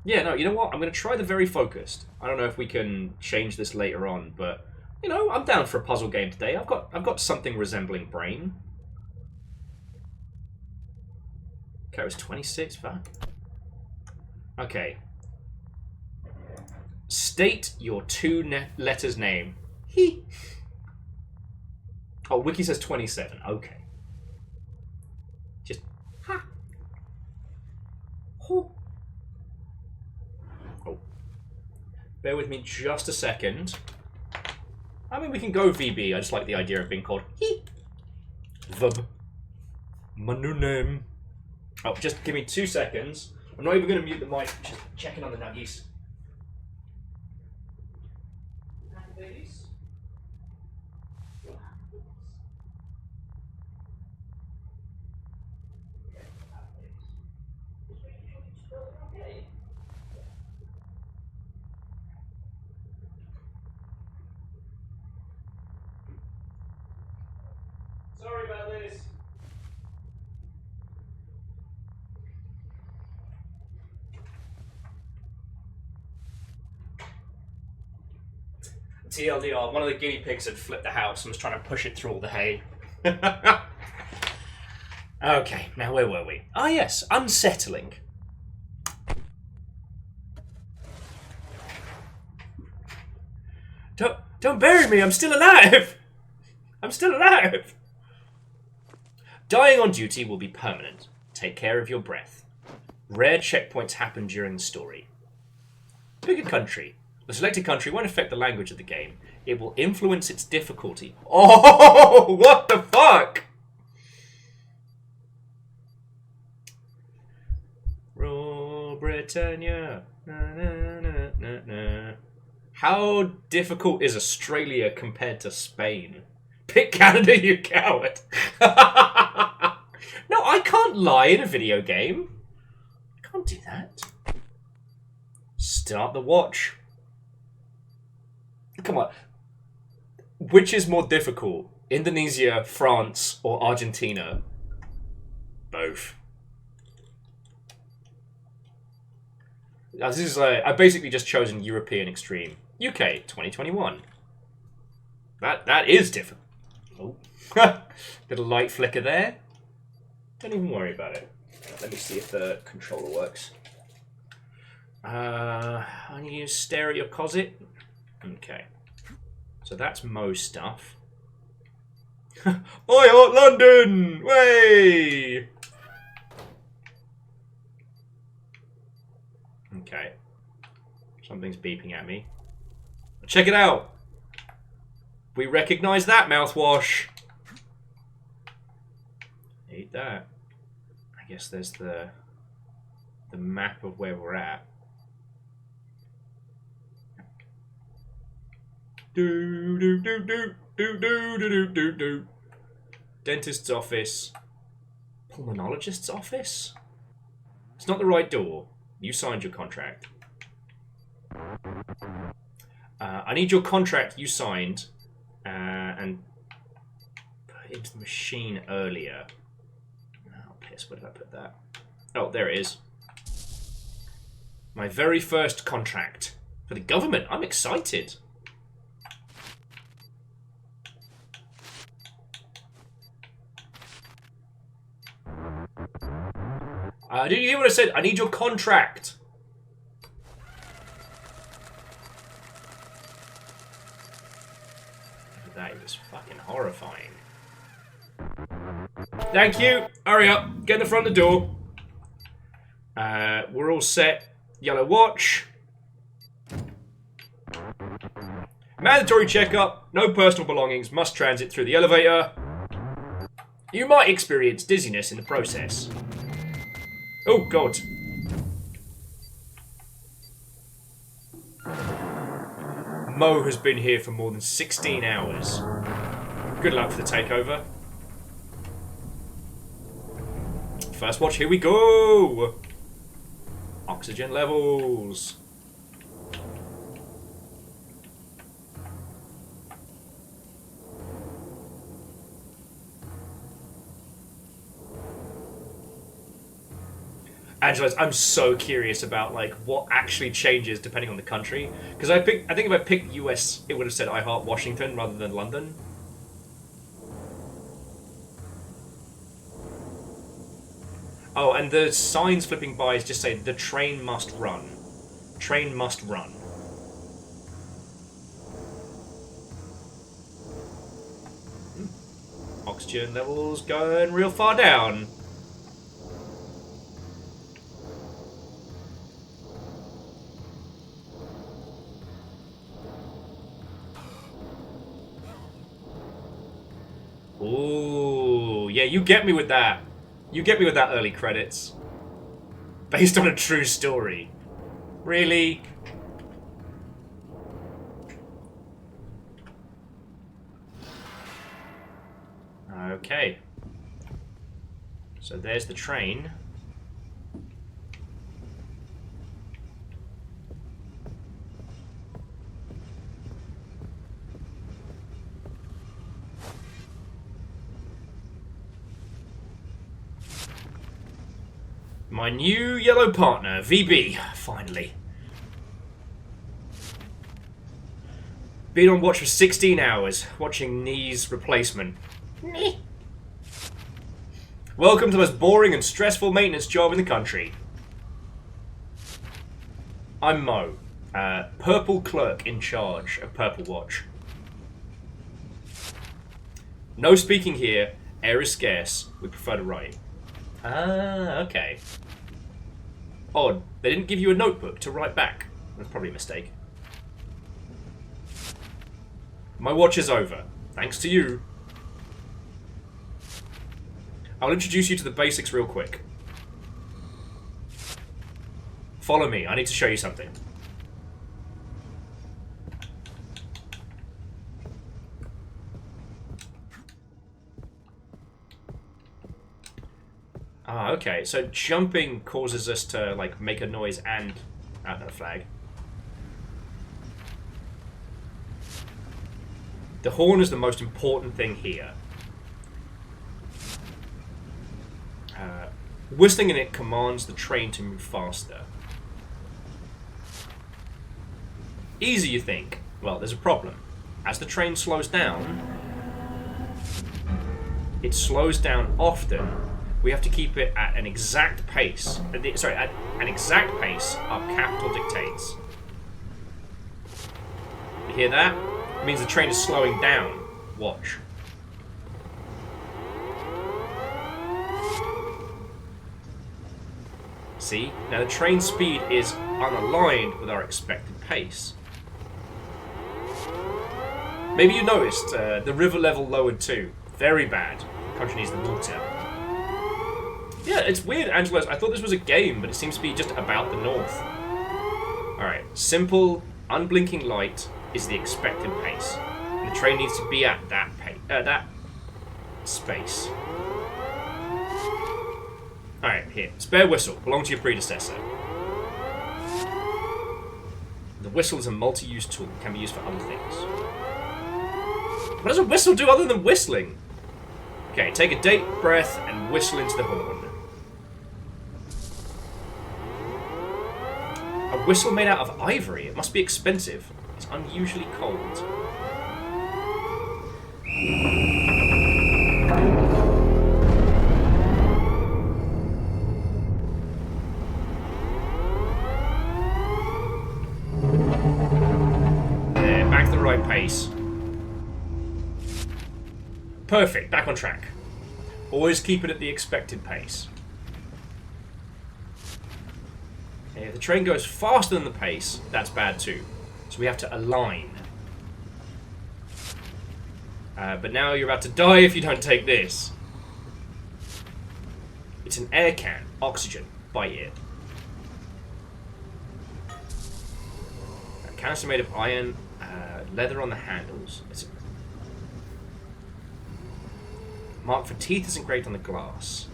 A: Yeah, no, you know what? I'm going to try the very focused. I don't know if we can change this later on, but, you know, I'm down for a puzzle game today. I've got something resembling Brain. Okay, it was 26, fuck. Okay. State your two letters name. He. Oh, Wiki says 27. Okay. Just. Ha. Oh. Oh. Bear with me just a second. I mean, we can go VB. I just like the idea of being called he. Vub. My new name. Oh, just give me 2 seconds. I'm not even going to mute the mic. Just checking on the nuggies. Okay. Sorry about this. TLDR, one of the guinea pigs had flipped the house and was trying to push it through all the hay. Okay, now where were we? Ah yes, unsettling. Don't bury me, I'm still alive! I'm still alive! Dying on duty will be permanent. Take care of your breath. Rare checkpoints happen during the story. Pick a country. The selected country won't affect the language of the game. It will influence its difficulty. Oh, what the fuck? Rule Britannia. Na, na, na, na, na. How difficult is Australia compared to Spain? Pick Canada, you coward. No, I can't lie in a video game. I can't do that. Start the watch. Come on. Which is more difficult? Indonesia, France, or Argentina? Both. This is I've basically just chosen European Extreme. UK 2021. That is different. Oh. Little light flicker there. Don't even worry about it. Let me see if the controller works. I need you to stare at your closet. Okay. So that's Mo's stuff. Oi, hot London! Way! Okay. Something's beeping at me. Check it out! We recognize that mouthwash! Eat that. I guess there's the map of where we're at. Do do do do do do do do do do. Dentist's office. Pulmonologist's office? It's not the right door. You signed your contract. I need your contract you signed and put it into the machine earlier. Oh, piss, where did I put that? Oh, there it is. My very first contract for the government. I'm excited. Did you hear what I said? I need your contract. That is fucking horrifying. Thank you. Hurry up. Get in the front of the door. We're all set. Yellow watch. Mandatory checkup. No personal belongings. Must transit through the elevator. You might experience dizziness in the process. Oh, God. Mo has been here for more than 16 hours. Good luck for the takeover. First watch, here we go! Oxygen levels. Angela, I'm so curious about like what actually changes depending on the country. Because I think if I picked US, it would have said I heart Washington rather than London. Oh, and the signs flipping by just say the train must run. Train must run. Oxygen levels going real far down. Ooh, yeah, you get me with that. You get me with that early credits. Based on a true story. Really? Okay. So there's the train. My new yellow partner, VB, finally. Been on watch for 16 hours, watching Knee's replacement. Knee. Welcome to the most boring and stressful maintenance job in the country. I'm Mo, purple clerk in charge of Purple Watch. No speaking here, air is scarce, we prefer to write. Ah, okay. Odd, they didn't give you a notebook to write back. That's probably a mistake. My watch is over, thanks to you. I'll introduce you to the basics real quick. Follow me, I need to show you something. Ah, okay, so jumping causes us to, like, make a noise and... Ah, no, flag. The horn is the most important thing here. Whistling in it commands the train to move faster. Easy, you think? Well, there's a problem. As the train slows down, it slows down often. We have to keep it at an exact pace. Sorry, at an exact pace our capital dictates. You hear that? It means the train is slowing down. Watch. See? Now the train speed is unaligned with our expected pace. Maybe you noticed the river level lowered too. Very bad. The country needs the water. Yeah, it's weird, Angelos. I thought this was a game, but it seems to be just about the north. Alright, simple, unblinking light is the expected pace. And the train needs to be at that that space. Alright, here. Spare whistle. Belonged to your predecessor. The whistle is a multi-use tool. Can be used for other things. What does a whistle do other than whistling? Okay, take a deep breath and whistle into the horn. A whistle made out of ivory. It must be expensive. It's unusually cold. There, back to the right pace. Perfect, back on track. Always keep it at the expected pace. Okay, if the train goes faster than the pace, that's bad too. So we have to align. But now you're about to die if you don't take this. It's an air can, oxygen, bite it. A canister made of iron, leather on the handles. It's mark for teeth is engraved on the glass.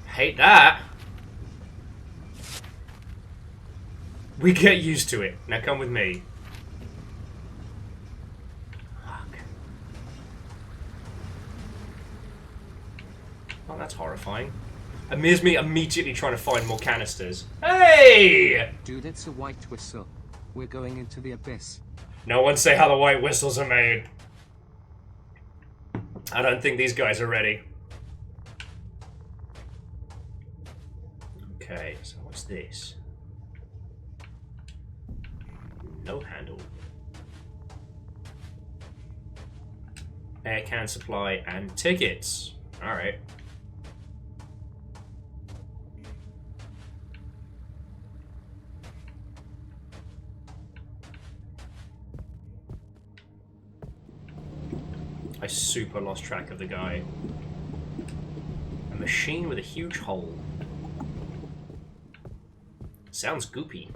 A: Hate that. We get used to it. Now come with me. Fuck. Oh, that's horrifying. Amir's me immediately trying to find more canisters. Hey!
C: Dude, it's a white whistle. We're going into the abyss.
A: No one say how the white whistles are made. I don't think these guys are ready. Okay, so what's this? No handle. Air can supply and tickets. Alright. I super lost track of the guy. A machine with a huge hole. Sounds goopy.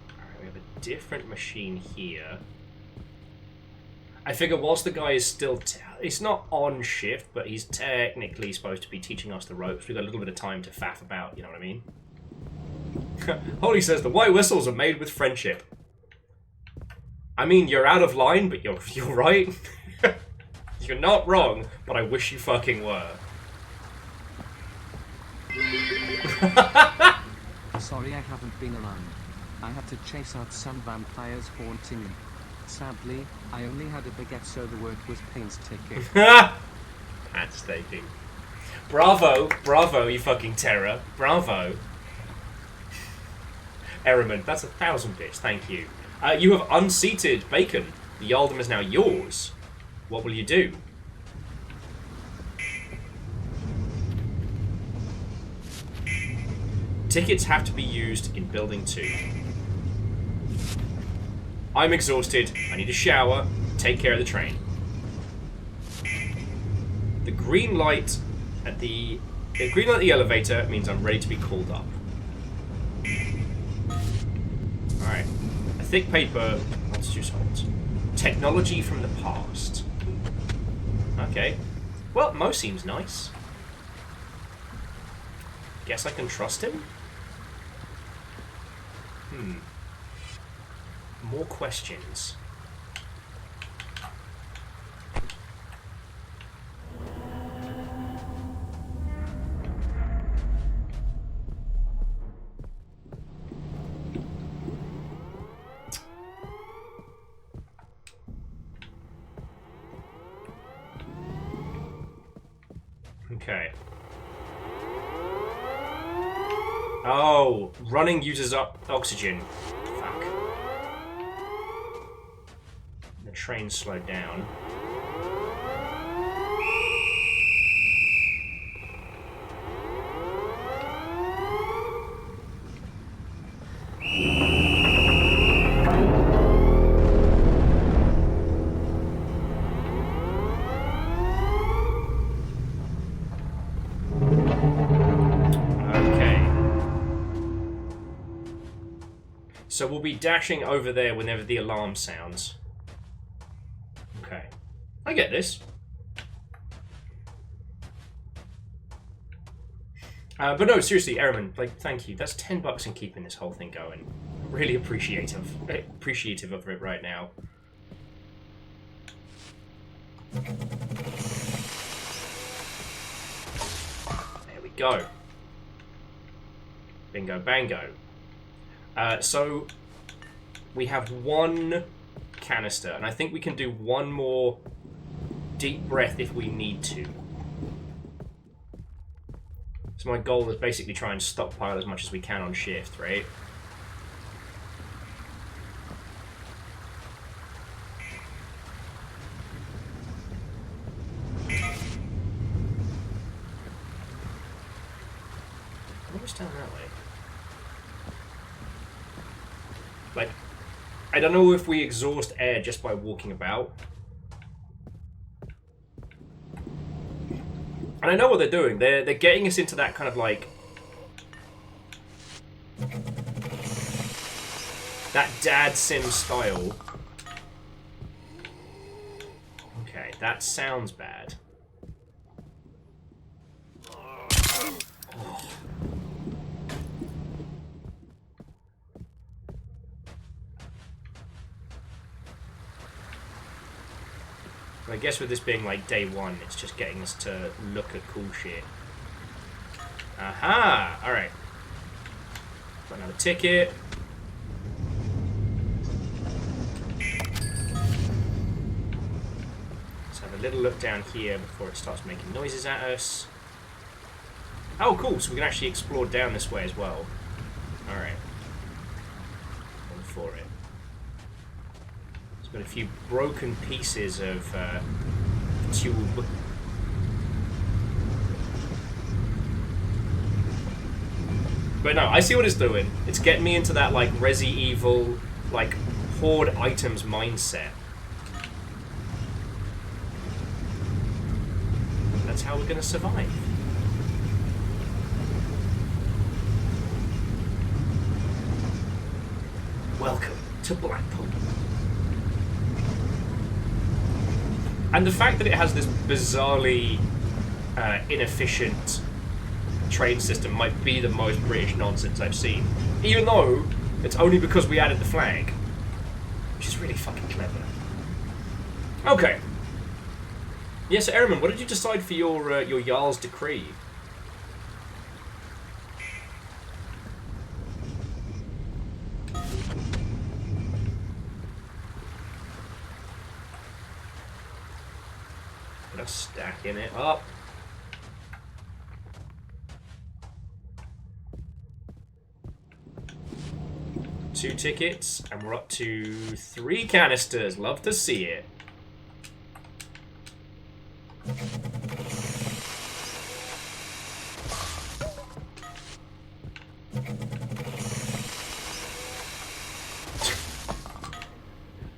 A: Alright, we have a different machine here. I figure whilst the guy is still... he's not on shift, but he's technically supposed to be teaching us the ropes. We've got a little bit of time to faff about, you know what I mean? Holly says, the white whistles are made with friendship. I mean, you're out of line, but you're right. You're not wrong, but I wish you fucking were.
C: Sorry I haven't been around. I had to chase out some vampires haunting me. Sadly, I only had a baguette, so the work was painstaking.
A: Painstaking. Bravo, bravo, you fucking terror. Bravo. Ehrman, that's 1,000 bits, thank you. You have unseated Bacon. The Yaldom is now yours. What will you do? Tickets have to be used in Building 2. I'm exhausted. I need a shower. Take care of the train. The green light at the elevator means I'm ready to be called up. Alright. A thick paper. Let's just hold. Technology from the past. Okay. Well, Mo seems nice. Guess I can trust him? More questions. Okay. Oh, running uses up oxygen. Fuck. The train slowed down. So we'll be dashing over there whenever the alarm sounds. Okay. I get this. But no, seriously, Ehrman, like, thank you. That's $10 in keeping this whole thing going. Really appreciative of it right now. There we go. Bingo bango. So we have one canister, and I think we can do one more deep breath if we need to. So my goal is basically try and stockpile as much as we can on shift, right? What's down that way? Like, I don't know if we exhaust air just by walking about. And I know what they're doing. They're getting us into that kind of like... that dad sim style. Okay, that sounds bad. Oh. I guess with this being like day one, it's just getting us to look at cool shit. Aha! Alright. Got another ticket. Let's have a little look down here before it starts making noises at us. Oh, cool, so we can actually explore down this way as well. Alright. Going for it. Got a few broken pieces of tube. But no, I see what it's doing. It's getting me into that like Resi Evil, like hoard items mindset. That's how we're gonna survive. Welcome to Blackpool. And the fact that it has this bizarrely inefficient train system might be the most British nonsense I've seen. Even though it's only because we added the flag. Which is really fucking clever. Okay. Yes, Ehrman, what did you decide for your Jarl's decree? Just stacking it up. Two tickets, and we're up to 3 canisters. Love to see it.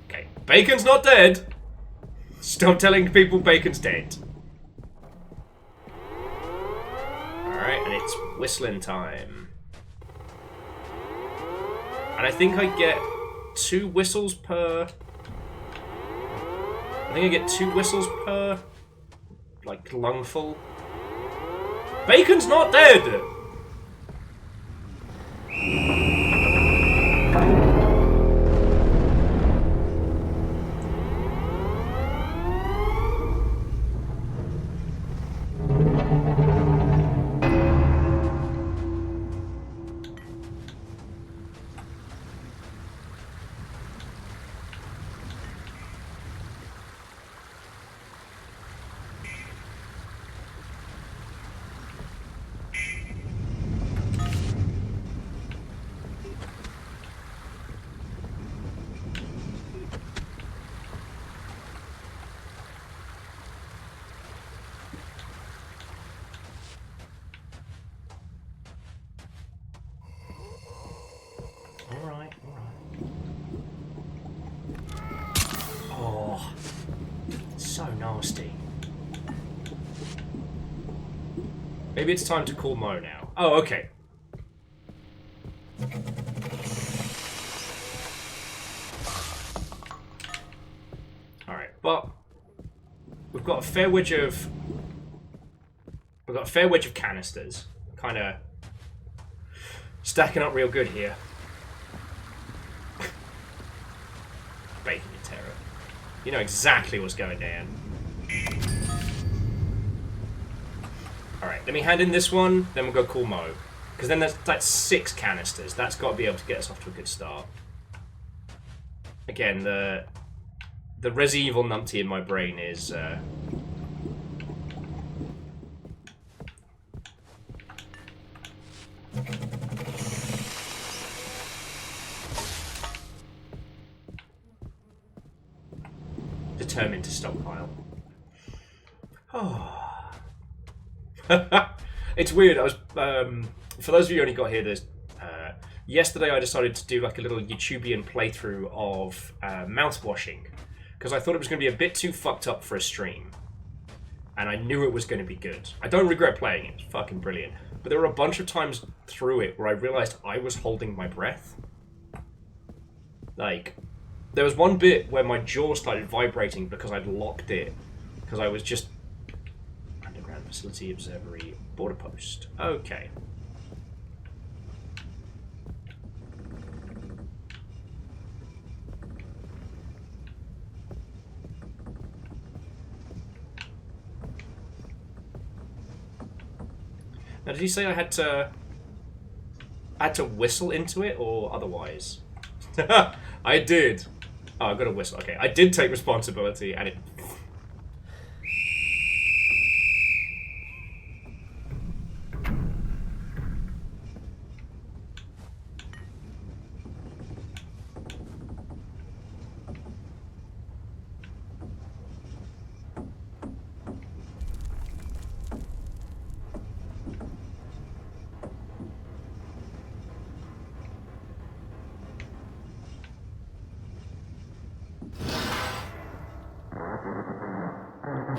A: Okay, Bacon's not dead. Stop telling people Bacon's dead. Alright, and it's whistling time. And I think I get 2 whistles per... I think I get 2 whistles per... like, lungful. Bacon's not dead! Alright. Oh, so nasty. Maybe it's time to call Mo now. Oh, okay. Alright, but we've got a fair wedge of canisters. Kinda stacking up real good here. Bacon and terror. You know exactly what's going down. Alright, let me hand in this one, then we'll go call Mo. Because then that's 6 canisters. That's got to be able to get us off to a good start. Again, the Resi Evil numpty in my brain is... determined to stockpile. Oh. It's weird. I was for those of you who only got here, there's yesterday I decided to do like a little YouTubian playthrough of mouthwashing because I thought it was going to be a bit too fucked up for a stream, and I knew it was going to be good. I don't regret playing it; it's fucking brilliant. But there were a bunch of times through it where I realized I was holding my breath. Like, there was one bit where my jaw started vibrating because I'd locked it because I was just underground facility observatory border post. Okay. Now, did he say I had to whistle into it or otherwise? I did. Oh, I got a whistle. Okay, I did take responsibility, and it.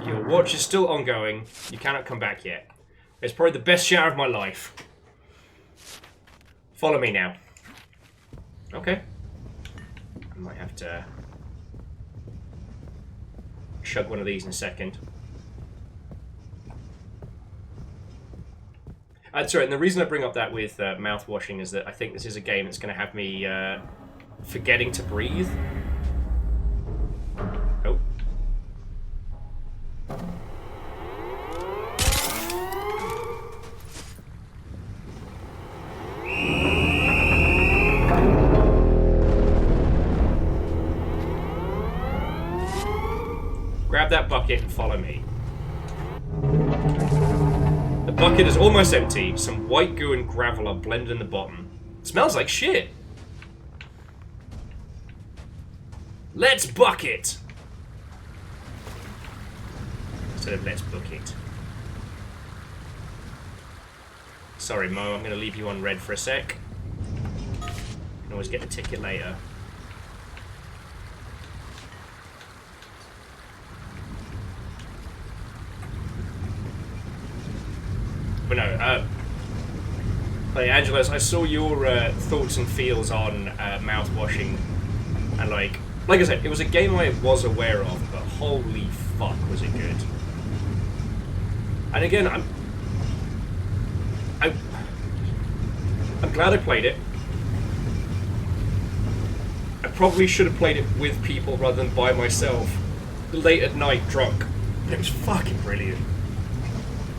A: Your watch is still ongoing. You cannot come back yet. It's probably the best shower of my life. Follow me now. Okay. I might have to chug one of these in a second. Sorry, and the reason I bring up that with mouth washing is that I think this is a game that's going to have me forgetting to breathe. Oh. Grab that bucket and follow me. The bucket is almost empty. Some white goo and gravel are blended in the bottom. It smells like shit. Let's bucket! Instead of let's book it. Sorry, Mo, I'm going to leave you on red for a sec. You can always get the ticket later. But no, hey, Angelos, I saw your thoughts and feels on mouth washing, and like I said, it was a game I was aware of, but holy fuck, was it good! And again, I'm glad I played it. I probably should have played it with people rather than by myself, late at night, drunk. It was fucking brilliant.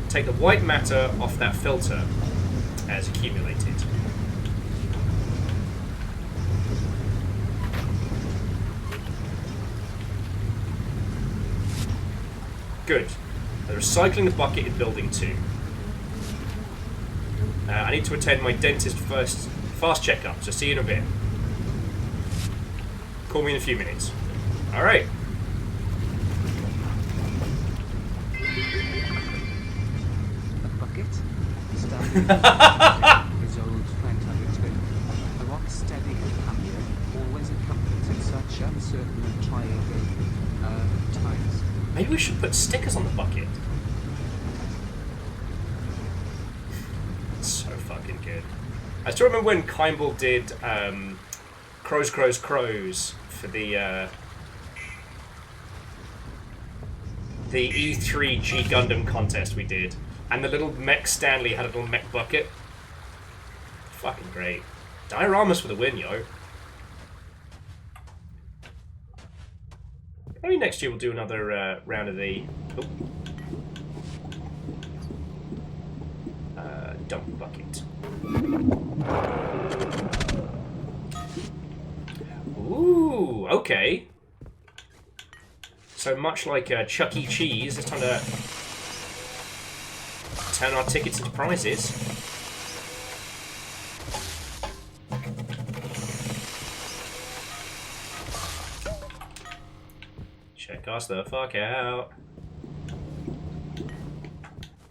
A: Take the white matter off that filter as accumulated. Good. They're recycling the bucket in building 2. I need to attend my dentist first fast checkup, so see you in a bit. Call me in a few minutes. Alright.
C: His old friend Haggerty. A rock steady companion, always a comfort in such uncertain and trying times.
A: Maybe we should put stickers on the bucket. It's so fucking good. I still remember when Kimball did Crows, Crows, Crows for the E3 G Gundam contest we did. And the little mech Stanley had a little mech bucket. Fucking great. Dioramas for the win, yo. Maybe next year we'll do another round of the... dump bucket. Ooh, okay. So much like Chuck E. Cheese, it's time to turn our tickets into prizes. Check us the fuck out.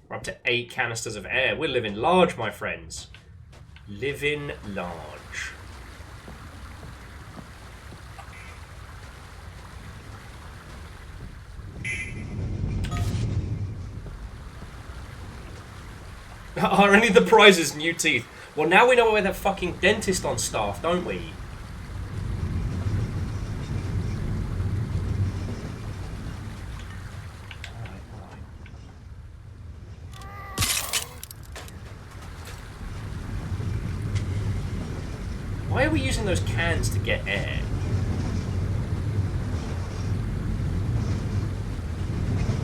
A: We're up to 8 canisters of air. We're living large, my friends. Living large. Are any of the prizes new teeth? Well, now we know we're the fucking dentist on staff, don't we? Why are we using those cans to get air?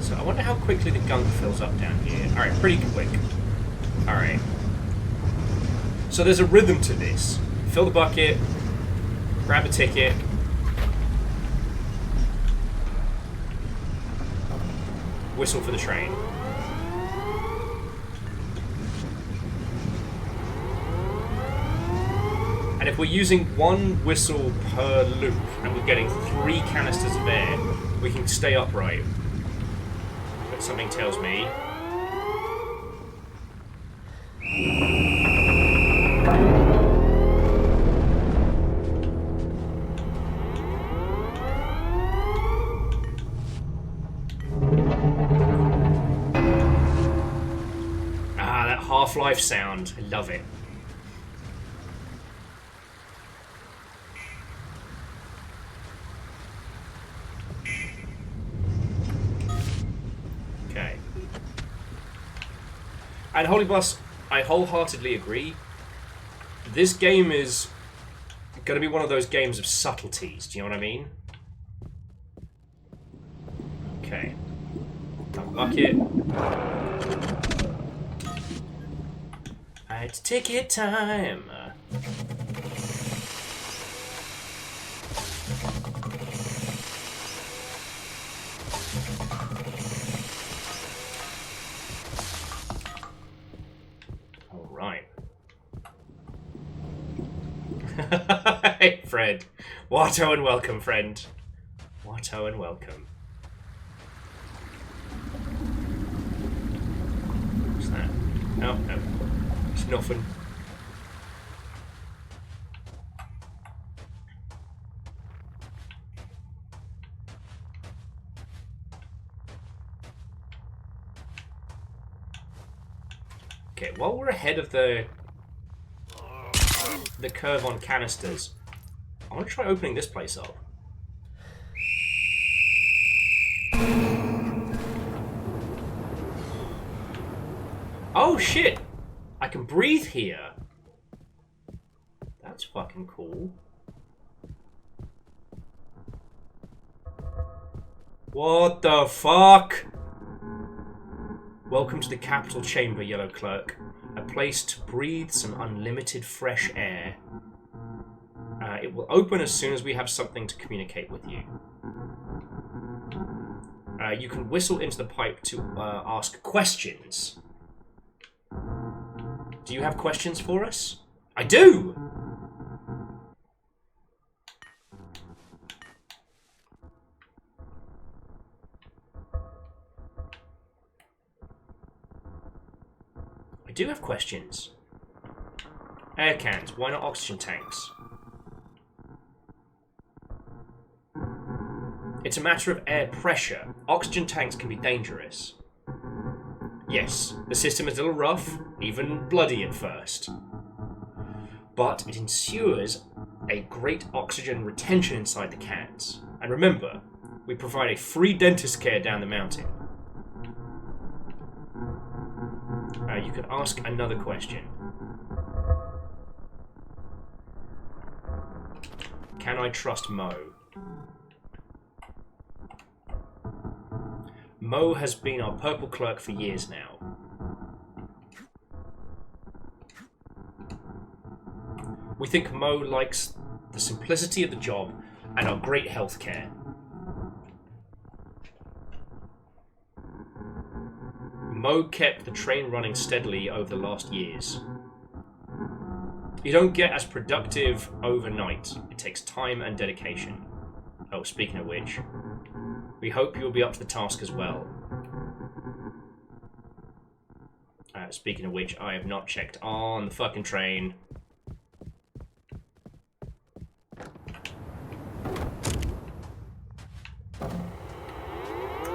A: So I wonder how quickly the gunk fills up down here. Alright, pretty quick. Alright. So there's a rhythm to this. Fill the bucket, grab a ticket. Whistle for the train. And if we're using one whistle per loop and we're getting 3 canisters of air, we can stay upright. But something tells me... that Half-Life sound. I love it. Okay. And Holy Boss, I wholeheartedly agree. This game is going to be one of those games of subtleties. Do you know what I mean? Okay. Bucket. It's ticket time. All right. Hey, friend. Watto and welcome, friend. Watto and welcome. What's that? Oh, no. It's nothing. Okay, while we're ahead of the curve on canisters, I want to try opening this place up. Oh shit! I can breathe here. That's fucking cool. What the fuck? Welcome to the capital chamber, Yellow Clerk. A place to breathe some unlimited fresh air. It will open as soon as we have something to communicate with you. You can whistle into the pipe to ask questions. Do you have questions for us? I do! I do have questions. Air cans, why not oxygen tanks? It's a matter of air pressure. Oxygen tanks can be dangerous. Yes, the system is a little rough, even bloody at first. But it ensures a great oxygen retention inside the cans. And remember, we provide a free dentist care down the mountain. You can ask another question. Can I trust Mo? Mo has been our purple clerk for years now. We think Mo likes the simplicity of the job and our great healthcare. Mo kept the train running steadily over the last years. You don't get as productive overnight. It takes time and dedication. Oh, speaking of which, we hope you'll be up to the task as well. Speaking of which, I have not checked on the fucking train.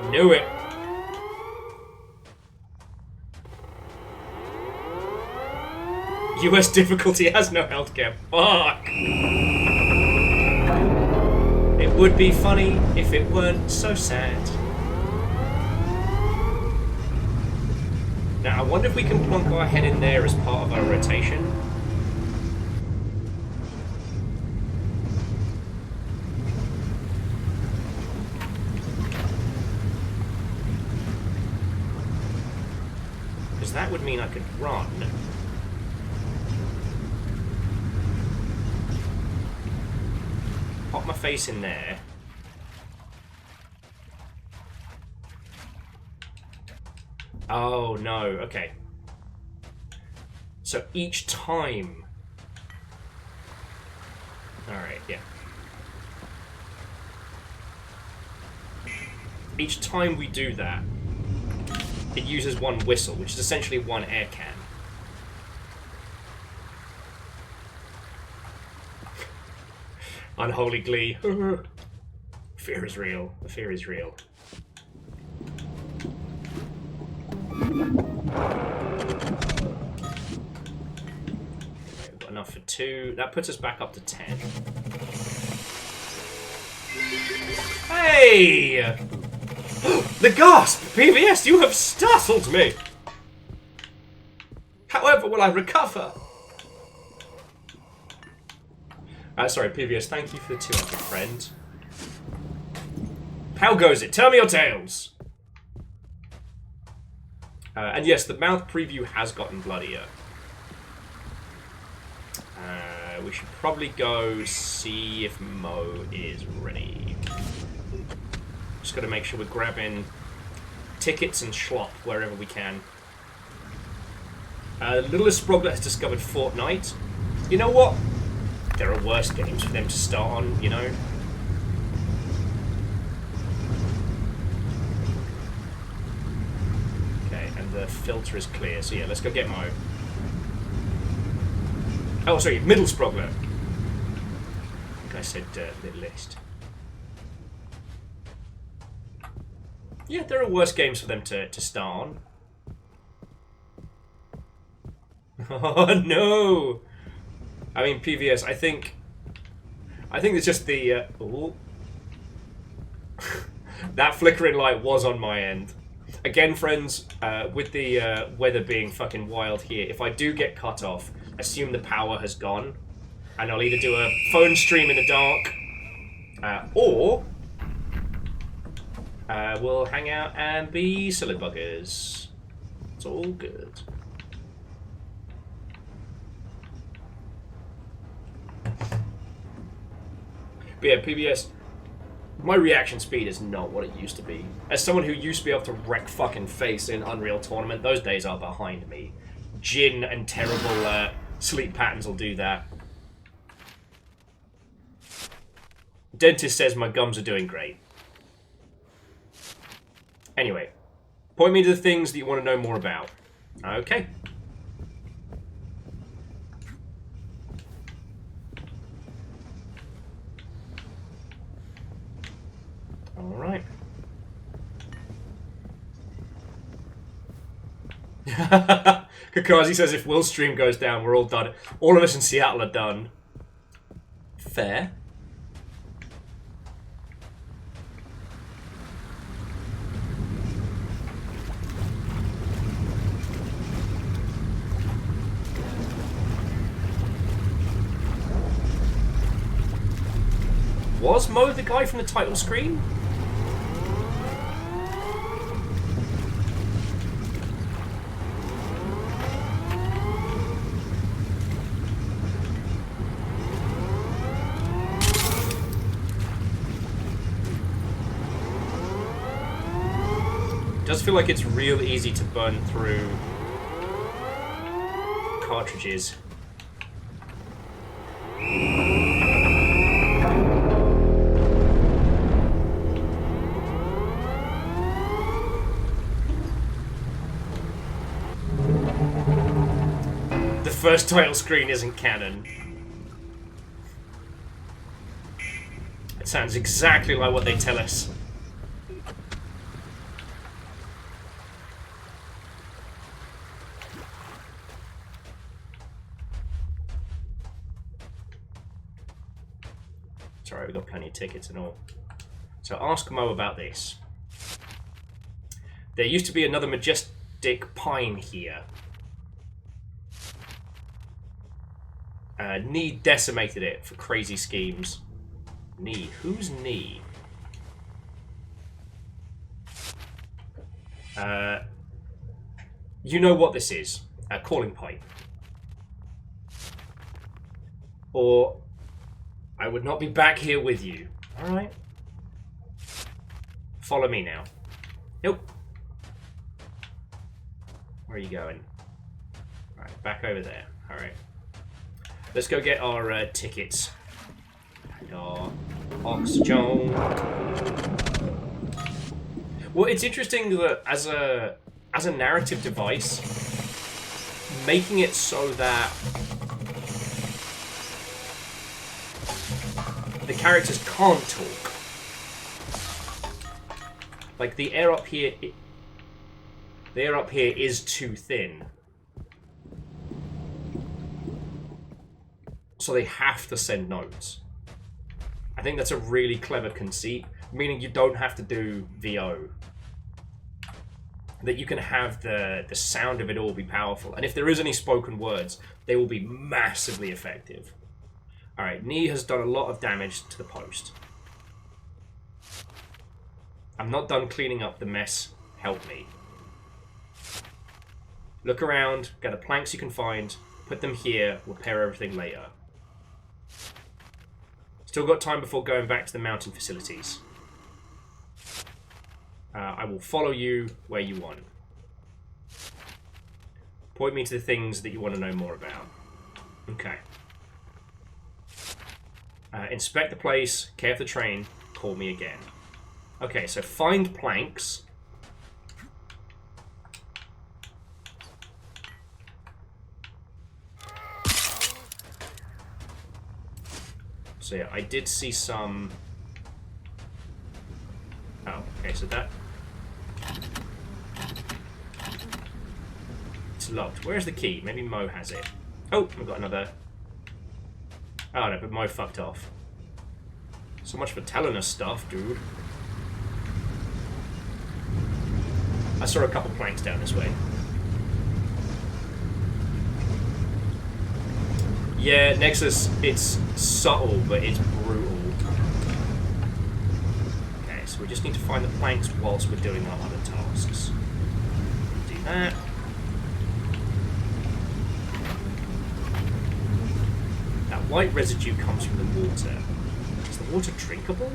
A: Knew it! US difficulty has no healthcare. Fuck! It would be funny if it weren't so sad. Now, I wonder if we can plonk our head in there as part of our rotation. Because that would mean I could run. Pop my face in there. Oh no, okay. So each time... Alright, yeah. Each time we do that, it uses one whistle, which is essentially one air can. Unholy glee. Fear is real. The fear is real. Okay, we've got enough for 2. That puts us back up to 10. Hey! The gasp! PVS, you have startled me! However will I recover? Sorry, PVS, thank you for the 200, friend. How goes it? Tell me your tales! And yes, the mouth preview has gotten bloodier. We should probably go see if Mo is ready. Just gotta make sure we're grabbing tickets and schlop wherever we can. Littlest Sprogler has discovered Fortnite. You know what? There are worse games for them to start on, you know? Okay, and the filter is clear, so yeah, let's go get Mo. Oh, sorry, Middle Sprogler. I think I said littlest. Yeah, there are worse games for them to start on. Oh no! I mean, PVS, I think it's just the... that flickering light was on my end. Again, friends, with the weather being fucking wild here, if I do get cut off, assume the power has gone, and I'll either do a phone stream in the dark, or we'll hang out and be silly buggers. It's all good. But yeah, PBS, my reaction speed is not what it used to be. As someone who used to be able to wreck fucking face in Unreal Tournament, those days are behind me. Gin and terrible sleep patterns will do that. Dentist says my gums are doing great. Anyway, point me to the things that you want to know more about. Okay. Alright. Kakazi says if Will's stream goes down, we're all done. All of us in Seattle are done. Fair. Was Mo the guy from the title screen? Does feel like it's real easy to burn through cartridges. The first title screen isn't canon. It sounds exactly like what they tell us. Sorry, we've got plenty of tickets and all. So ask Mo about this. There used to be another majestic pine here. Knee decimated it for crazy schemes. Knee? Who's Knee? You know what this is. A calling pipe. Or I would not be back here with you. Alright. Follow me now. Nope. Where are you going? Alright, back over there. Alright. Let's go get our tickets. And our oxygen. Well, it's interesting that as a narrative device, making it so that the characters can't talk. Like the air up here, is too thin, so they have to send notes. I think that's a really clever conceit, meaning you don't have to do VO. that you can have the sound of it all be powerful. And if there is any spoken words, they will be massively effective. Alright, Knee has done a lot of damage to the post. I'm not done cleaning up the mess. Help me. Look around, gather planks you can find, put them here, repair everything later. Still got time before going back to the mountain facilities. I will follow you where you want. Point me to the things that you want to know more about. Okay. Inspect the place, care for the train, call me again. Okay, so find planks. So yeah, I did see some... Oh, okay, so that... It's locked. Where's the key? Maybe Mo has it. Oh, we've got another... Oh no, but Mo fucked off. So much for telling us stuff, dude. I saw a couple planks down this way. Yeah, Nexus, it's subtle, but it's brutal. Okay, so we just need to find the planks whilst we're doing our other tasks. Do that. That white residue comes from the water. Is the water drinkable?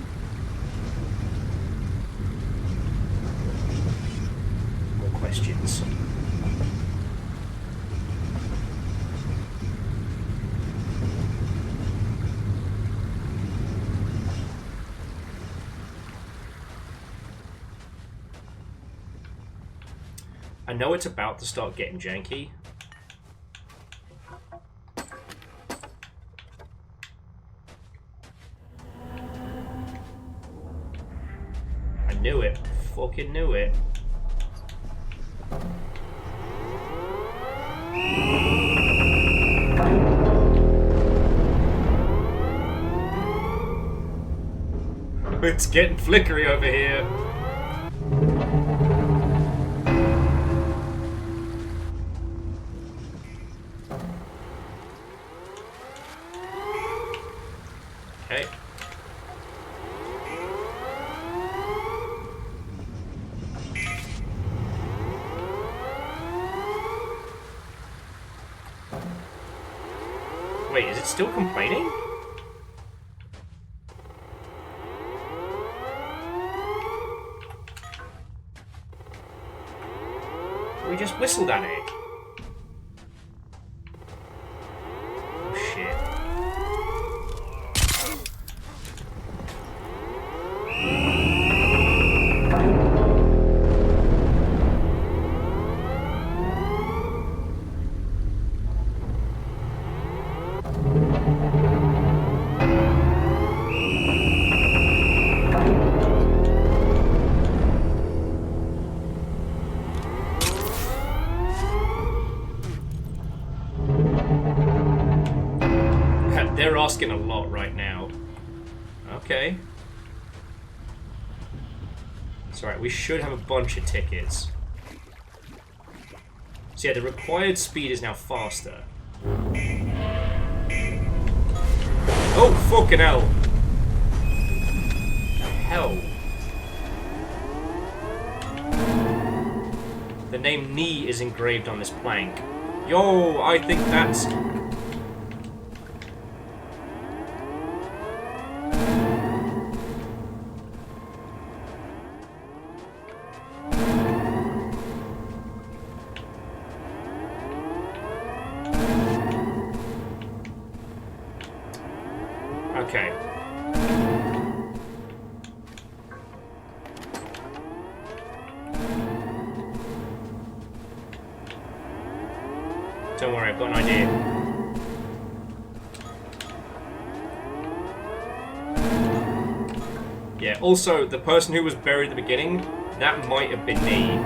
A: More questions. I know it's about to start getting janky. I knew it. Fucking knew it. It's getting flickery over here. Okay. Wait, is it still complaining? We just whistled at it. Oh shit. They're asking a lot right now. Okay. It's alright, we should have a bunch of tickets. So yeah, the required speed is now faster. Oh, fucking hell. Hell. The name Knee is engraved on this plank. Yo, I think that's... Okay. Don't worry, I've got an idea. Yeah, also, the person who was buried at the beginning, that might have been me.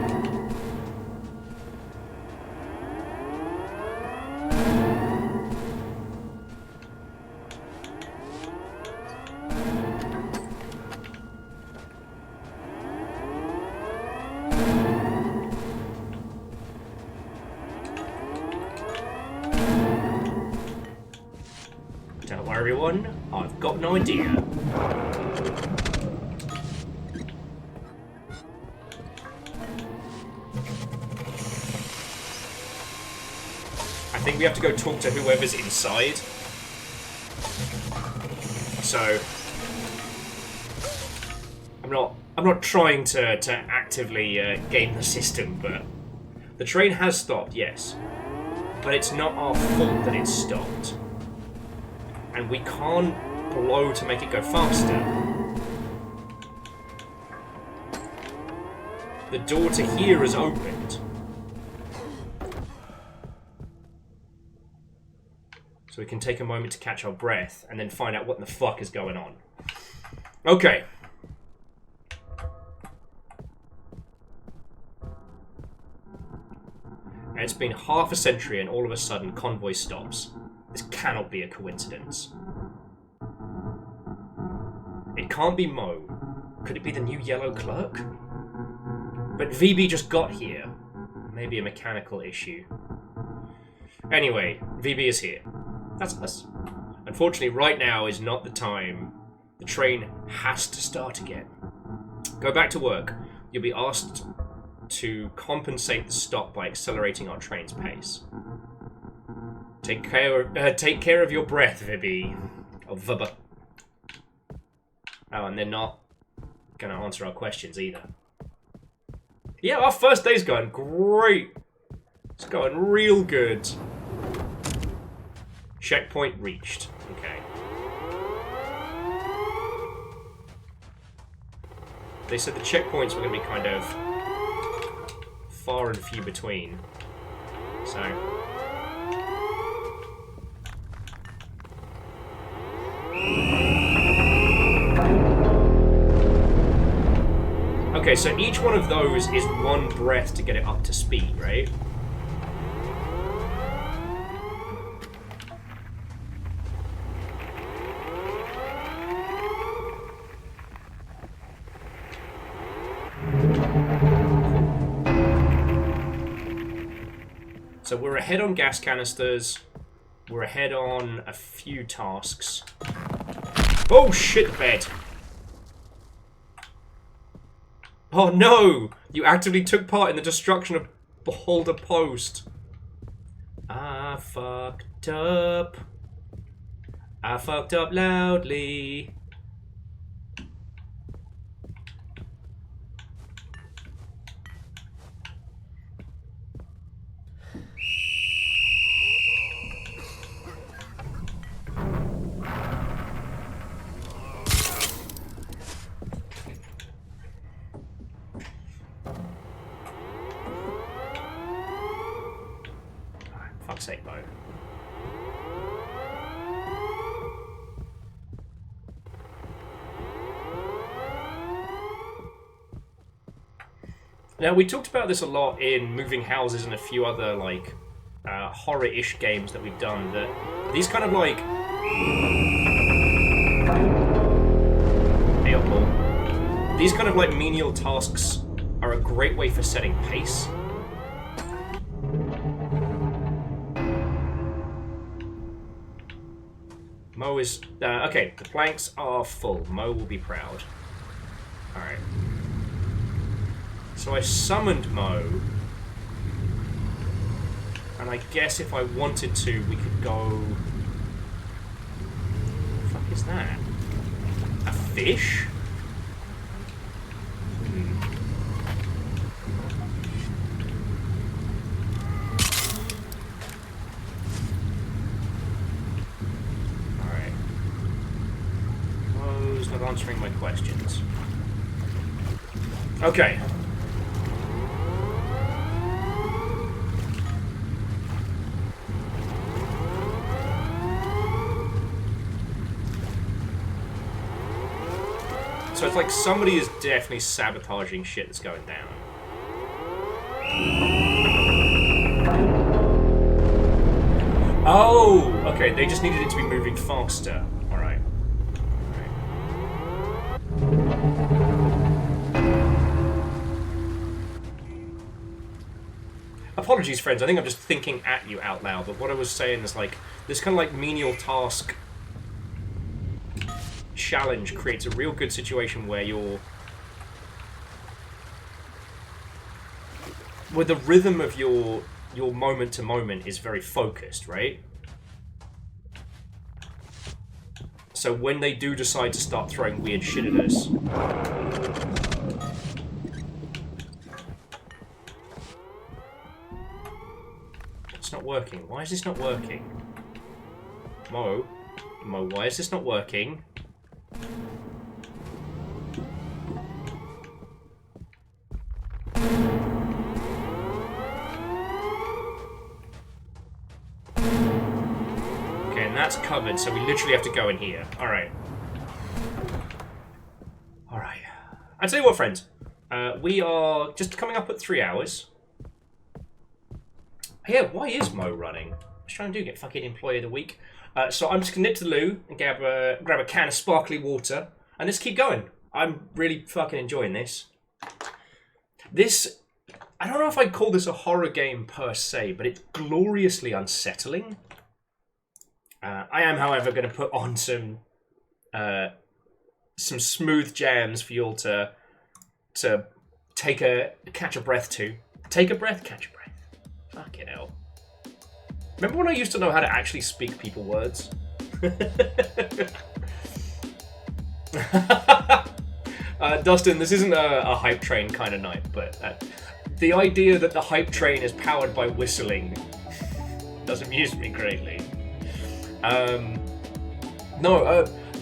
A: everyone. I've got an idea. I think we have to go talk to whoever's inside. So I'm not trying to actively game the system, but the train has stopped, yes. But it's not our fault that it's stopped. And we can't blow to make it go faster. The door to here is opened. So we can take a moment to catch our breath and then find out what the fuck is going on. Okay. And it's been half a century and all of a sudden convoy stops. This cannot be a coincidence. It can't be Mo. Could it be the new yellow clerk? But VB just got here. Maybe a mechanical issue. Anyway, VB is here. That's us. Unfortunately, right now is not the time. The train has to start again. Go back to work. You'll be asked to compensate the stop by accelerating our train's pace. Take care of your breath, Vibby. Oh, Vibba. Oh, and they're not gonna answer our questions either. Yeah, our first day's going great. It's going real good. Checkpoint reached. Okay. They said the checkpoints were going to be kind of far and few between. So. Okay, so each one of those is one breath to get it up to speed, right? So we're ahead on gas canisters. We're ahead on a few tasks. Oh shit, the bed. Oh no! You actively took part in the destruction of Beholder Post. I fucked up. I fucked up loudly. Fuck's sake, Bo. Now, we talked about this a lot in Moving Houses and a few other, like, horror-ish games that we've done, that these kind of, like... Hey up, Paul. These kind of, like, menial tasks are a great way for setting pace. Mo is... okay, the planks are full. Mo will be proud. Alright. So I summoned Mo. And I guess if I wanted to, we could go... What the fuck is that? A fish? Answering my questions. Okay. So it's like somebody is definitely sabotaging shit that's going down. Oh! Okay, they just needed it to be moving faster. Alright. Apologies, friends. I think I'm just thinking at you out loud, but what I was saying is, like, this kind of, like, menial task challenge creates a real good situation where the rhythm of your moment to moment is very focused, right? So when they do decide to start throwing weird shit at us, it's not working. Why is this not working? Mo, why is this not working? Okay, and that's covered, so we literally have to go in here. Alright. Alright. I'll tell you what, friends. We are just coming up at 3 hours. Yeah, why is Mo running? I was trying to get fucking Employee of the Week. So I'm just going to nip to the loo and grab a can of sparkly water. And let's keep going. I'm really fucking enjoying this. This... I don't know if I'd call this a horror game per se, but it's gloriously unsettling. I am, however, going to put on some smooth jams for you all to catch a breath to. Take a breath, catch a breath. Fucking hell. Remember when I used to know how to actually speak people words? Dustin, this isn't a hype train kind of night, but the idea that the hype train is powered by whistling does amuse me greatly.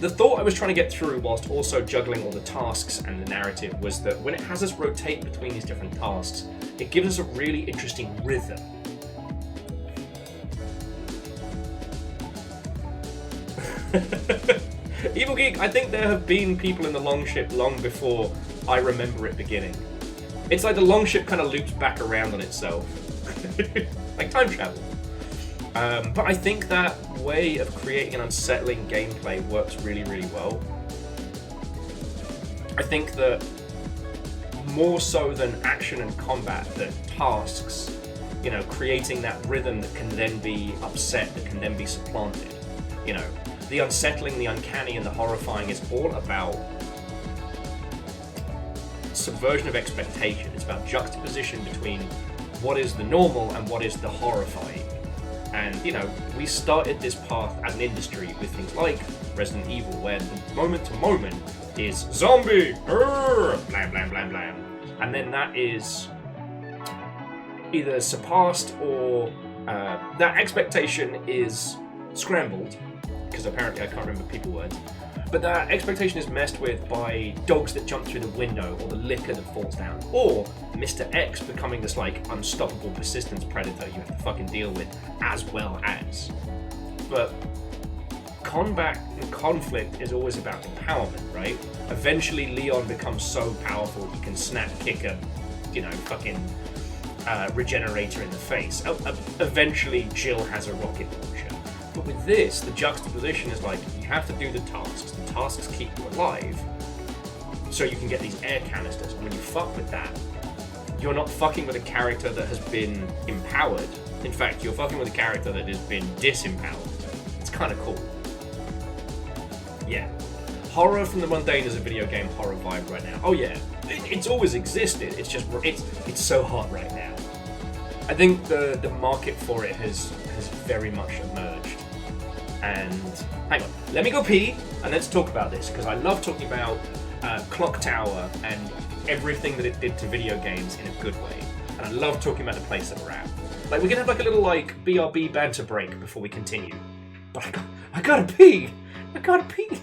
A: The thought I was trying to get through whilst also juggling all the tasks and the narrative was that when it has us rotate between these different tasks, it gives us a really interesting rhythm. Evil Geek, I think there have been people in the Longship long before I remember it beginning. It's like the Longship kind of loops back around on itself. Like time travel. But I think that way of creating an unsettling gameplay works really, really well. I think that more so than action and combat, that tasks, you know, creating that rhythm that can then be upset, that can then be supplanted. You know, the unsettling, the uncanny, and the horrifying is all about subversion of expectation. It's about juxtaposition between what is the normal and what is the horrifying. And, you know, we started this path as an industry with things like Resident Evil, where the moment to moment is zombie, blam, blam, blam, blam. And then that is either surpassed or that expectation is scrambled, because apparently I can't remember people words, but that expectation is messed with by dogs that jump through the window, or the liquor that falls down, or Mr. X becoming this like unstoppable persistence predator you have to fucking deal with, as well as. But combat and conflict is always about empowerment, right? Eventually Leon becomes so powerful he can snap kick a, you know, fucking regenerator in the face. Eventually Jill has a rocket launcher. But with this, the juxtaposition is like, you have to do the tasks. The tasks keep you alive, so you can get these air canisters. And when you fuck with that, you're not fucking with a character that has been empowered. In fact, you're fucking with a character that has been disempowered. It's kind of cool. Yeah. Horror from the mundane is a video game horror vibe right now. Oh yeah, it's always existed. It's just, it's so hot right now. I think the market for it has very much emerged. And hang on, let me go pee and let's talk about this, because I love talking about Clock Tower and everything that it did to video games in a good way. And I love talking about the place that we're at. Like, we can have like a little like BRB banter break before we continue. But I gotta pee! I gotta pee!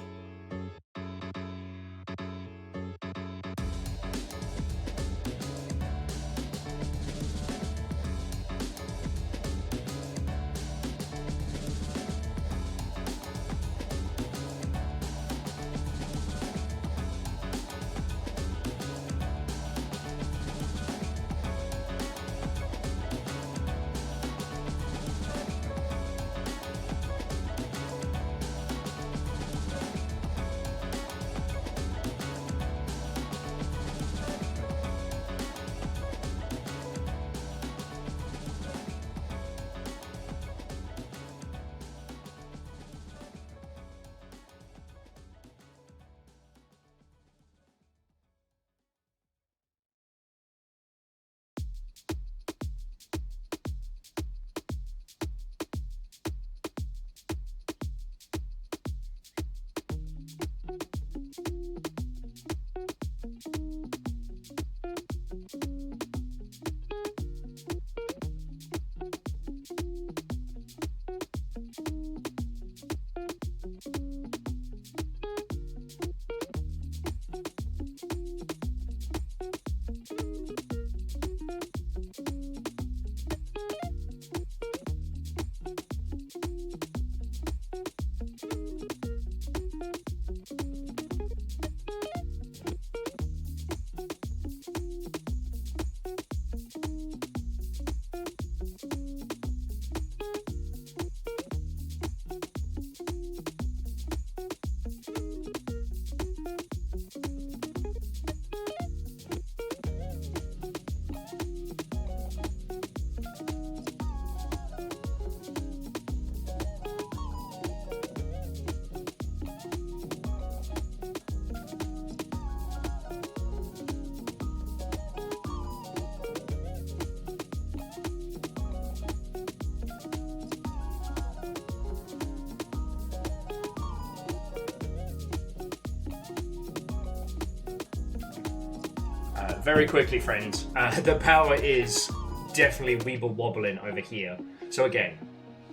A: very quickly, friends. The power is definitely weeble wobbling over here. So again,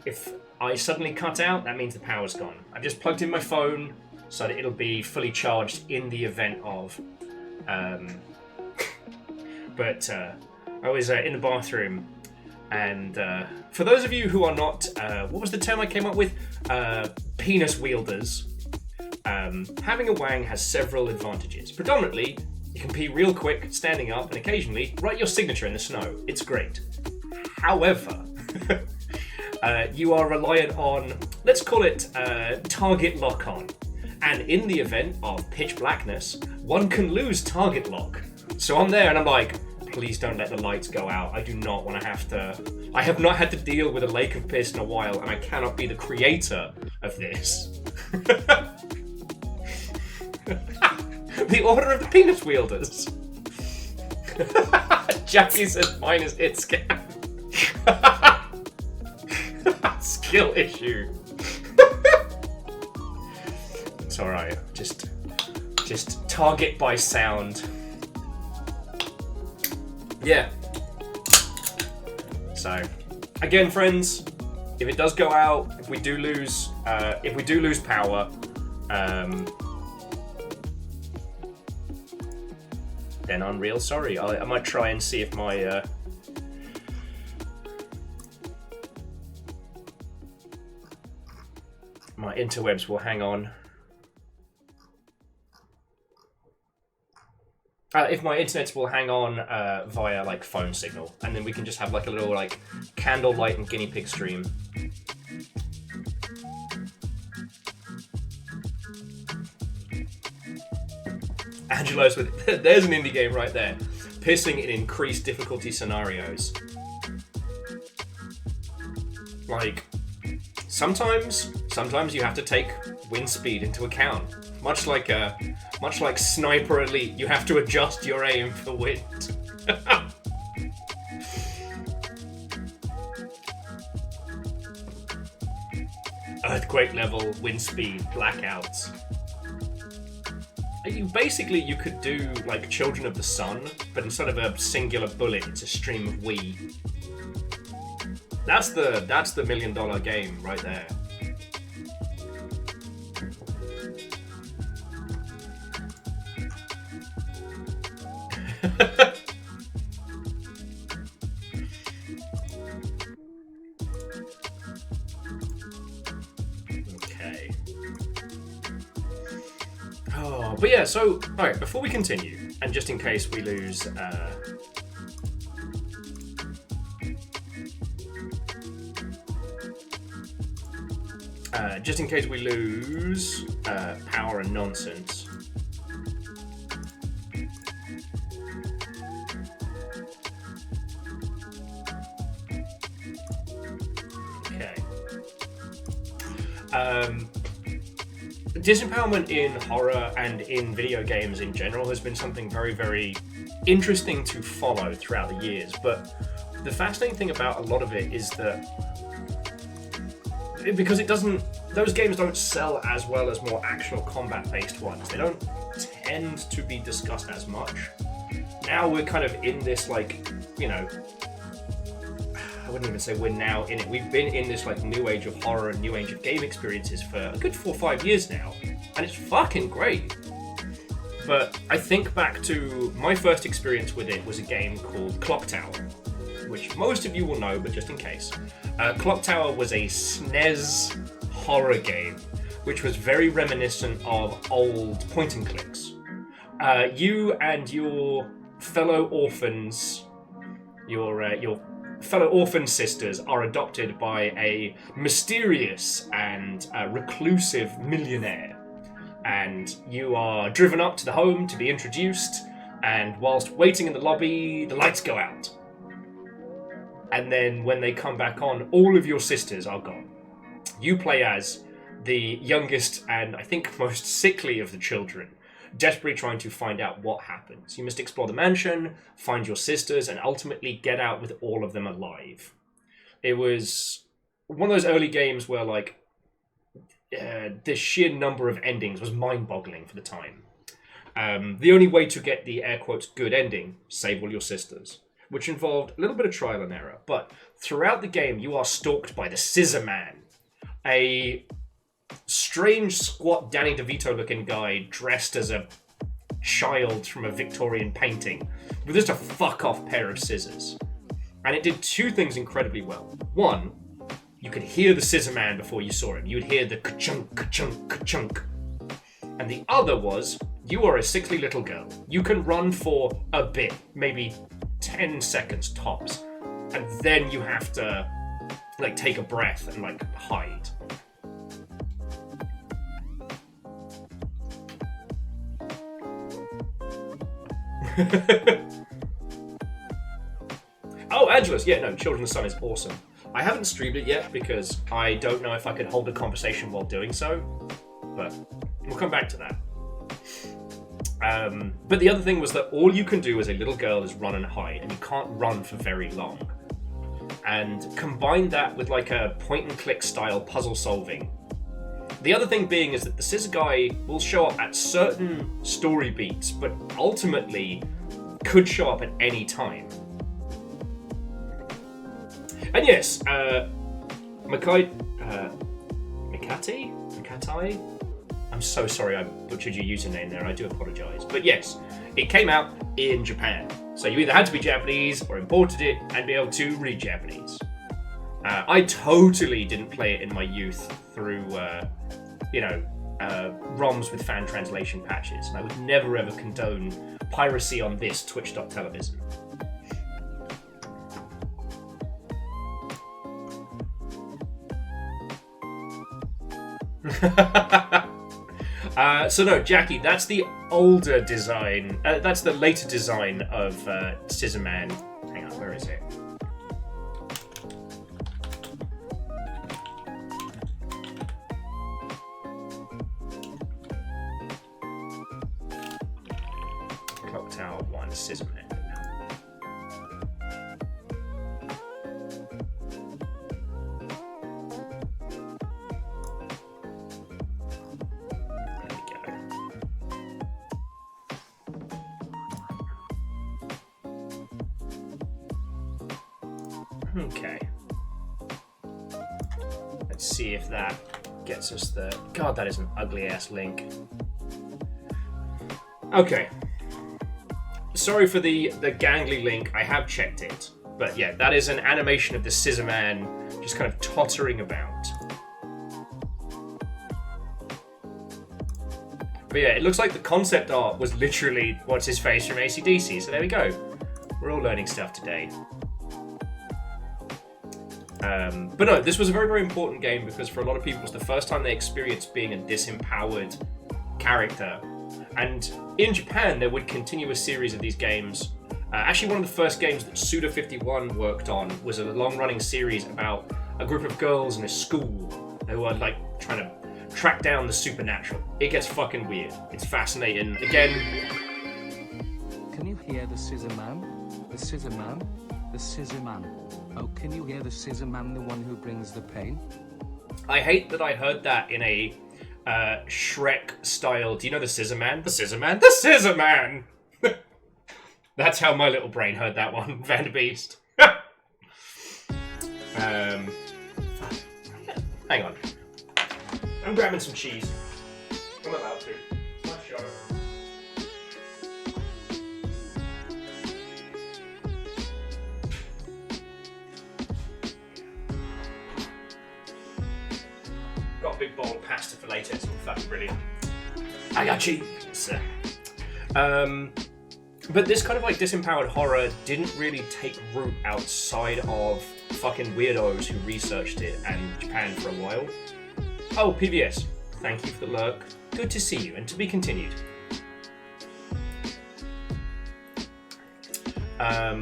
A: if I suddenly cut out, that means the power's gone. I've just plugged in my phone so that it'll be fully charged in the event of. But I was in the bathroom, and for those of you who are not, what was the term I came up with? Penis wielders. Having a wang has several advantages. Predominantly, you can pee real quick, standing up, and occasionally write your signature in the snow. It's great. However, you are reliant on, let's call it target lock-on. And in the event of pitch blackness, one can lose target lock. So I'm there and I'm like, please don't let the lights go out. I do not want to have to... I have not had to deal with a lake of piss in a while, and I cannot be the creator of this. The Order of the Penis Wielders. Jackie says mine is it scam. Skill issue. It's alright. Just target by sound. Yeah. So, again, friends, if it does go out, if we do lose power, then I'm real sorry. I might try and see if my my interwebs will hang on. If my internet will hang on via like phone signal, and then we can just have like a little like candlelight and guinea pig stream. Angelo's with there's an indie game right there, pissing in increased difficulty scenarios. Like sometimes you have to take wind speed into account. Much like Sniper Elite, you have to adjust your aim for wind. Earthquake level, wind speed, blackouts. You could do like Children of the Sun, but instead of a singular bullet, it's a stream of wee. That's the $1 million game right there. Okay. Oh, but yeah, so, alright, before we continue, and just in case we lose, power and nonsense. Okay. Disempowerment in horror and in video games in general has been something very, very interesting to follow throughout the years, but the fascinating thing about a lot of it is that because those games don't sell as well as more action or combat based ones, they don't tend to be discussed as much. Now we're kind of in this like, you know, I wouldn't even say we're now in it. We've been in this like new age of horror and new age of game experiences for a good 4 or 5 years now, and it's fucking great. But I think back to my first experience with it was a game called Clock Tower, which most of you will know, but just in case. Clock Tower was a SNES horror game, which was very reminiscent of old point and clicks. You and your fellow orphans, your fellow orphan sisters are adopted by a mysterious and reclusive millionaire, and you are driven up to the home to be introduced, and whilst waiting in the lobby, the lights go out. And then when they come back on, all of your sisters are gone. You play as the youngest and I think most sickly of the children, desperately trying to find out what happens. You must explore the mansion, find your sisters, and ultimately get out with all of them alive. It was one of those early games where like the sheer number of endings was mind-boggling for the time. The only way to get the air quotes good ending, save all your sisters, which involved a little bit of trial and error. But throughout the game, you are stalked by the Scissor Man, a strange, squat Danny DeVito looking guy dressed as a child from a Victorian painting with just a fuck off pair of scissors. And it did two things incredibly well. One, you could hear the Scissor Man before you saw him. You'd hear the ka-chunk, ka-chunk, ka-chunk. And the other was, you are a sickly little girl. You can run for a bit, maybe 10 seconds tops. And then you have to, like, take a breath and, like, hide. Oh, Angelus! Yeah, no, Children of the Sun is awesome. I haven't streamed it yet because I don't know if I could hold a conversation while doing so, but we'll come back to that. But the other thing was that all you can do as a little girl is run and hide, and you can't run for very long. And combine that with like a point-and-click style puzzle solving. The other thing being is that the Scissor Guy will show up at certain story beats, but ultimately could show up at any time. And yes, Mikati? I'm so sorry I butchered your username there, I do apologise. But yes, it came out in Japan. So you either had to be Japanese or imported it and be able to read Japanese. I totally didn't play it in my youth through, ROMs with fan translation patches. And I would never ever condone piracy on this Twitch.television. So no, Jackie, that's the older design. That's the later design of Scissor Man. Hang on, where is it? Clock Tower 1, Scissor Man. Okay. Let's see if that gets us the... God, that is an ugly-ass link. Okay. Sorry for the gangly link. I have checked it. But yeah, that is an animation of the Scissor Man just kind of tottering about. But yeah, it looks like the concept art was literally what's-his-face from AC/DC. So there we go. We're all learning stuff today. But no, this was a very, very important game because for a lot of people, it's the first time they experienced being a disempowered character. And in Japan, there would continue a series of these games. Actually, one of the first games that Suda51 worked on was a long-running series about a group of girls in a school who are like trying to track down the supernatural. It gets fucking weird. It's fascinating. Again...
C: Can you hear the Scissor Man? The Scissor Man? The Scissor Man. Oh, can you hear the Scissor Man, the one who brings the pain?
A: I hate that I heard that in a Shrek style. Do you know the Scissor Man? The Scissor Man? The Scissor Man! That's how my little brain heard that one, Vanderbeest. Hang on. I'm grabbing some cheese. I'm allowed to. My show. Got a big bowl of pasta for later, it's all fucking brilliant. I got cheese! But this kind of like disempowered horror didn't really take root outside of fucking weirdos who researched it and Japan for a while. Oh, PVS, thank you for the lurk. Good to see you, and to be continued. How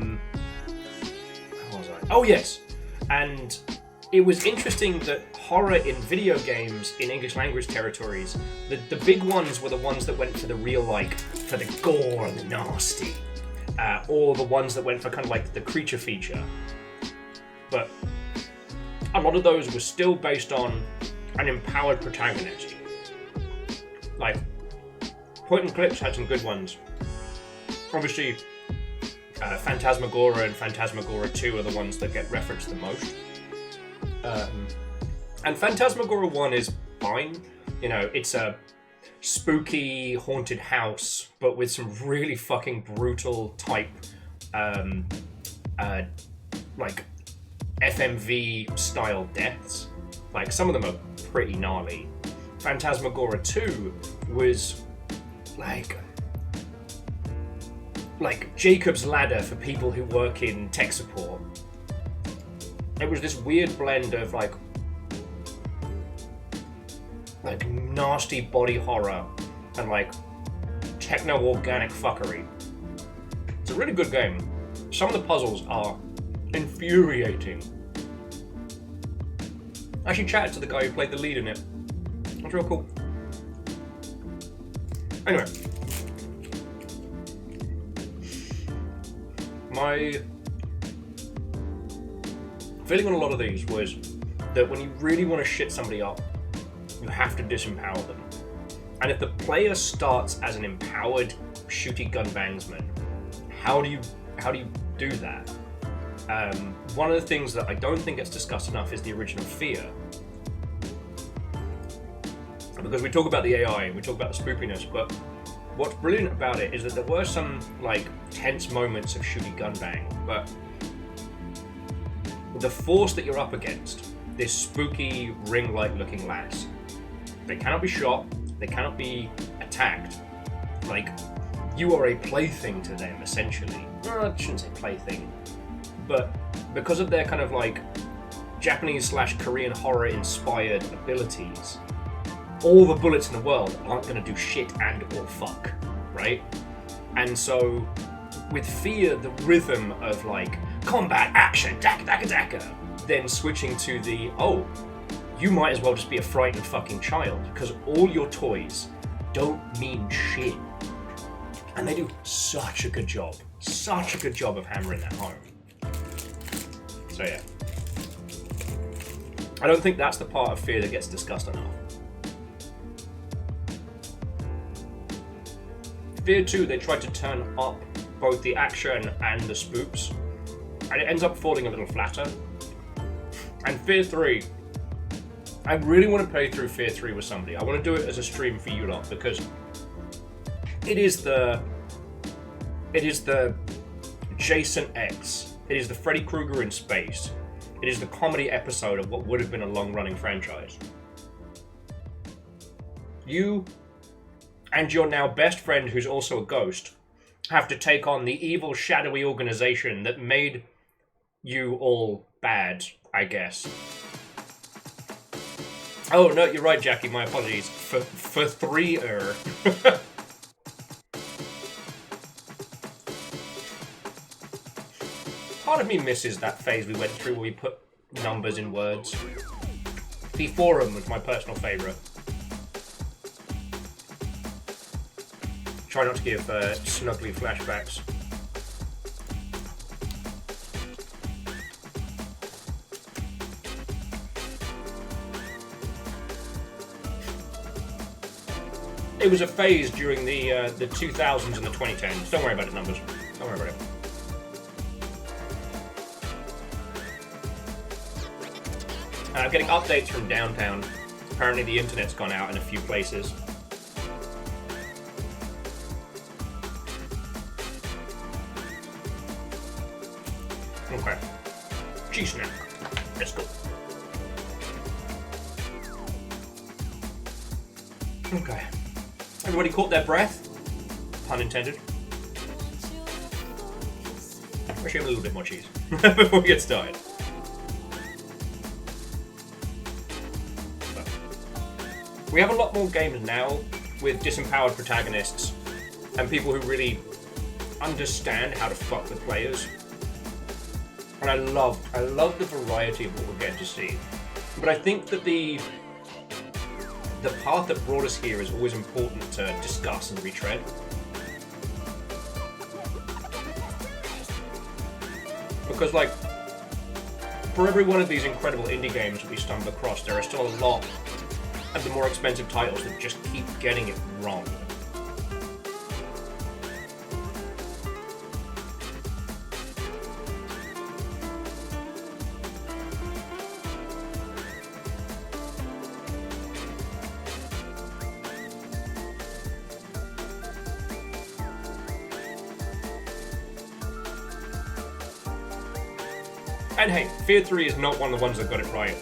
A: was I? Oh yes, and it was interesting that horror in video games in English language territories, the big ones were the ones that went for the real, like, for the gore and the nasty, or the ones that went for kind of like the creature feature. But a lot of those were still based on an empowered protagonist. Like, Point and clicks had some good ones. Obviously, Phantasmagoria and Phantasmagoria 2 are the ones that get referenced the most. And Phantasmagoria 1 is fine. You know, it's a spooky, haunted house, but with some really fucking brutal type, like FMV style deaths. Like, some of them are pretty gnarly. Phantasmagoria 2 was like Jacob's Ladder for people who work in tech support. It was this weird blend of like nasty body horror and like techno-organic fuckery. It's a really good game. Some of the puzzles are infuriating. I actually chatted to the guy who played the lead in it. That's real cool. Anyway. My feeling on a lot of these was that when you really want to shit somebody up, you have to disempower them. And if the player starts as an empowered shooty gun bangsman, how do you do that? One of the things that I don't think gets discussed enough is the original Fear. Because we talk about the AI and we talk about the spoopiness, but what's brilliant about it is that there were some like tense moments of shooty gun bang, but the force that you're up against, this spooky ring-light looking lass, they cannot be shot, they cannot be attacked. Like, you are a plaything to them, essentially. No, I shouldn't say plaything, but because of their kind of like Japanese/Korean horror inspired abilities, all the bullets in the world aren't going to do shit and or fuck, right? And so with Fear, the rhythm of like combat, action, daka daka daka, then switching to the, oh, you might as well just be a frightened fucking child because all your toys don't mean shit. And they do such a good job of hammering that home. So yeah. I don't think that's the part of Fear that gets discussed enough. Fear 2, they tried to turn up both the action and the spooks, and it ends up falling a little flatter. And Fear 3, I really want to play through Fear 3 with somebody. I want to do it as a stream for you lot, because it is the Jason X. It is the Freddy Krueger in space. It is the comedy episode of what would have been a long-running franchise. You and your now best friend, who's also a ghost, have to take on the evil, shadowy organization that made you all bad, I guess. Oh, no, you're right, Jackie, my apologies. For 3-er. Part of me misses that phase we went through where we put numbers in words. The forum was my personal favourite. Try not to give snuggly flashbacks. It was a phase during the 2000s and the 2010s. Don't worry about it, numbers. Don't worry about it. I'm getting updates from downtown. Apparently the internet's gone out in a few places. Okay. Cheese now. Let's go. Okay. Everybody caught their breath? Pun intended. I'll show him a little bit more cheese before we get started. We have a lot more games now with disempowered protagonists and people who really understand how to fuck with players. And I love the variety of what we're getting to see. But I think that the path that brought us here is always important to discuss and retread. Because, like, for every one of these incredible indie games that we stumble across, there are still a lot of the more expensive titles that just keep getting it wrong. And hey, Fear 3 is not one of the ones that got it right.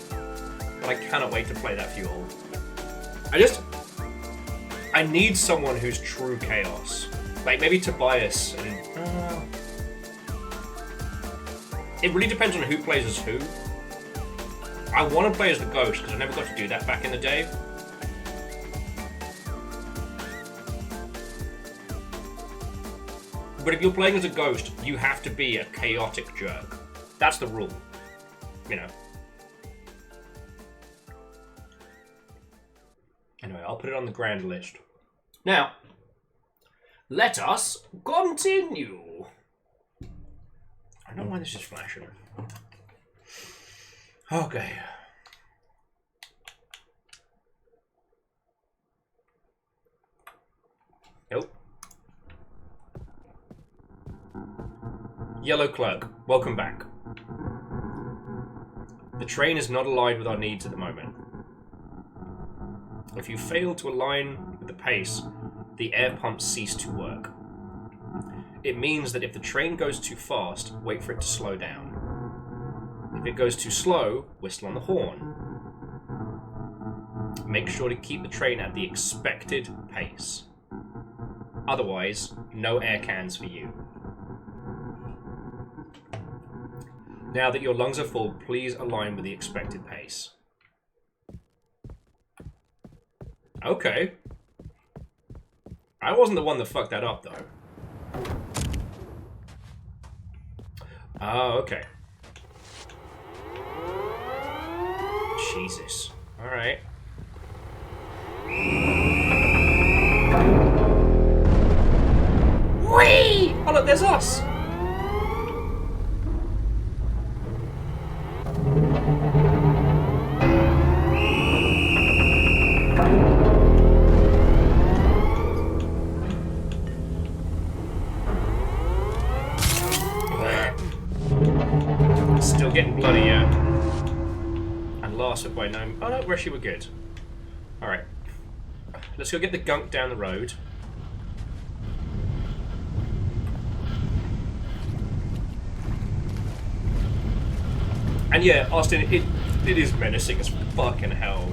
A: But I cannot wait to play that for you all. I need someone who's true chaos. Like, maybe Tobias and... it really depends on who plays as who. I want to play as the Ghost, because I never got to do that back in the day. But if you're playing as a Ghost, you have to be a chaotic jerk. That's the rule. You know. Anyway, I'll put it on the grand list. Now, let us continue. I don't know why this is flashing. Okay. Nope. Yellow Clerk, welcome back. The train is not aligned with our needs at the moment. If you fail to align with the pace, the air pumps cease to work. It means that if the train goes too fast, wait for it to slow down. If it goes too slow, whistle on the horn. Make sure to keep the train at the expected pace. Otherwise, no air cans for you. Now that your lungs are full, please align with the expected pace. Okay. I wasn't the one that fucked that up, though. Oh, okay. Jesus. Alright. Whee! Oh, look, there's us! Still getting bloody, yeah. And last but by no... Oh no, Reshi, we're good. Alright. Let's go get the gunk down the road. And yeah, Austin, it is menacing as fucking hell.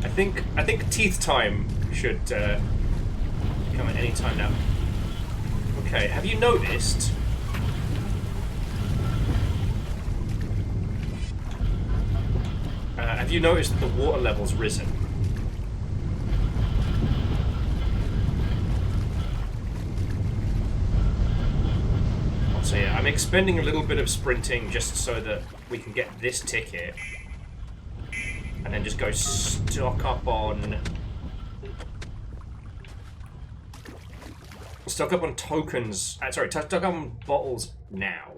A: I think teeth time should come at any time now. Okay, have you noticed? Have you noticed that the water level's risen? So yeah, I'm expending a little bit of sprinting just so that we can get this ticket. And then just go stock up on tokens. Sorry, stock up on bottles now.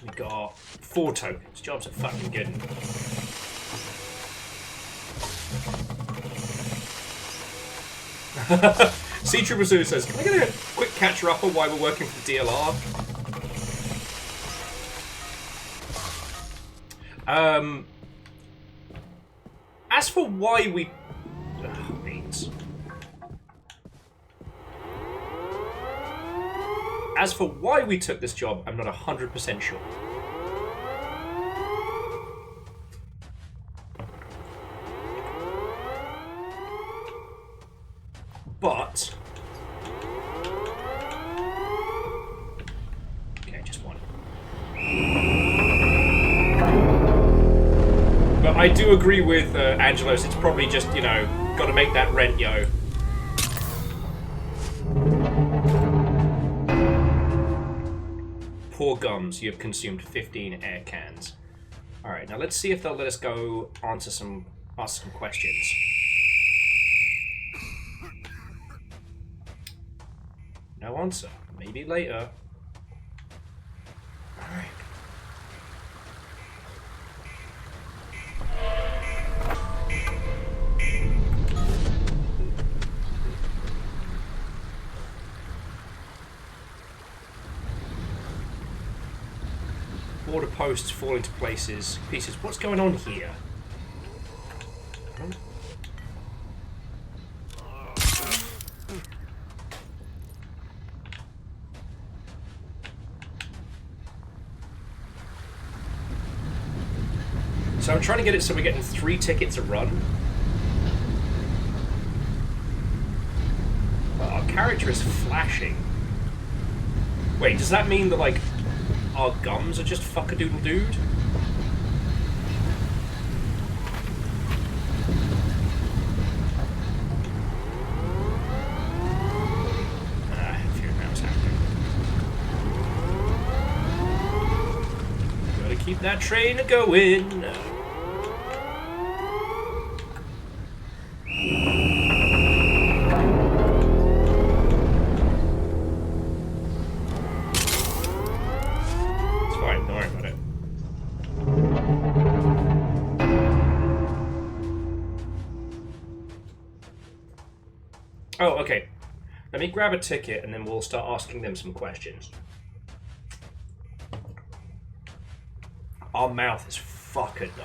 A: We got 4 tokens. Jobs are fucking good. Sea Trooper Sue says, can I get a quick catcher-upper while we're working for the DLR? As for why we... beans. As for why we took this job, I'm not 100% sure. But... okay, just one. But I do agree with Angelos, it's probably just, you know, gotta make that rent, yo. Poor gums, you have consumed 15 air cans. Alright, now let's see if they'll let us go ask some questions. No answer. Maybe later. Alright. Border posts fall into pieces. What's going on here? So I'm trying to get it so we're getting 3 tickets a run. But our character is flashing. Wait, does that mean that, like, our gums are just fuck-a-doodle-dude? I figured that was happening. Gotta keep that train a-going. Oh, okay. Let me grab a ticket and then we'll start asking them some questions. Our mouth is fucking though.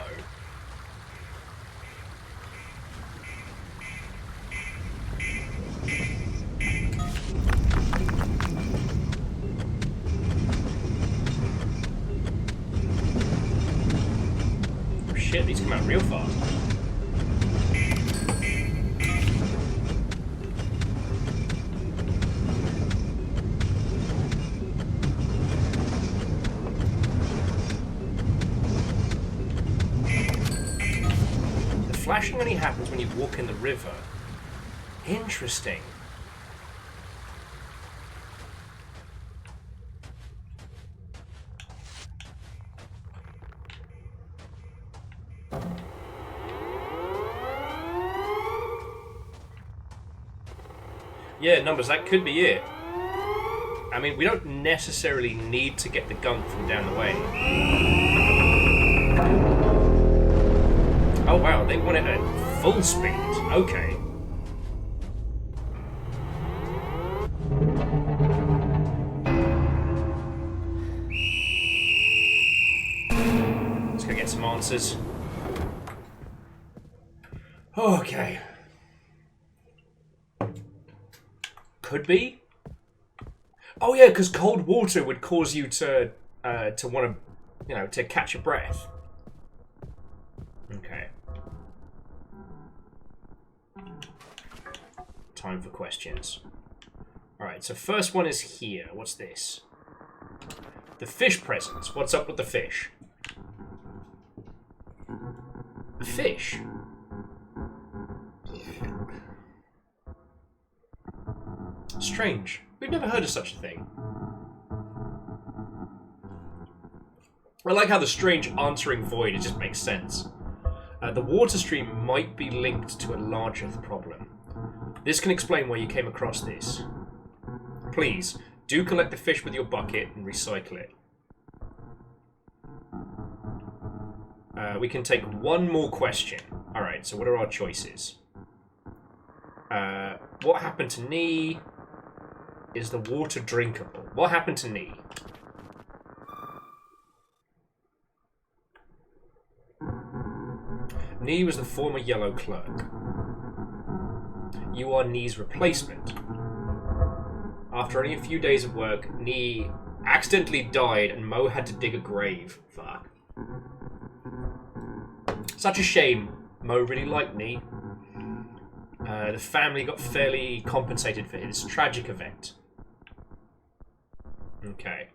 A: Oh shit, these come out real fast. Flashing only happens when you walk in the river. Interesting. Yeah, Numbers, that could be it. I mean, we don't necessarily need to get the gunk from down the way. Oh wow, they want it at full speed. Okay. Let's go get some answers. Okay. Could be. Oh yeah, because cold water would cause you to want to, you know, to catch your breath. Okay. Time for questions. Alright, so first one is here. What's this? The fish presents. What's up with the fish? The fish? Strange. We've never heard of such a thing. I like how the strange answering void, it just makes sense. The water stream might be linked to a larger problem. This can explain why you came across this. Please, do collect the fish with your bucket and recycle it. We can take one more question. Alright, so what are our choices? What happened to Nee? Is the water drinkable? What happened to Nee? Nee was the former yellow clerk. You are Nee's replacement. After only a few days of work, Nee accidentally died and Mo had to dig a grave. Fuck. Such a shame. Mo really liked Nee. The family got fairly compensated for his tragic event. Okay.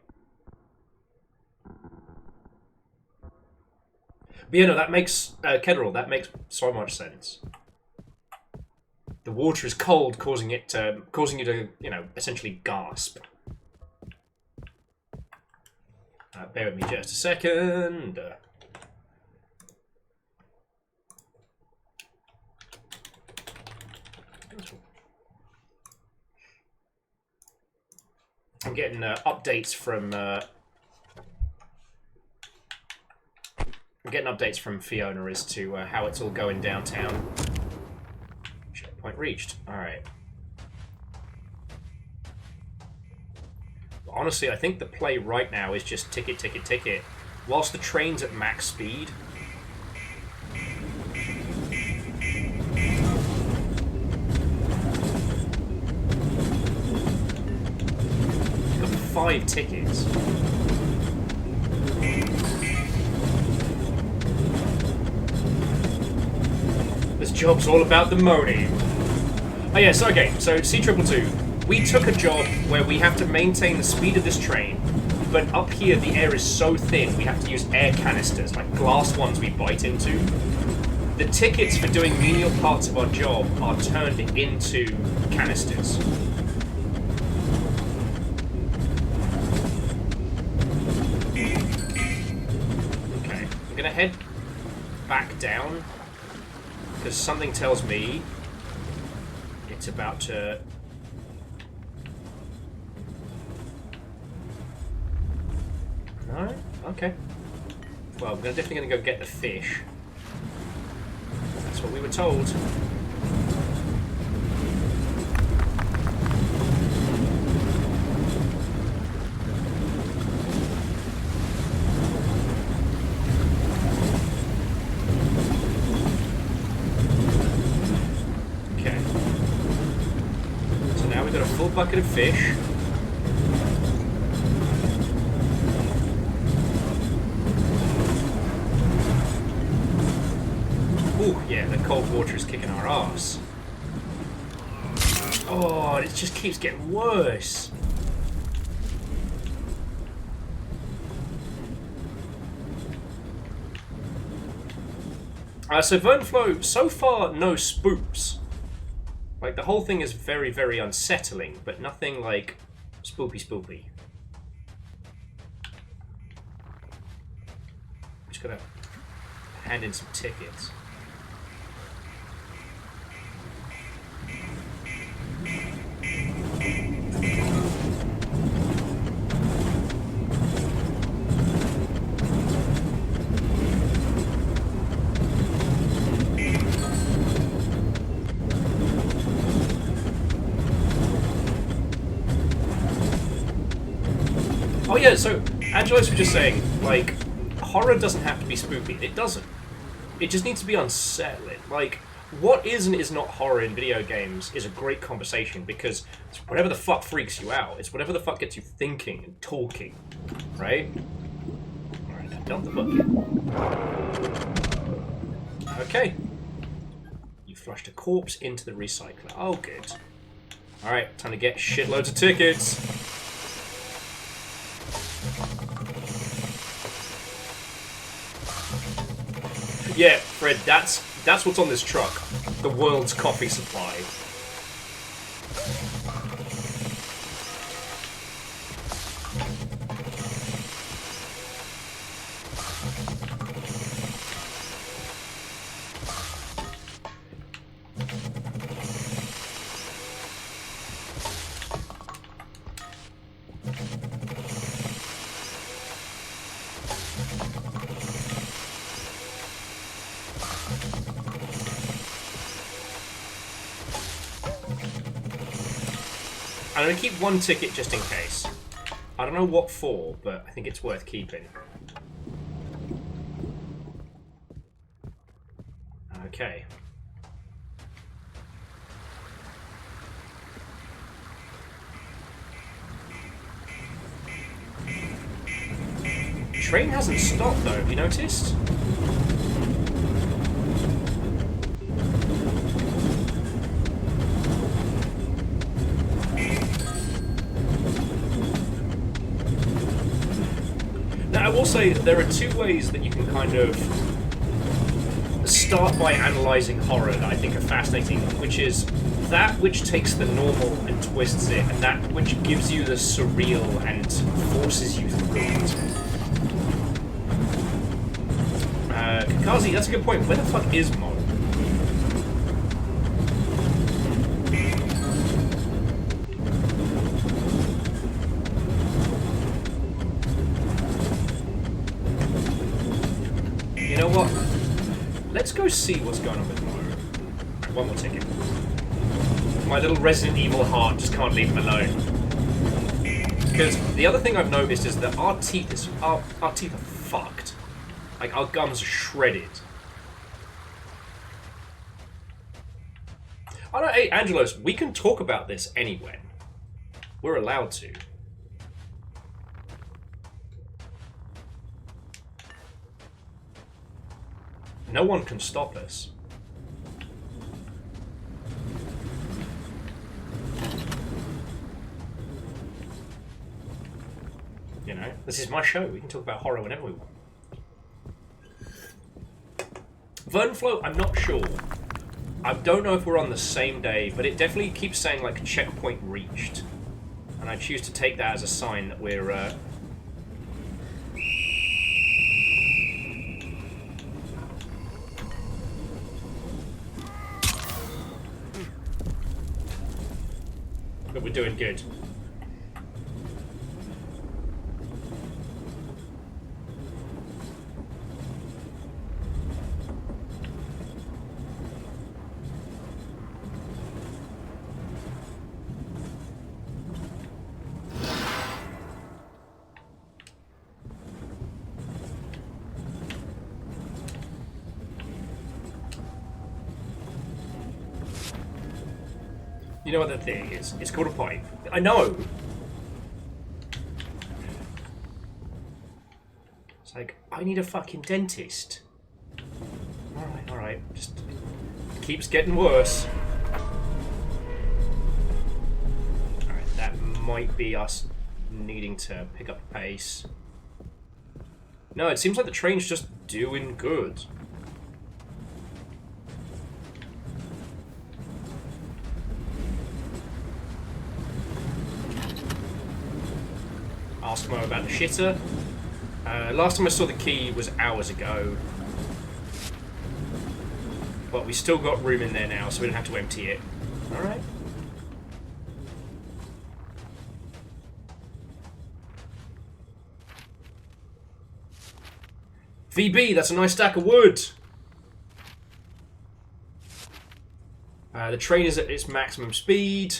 A: But yeah, no, that makes, Kedril, that makes so much sense. The water is cold, causing you to, you know, essentially gasp. Bear with me just a second. I'm getting updates from Fiona as to how it's all going downtown. Checkpoint reached. Alright. Honestly, I think the play right now is just ticket, ticket, ticket. Whilst the train's at max speed. We've got 5 tickets. job's all about the money. Oh yes, okay, so C222, we took a job where we have to maintain the speed of this train, but up here the air is so thin we have to use air canisters, like glass ones we bite into. The tickets for doing menial parts of our job are turned into canisters. Okay, I'm gonna head back down, because something tells me it's about to... No? Okay. Well, we're definitely going to go get the fish. That's what we were told. Okay. So now we've got a full bucket of fish. Ooh, yeah, the cold water is kicking our ass. Oh, it just keeps getting worse. So Vernflow, so far, no spoops. Like, the whole thing is very, very unsettling, but nothing, like, spoopy. Just gotta hand in some tickets. Oh yeah, so Angelos was just saying, like, horror doesn't have to be spooky. It doesn't. It just needs to be unsettling. Like, what is and is not horror in video games is a great conversation, because it's whatever the fuck freaks you out. It's whatever the fuck gets you thinking and talking, right? Alright, now dump the bucket. Okay. You flushed a corpse into the recycler. Oh, good. Alright, time to get shitloads of tickets. Yeah, Fred, that's what's on this truck. The world's coffee supply. I'm going to keep one ticket just in case. I don't know what for, but I think it's worth keeping. Okay. Train hasn't stopped though, have you noticed? Now, I will say that there are two ways that you can kind of start by analysing horror that I think are fascinating, which is that which takes the normal and twists it, and that which gives you the surreal and forces you through it. Kakazi, that's a good point. Where the fuck is Mo? You know what? Let's go see what's going on with Mo. One more ticket. My little Resident Evil heart just can't leave him alone. Because the other thing I've noticed is that our teeth are fucked. Like, our gums are shredded. I don't, hey, Angelos, we can talk about this anywhere. We're allowed to. No one can stop us. You know, this is my show. We can talk about horror whenever we want. Vernflow, I'm not sure. I don't know if we're on the same day, but it definitely keeps saying, like, checkpoint reached. And I choose to take that as a sign that we're, that we're doing good. You know what the thing is? It's called a pipe. I know! It's like, I need a fucking dentist. Alright. Just keeps getting worse. Alright, that might be us needing to pick up pace. No, it seems like the train's just doing good. Ask Mo about the shitter. Last time I saw the key was hours ago. But we still got room in there now, so we don't have to empty it. Alright. VB, that's a nice stack of wood. The train is at its maximum speed.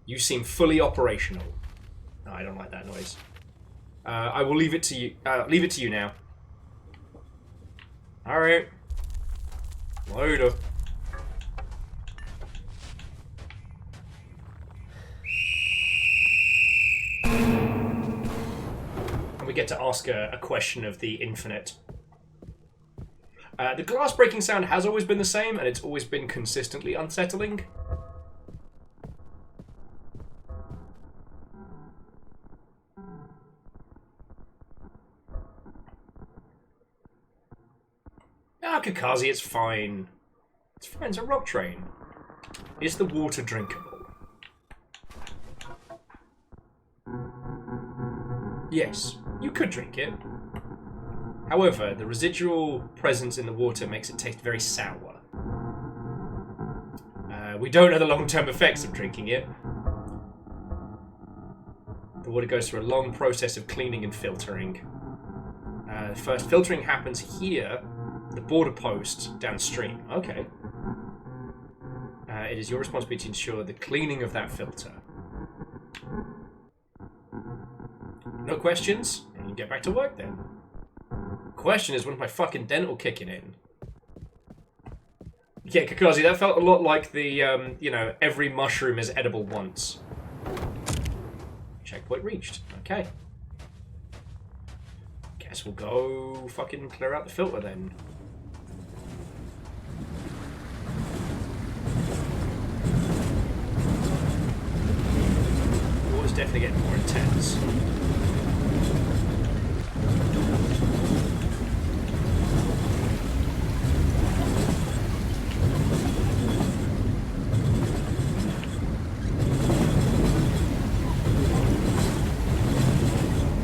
A: You seem fully operational. No, I don't like that noise. I will leave it to you. Leave it to you now. All right. Later. And we get to ask a question of the infinite. The glass breaking sound has always been the same, and it's always been consistently unsettling. Ah, Kakazi, it's fine. It's fine, it's a rock train. Is the water drinkable? Yes, you could drink it. However, the residual presence in the water makes it taste very sour. We don't know the long-term effects of drinking it. The water goes through a long process of cleaning and filtering. First filtering happens here, the border post downstream. Okay. It is your responsibility to ensure the cleaning of that filter. No questions? And you can get back to work then. Question is, when's my fucking dental kicking in? Yeah, Kakazi, that felt a lot like the, you know, every mushroom is edible once. Checkpoint reached. Okay. Guess we'll go fucking clear out the filter then. The water's definitely getting more intense.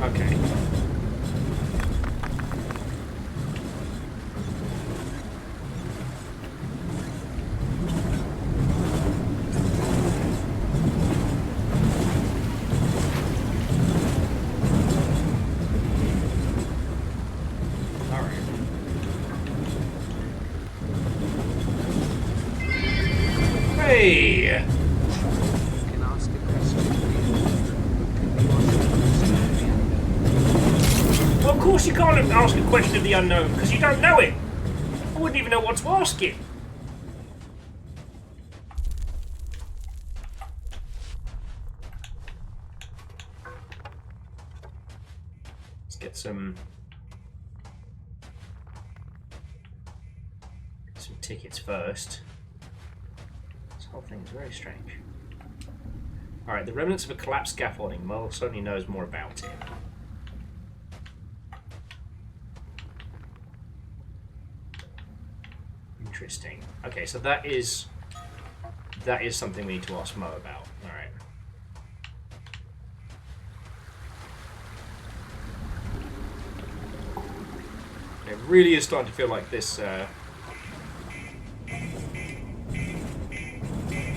A: Okay. Hey!
C: Can ask a question.
A: Well, of course you can't ask a question of the unknown, because you don't know it. I wouldn't even know what to ask it. Let's get some tickets first. This whole thing is very strange. Alright, the remnants of a collapsed scaffolding. Merle certainly knows more about it. Interesting. Okay, so that is something we need to ask Mo about. Alright. It really is starting to feel like this,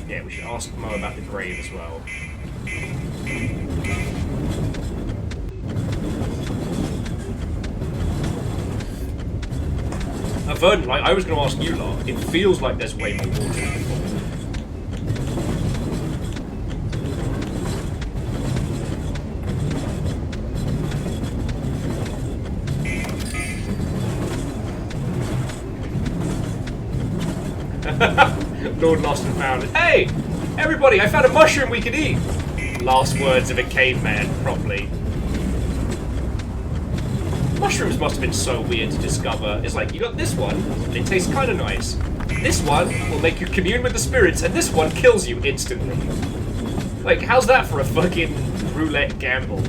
A: yeah, we should ask Mo about the grave as well. Verdant, like, I was going to ask you lot, it feels like there's way more water than before. Lord Lost and Found. Hey! Everybody, I found a mushroom we can eat! Last words of a caveman, probably. Mushrooms must have been so weird to discover. It's like, you got this one, and it tastes kind of nice. This one will make you commune with the spirits, and this one kills you instantly. Like, how's that for a fucking roulette gamble?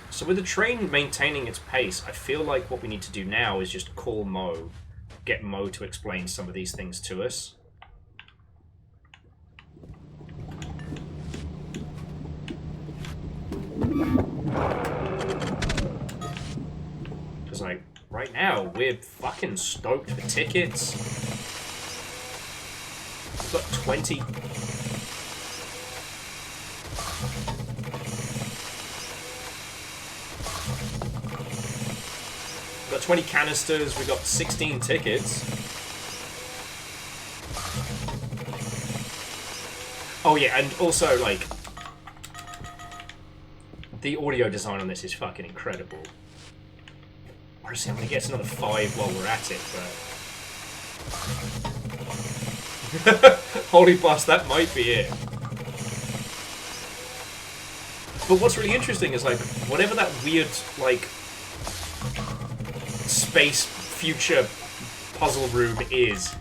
A: So with the train maintaining its pace, I feel like what we need to do now is just call Mo, get Mo to explain some of these things to us. Because, like, right now, we're fucking stoked for tickets. We've got 20... We've got 20 canisters, we've got 16 tickets. Oh yeah, and also, like, the audio design on this is fucking incredible. Honestly, I'm gonna get another 5 while we're at it, but... Holy bust, that might be it. But what's really interesting is, like, whatever that weird, like... space future puzzle room is,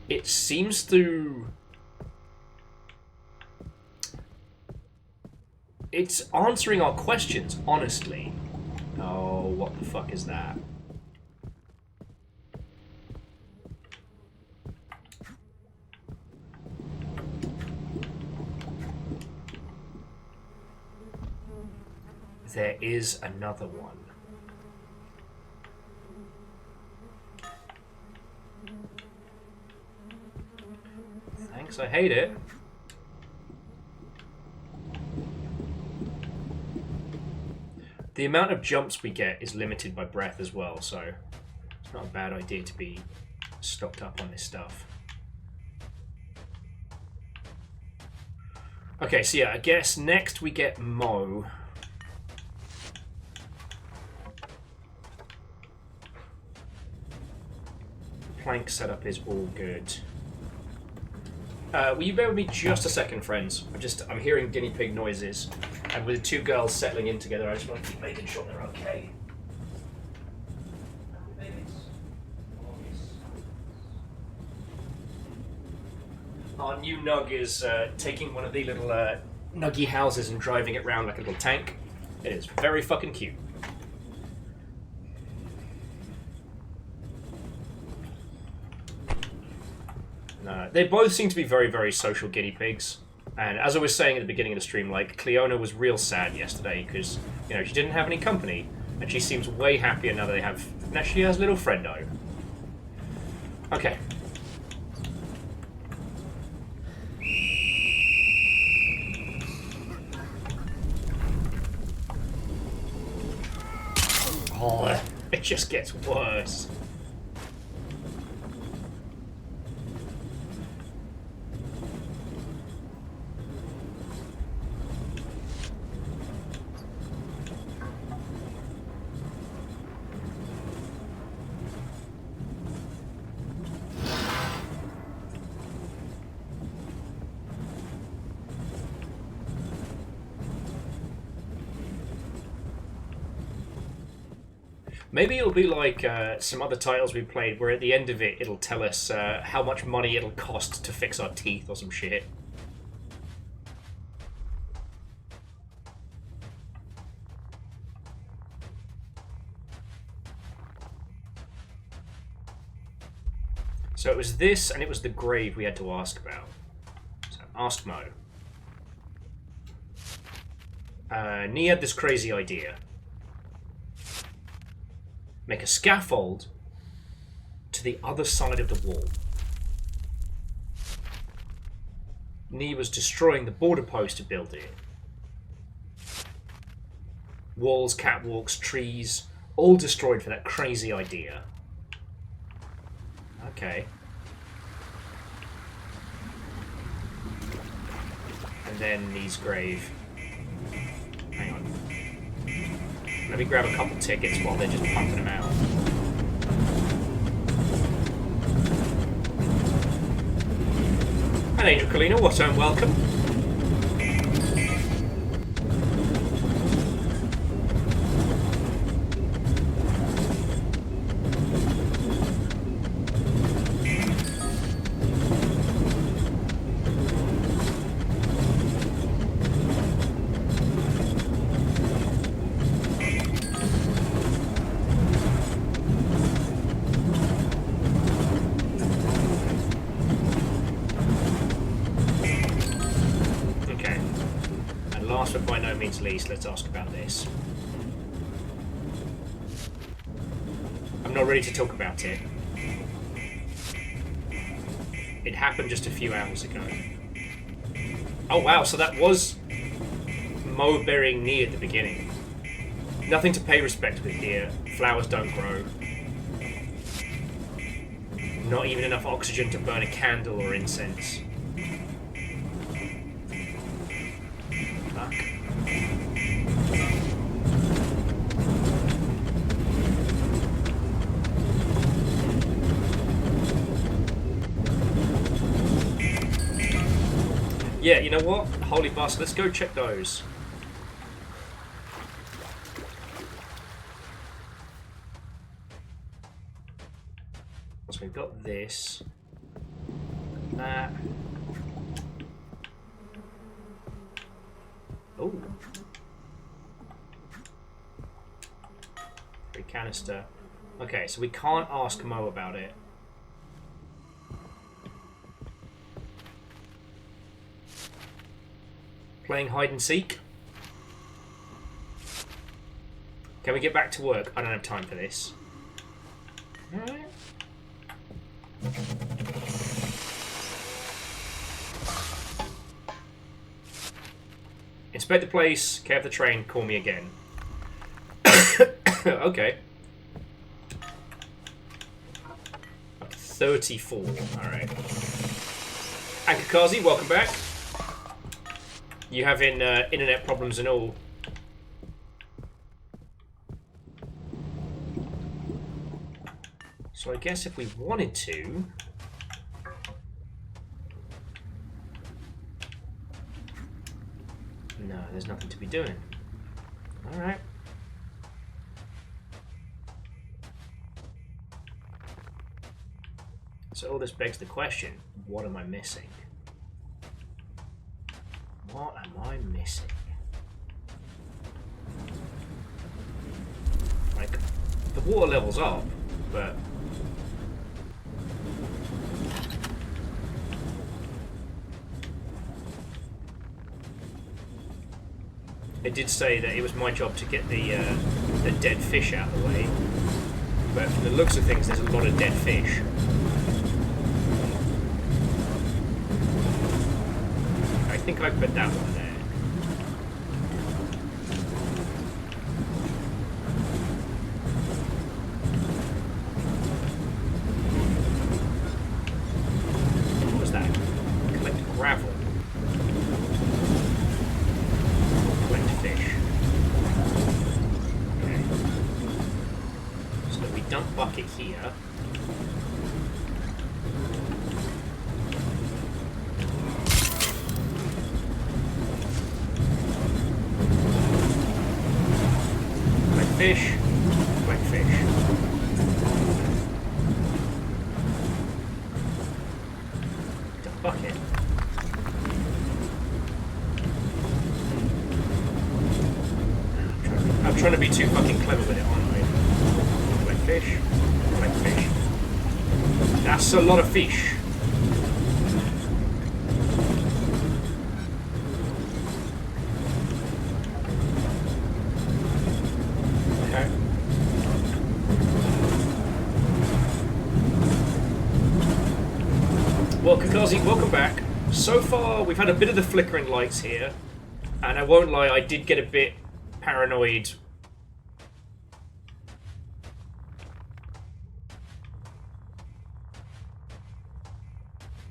A: it seems to... It's answering our questions, honestly. Oh, what the fuck is that? There is another one. Thanks, I hate it. The amount of jumps we get is limited by breath as well, so it's not a bad idea to be stocked up on this stuff. Okay, so yeah, I guess next we get Mo. Plank setup is all good. Will you bear with me just a second, friends? I'm hearing guinea pig noises, and with the 2 girls settling in together, I just want to keep making sure they're okay. Our new Nug is taking one of the little Nuggy houses and driving it around like a little tank. It is very fucking cute. They both seem to be very, very social guinea pigs. And as I was saying at the beginning of the stream, like, Cleona was real sad yesterday because, you know, she didn't have any company. And she seems way happier now that they have... Now she has a little friendo. Okay. Oh, it just gets worse. Maybe it'll be like some other titles we played, where at the end of it, it'll tell us how much money it'll cost to fix our teeth or some shit. So it was this, and it was the grave we had to ask about. So ask Mo. Nee had this crazy idea. Make a scaffold to the other side of the wall. Nee was destroying the border post to build it. Walls, catwalks, trees, all destroyed for that crazy idea. Okay. And then Nee's grave. Hang on. Let me grab a couple tickets while they're just pumping them out. And Angel Kalina, what and welcome. Least, let's ask about this. I'm not ready to talk about it. It happened just a few hours ago. Oh wow, so that was Mo burying Nee at the beginning. Nothing to pay respect with here. Flowers don't grow. Not even enough oxygen to burn a candle or incense. Fuck. Yeah, you know what? Holy bus, let's go check those. So we've got this. That. Oh. Free canister. Okay, so we can't ask Mo about it. Playing hide and seek. Can we get back to work? I don't have time for this. Alright. Inspect the place, care of the train, call me again. Okay. Up to 34. Alright. Ankakazi, welcome back. You having internet problems and all? So I guess if we wanted to... No, there's nothing to be doing. Alright. So all this begs the question, what am I missing? What am I missing? Like, the water level's up, but... It did say that it was my job to get the dead fish out of the way, but from the looks of things, there's a lot of dead fish. I think I put that one there. What was that? Collect gravel. Collect fish. Okay. So we dump bucket here. Fish, collect fish. it. I'm trying to be too fucking clever with it, aren't I? Collect fish. Collect fish. That's a lot of fish. Okay. Well, Kakazi, welcome back. So far, we've had a bit of the flickering lights here, and I won't lie, I did get a bit paranoid.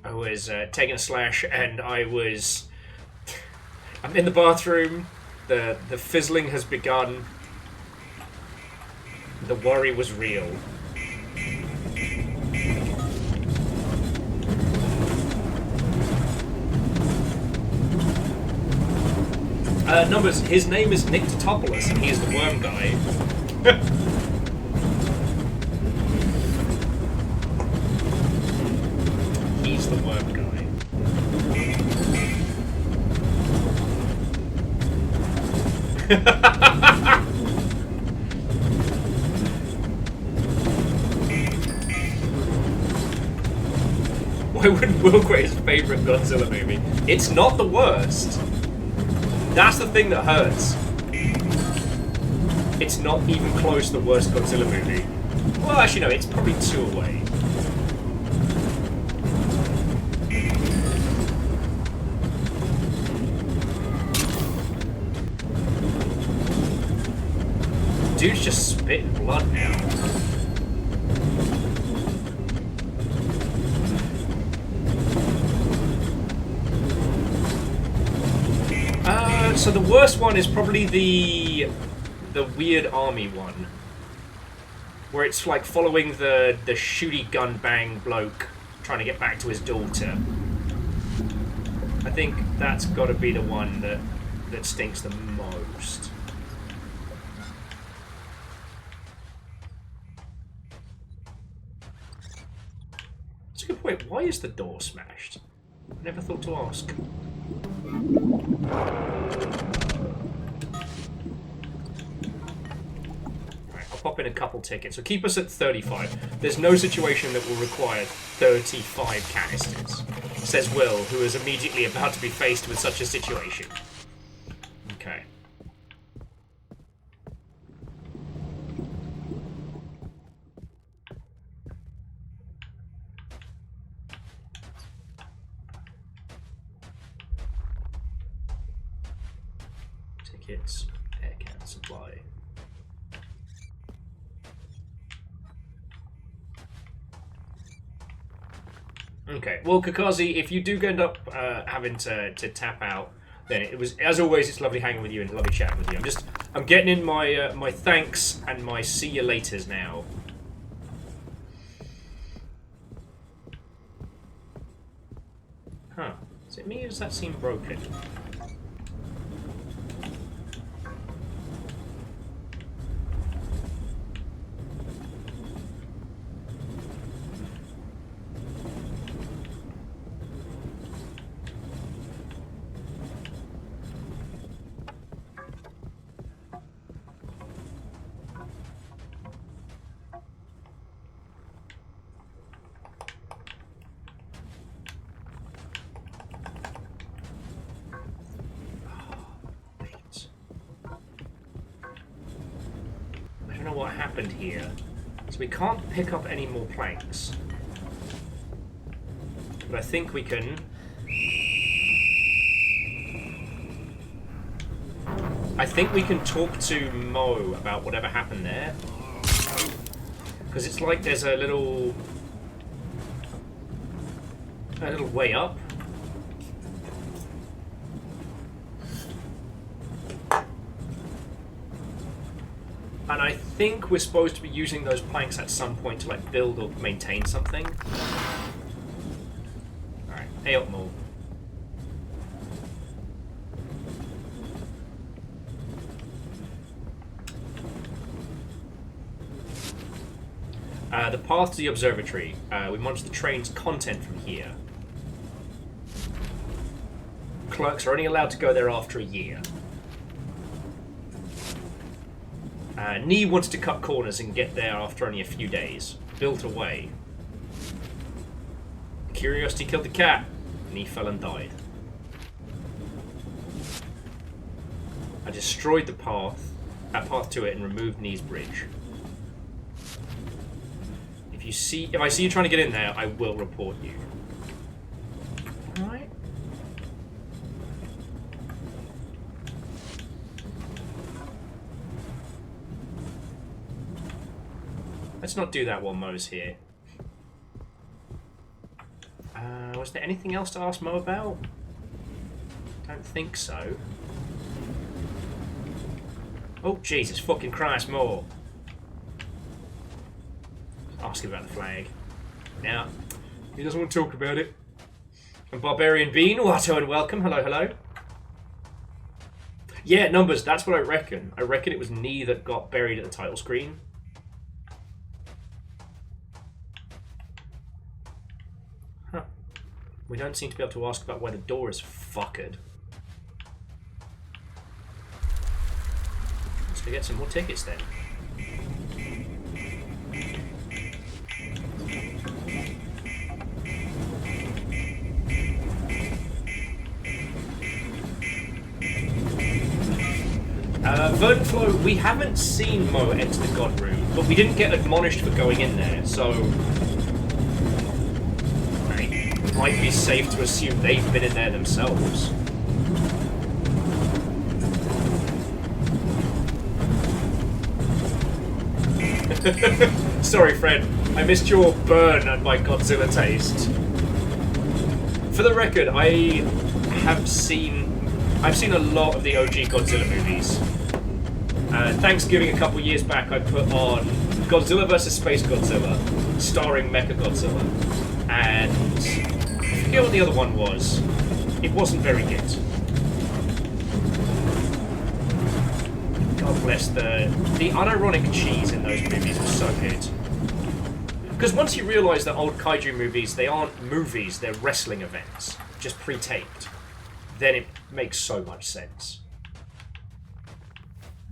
A: I was taking a slash, and I'm in the bathroom. The fizzling has begun. The worry was real. Numbers, his name is Nick Totopoulos, and he is the worm guy. He's the worm guy. Why wouldn't Will create his favourite Godzilla movie? It's not the worst. That's the thing that hurts. It's not even close to the worst Godzilla movie. Well, actually, no, it's probably 2 away. Dude's just spitting blood now. So the worst one is probably the weird army one, where it's like following the shooty gun bang bloke trying to get back to his daughter. I think that's got to be the one that stinks the most. That's a good point. Why is the door smashed? I never thought to ask. Alright, I'll pop in a couple tickets. So keep us at 35. There's no situation that will require 35 canisters, says Will, who is immediately about to be faced with such a situation. Okay. Tickets, air can supply. Okay, well, Kakazi, if you do end up having to tap out, then it was, as always, it's lovely hanging with you and lovely chatting with you. I'm getting in my my thanks and my see you laters now. Huh? Is it me or does that seem broken? What happened here. So we can't pick up any more planks. But I think we can... I think we can talk to Mo about whatever happened there. Because it's like there's a little way up. And I think we're supposed to be using those planks at some point to like build or maintain something. Alright, hey up, Mo. The path to the observatory. We monitor the train's content from here. clerks are only allowed to go there after a year. Nee wanted to cut corners and get there after only a few days. Built away. Curiosity killed the cat. Nee fell and died. I destroyed the path, that path to it, and removed Nee's bridge. If I see you trying to get in there, I will report you. Alright. Let's not do that while Mo's here. Was there anything else to ask Mo about? Don't think so. Oh, Jesus fucking Christ, Mo. Ask him about the flag. Now, he doesn't want to talk about it. And Barbarian Bean, Watto and welcome. Hello, hello. Yeah, numbers, that's what I reckon. I reckon it was Nee that got buried at the title screen. Huh. We don't seem to be able to ask about why the door is fuckered. Let's get some more tickets then. Vernflow, we haven't seen Mo enter the God Room, but we didn't get admonished for going in there, so it might be safe to assume they've been in there themselves. Sorry, Fred. I missed your burn at my Godzilla taste. For the record, I've seen a lot of the OG Godzilla movies. Thanksgiving a couple years back, I put on Godzilla vs. Space Godzilla, starring Mechagodzilla, and I forget what the other one was. It wasn't very good. God bless the unironic cheese in those movies was so good. Because once you realise that old kaiju movies, they aren't movies, they're wrestling events, just pre-taped, then it makes so much sense.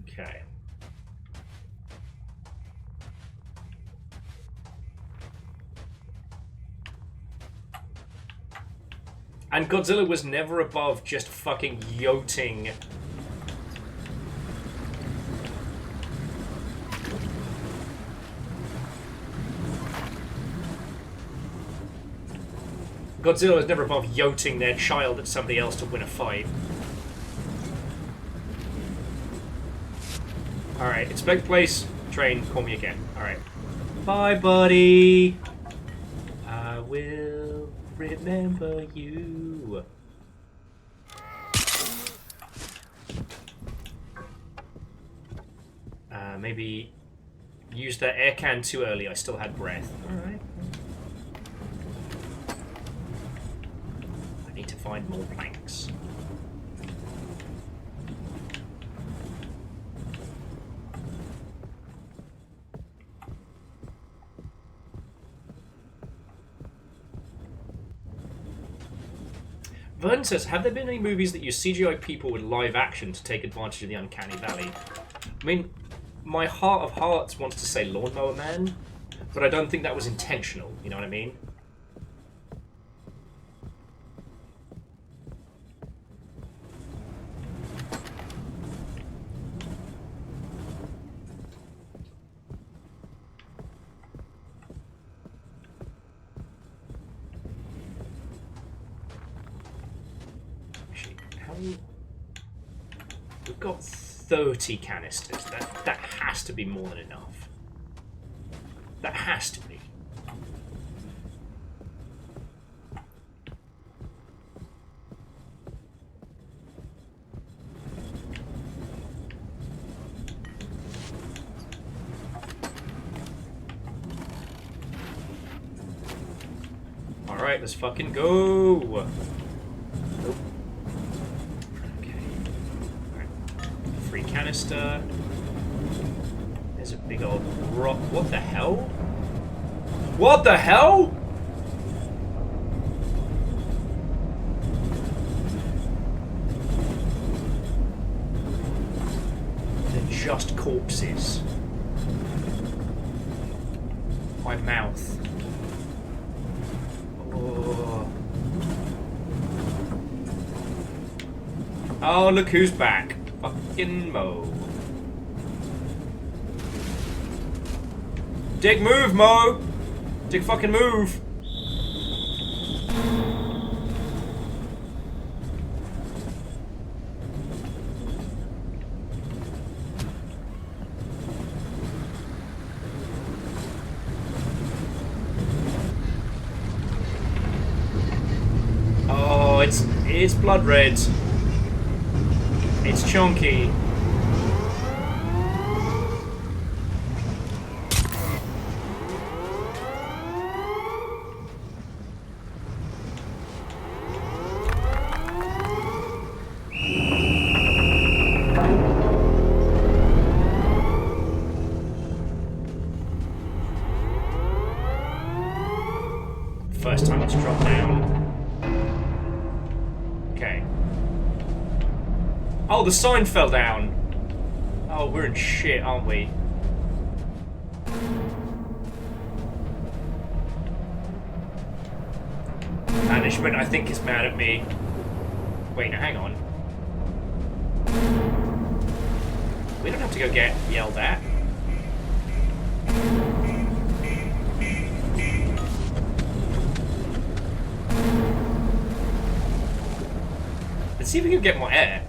A: Okay. And Godzilla was never above just fucking yoting. Godzilla was never above yoting their child at somebody else to win a fight. Alright, inspect place, train, call me again. Alright. Bye, buddy! I will remember you. Maybe used that air can too early, I still had breath. Alright. I need to find more planks. Vern says, have there been any movies that use CGI people with live action to take advantage of the uncanny valley? I mean, my heart of hearts wants to say Lawnmower Man, but I don't think that was intentional, you know what I mean? We've got 30 canisters. That has to be more than enough. That has to be. Alright, let's fucking go! Canister. There's a big old rock. What the hell? What the hell? just corpses. My mouth. Oh. Oh, look who's back. Fucking Mo. Dick, move, Mo! Dick, fucking move! Oh, it's blood red. It's chunky. First time it's dropped down. Okay. Oh, the sign fell down. Oh, we're in shit, aren't we? Management, I think, is mad at me. Wait, now hang on. We don't have to go get yelled at. Let's see if we can get more air.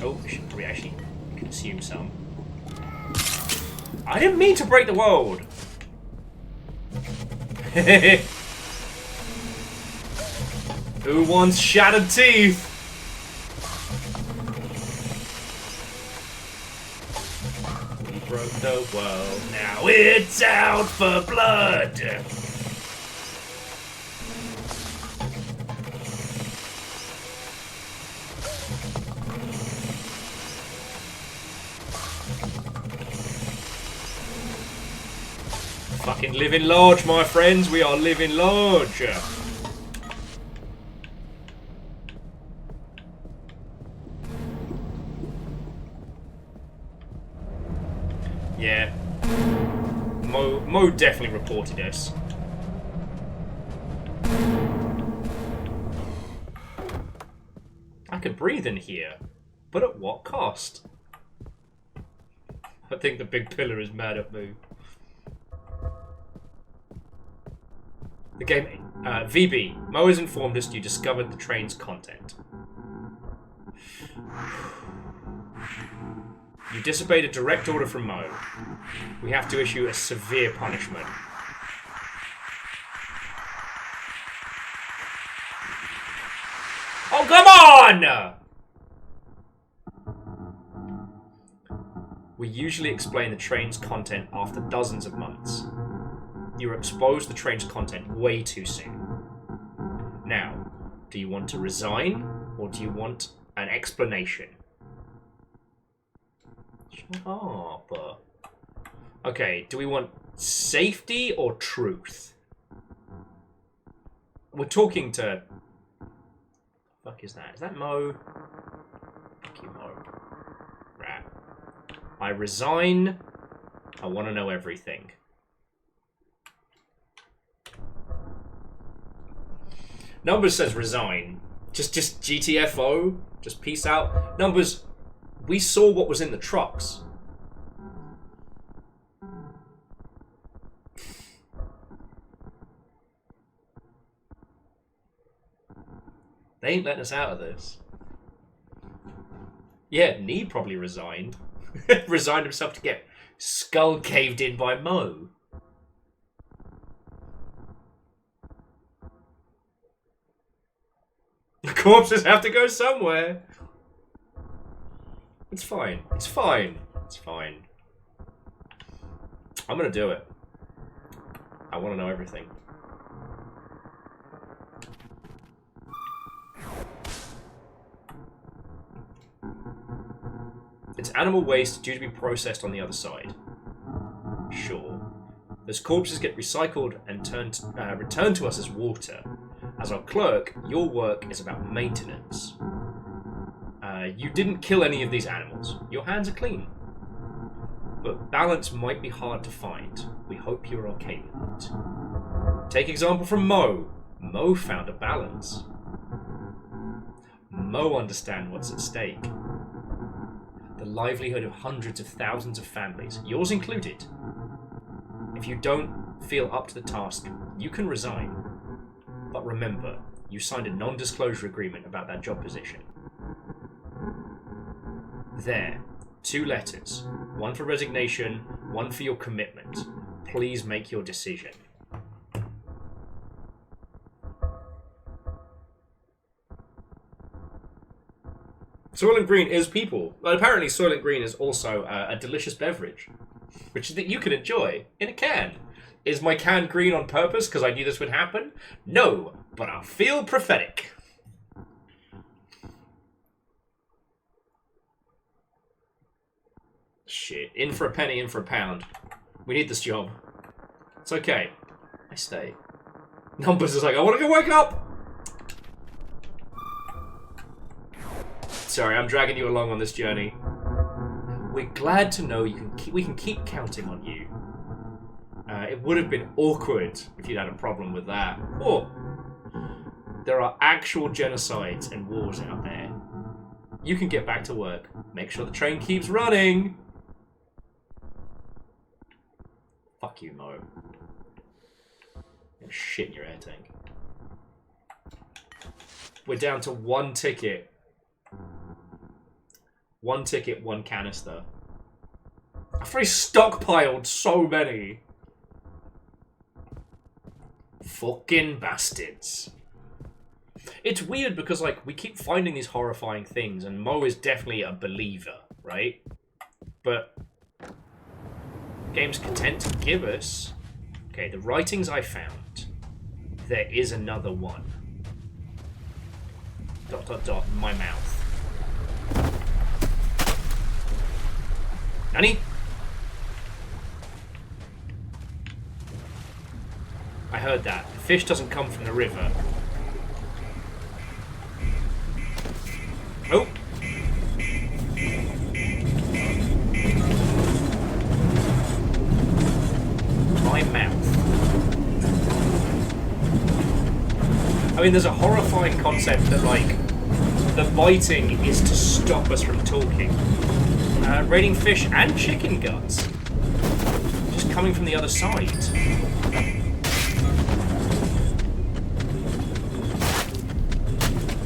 A: Oh, should probably actually consume some. I didn't mean to break the world. Who wants shattered teeth? We broke the world. Now it's out for blood. Fucking living large, my friends. We are living large. Yeah. Mo definitely reported us. I could breathe in here, but at what cost? I think the big pillar is mad at me. The game, VB, Mo has informed us you discovered the train's content. You disobeyed a direct order from Mo. We have to issue a severe punishment. Oh, come on! We usually explain the train's content after dozens of months. You exposed the train's content way too soon. Now, do you want to resign, or do you want an explanation? Shut up. Okay, do we want safety or truth? We're talking to... Fuck is that? Is that Mo? Fuck you, Mo. Right. I resign. I want to know everything. Numbers says resign. Just GTFO. Just peace out. Numbers, we saw what was in the trucks. They ain't letting us out of this. Yeah, Nee probably resigned. Resigned himself to get skull caved in by Mo. The corpses have to go somewhere. It's fine. It's fine. It's fine. I'm gonna do it. I want to know everything. It's animal waste due to be processed on the other side. Sure. Those corpses get recycled and returned to us as water. As our clerk, your work is about maintenance. You didn't kill any of these animals. Your hands are clean. But balance might be hard to find. We hope you're okay with it. Take example from Mo. Mo found a balance. Mo understands what's at stake. The livelihood of hundreds of thousands of families, yours included. If you don't feel up to the task, you can resign. But remember, you signed a non-disclosure agreement about that job position. There, 2 letters. One for resignation, one for your commitment. Please make your decision. Soylent Green is people. But apparently Soylent Green is also a delicious beverage, which that you can enjoy in a can. Is my can green on purpose because I knew this would happen? No, but I feel prophetic. Shit. In for a penny, in for a pound. We need this job. It's okay. I stay. Numbers is like, I want to go wake up! Sorry, I'm dragging you along on this journey. We're glad to know we can keep counting on you. It would have been awkward if you'd had a problem with that. Oh, there are actual genocides and wars out there. You can get back to work. Make sure the train keeps running. Fuck you, Mo. And shit in your air tank. We're down to 1 ticket. 1 ticket, 1 canister. I've already stockpiled so many. Fucking bastards. It's weird because, like, we keep finding these horrifying things, and Mo is definitely a believer, right? But game's content to give us... Okay, the writings I found. There is another one. ... my mouth. Nani? I heard that. The fish doesn't come from the river. Oh! My mouth. I mean, there's a horrifying concept that, like, the biting is to stop us from talking. Raining fish and chicken guts. Just coming from the other side.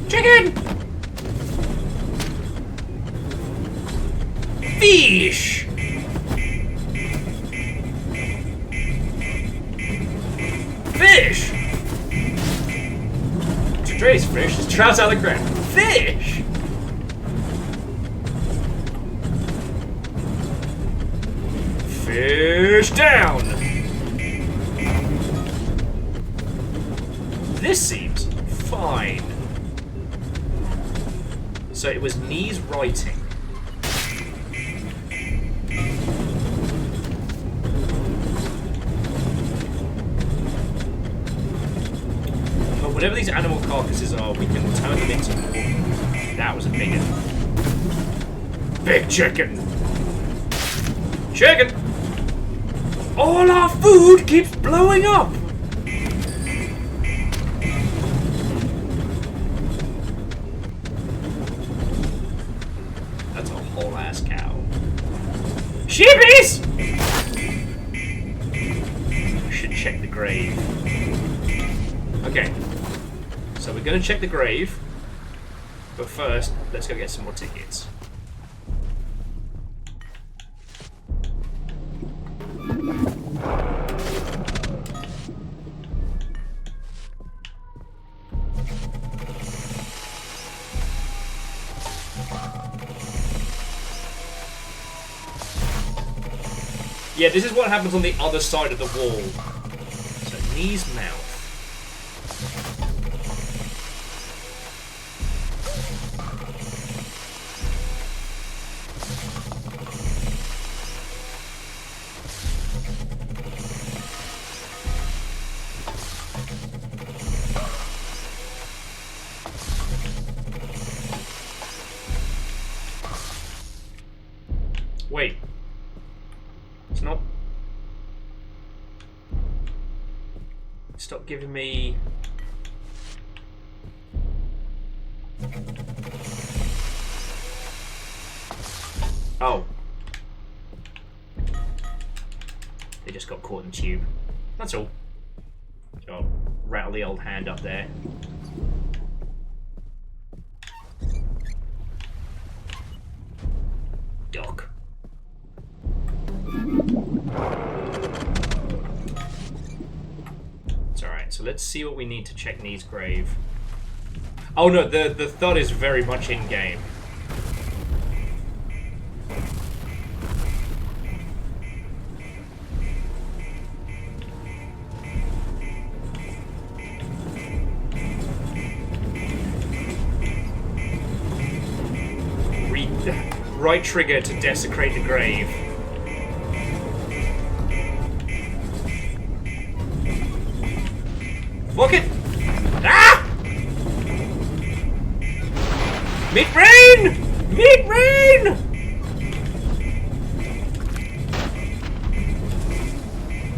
A: Chicken! Fish! Fish! Today's fish is trout out of the ground. Fish! Fish down! This seems fine. So it was Knee's writing. But whatever these animal carcasses are, we can turn them into more. That was a big one. Big chicken! Chicken! All our food keeps blowing up! That's a whole ass cow. Sheepies! I should check the grave. Okay. So we're gonna check the grave. But first, let's go get some more tickets. Yeah, this is what happens on the other side of the wall. So, Knee's mouth. Wait. It's not... Stop giving me... Oh. They just got caught in the tube. That's all. So I'll rattle the old hand up there. Doc. It's alright, so let's see what we need to check Nee's grave. Oh no, the thud is very much in-game. Right trigger to desecrate the grave. Fuck it! Ah! Meat rain! Meat rain!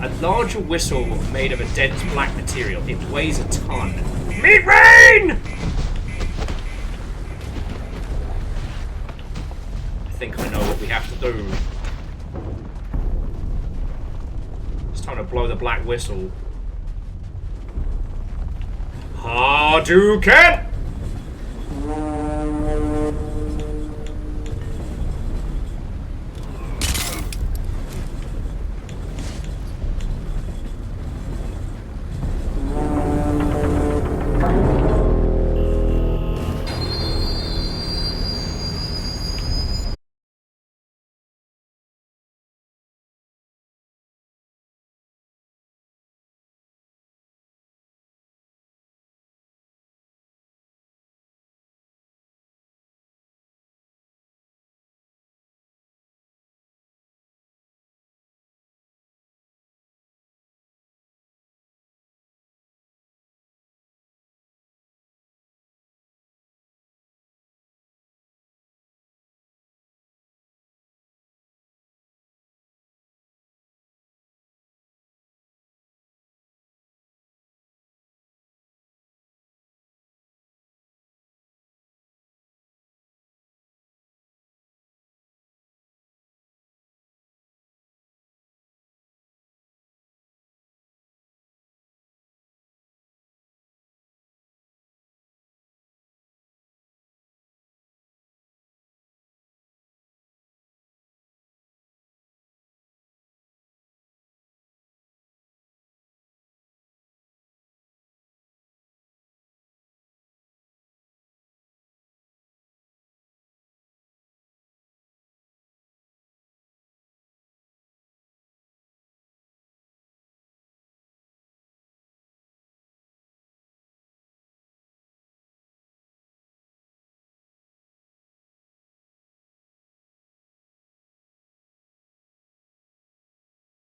A: A larger whistle made of a dense black material. It weighs a ton. Meat rain! I think I know what we have to do. It's time to blow the black whistle. Hadouken!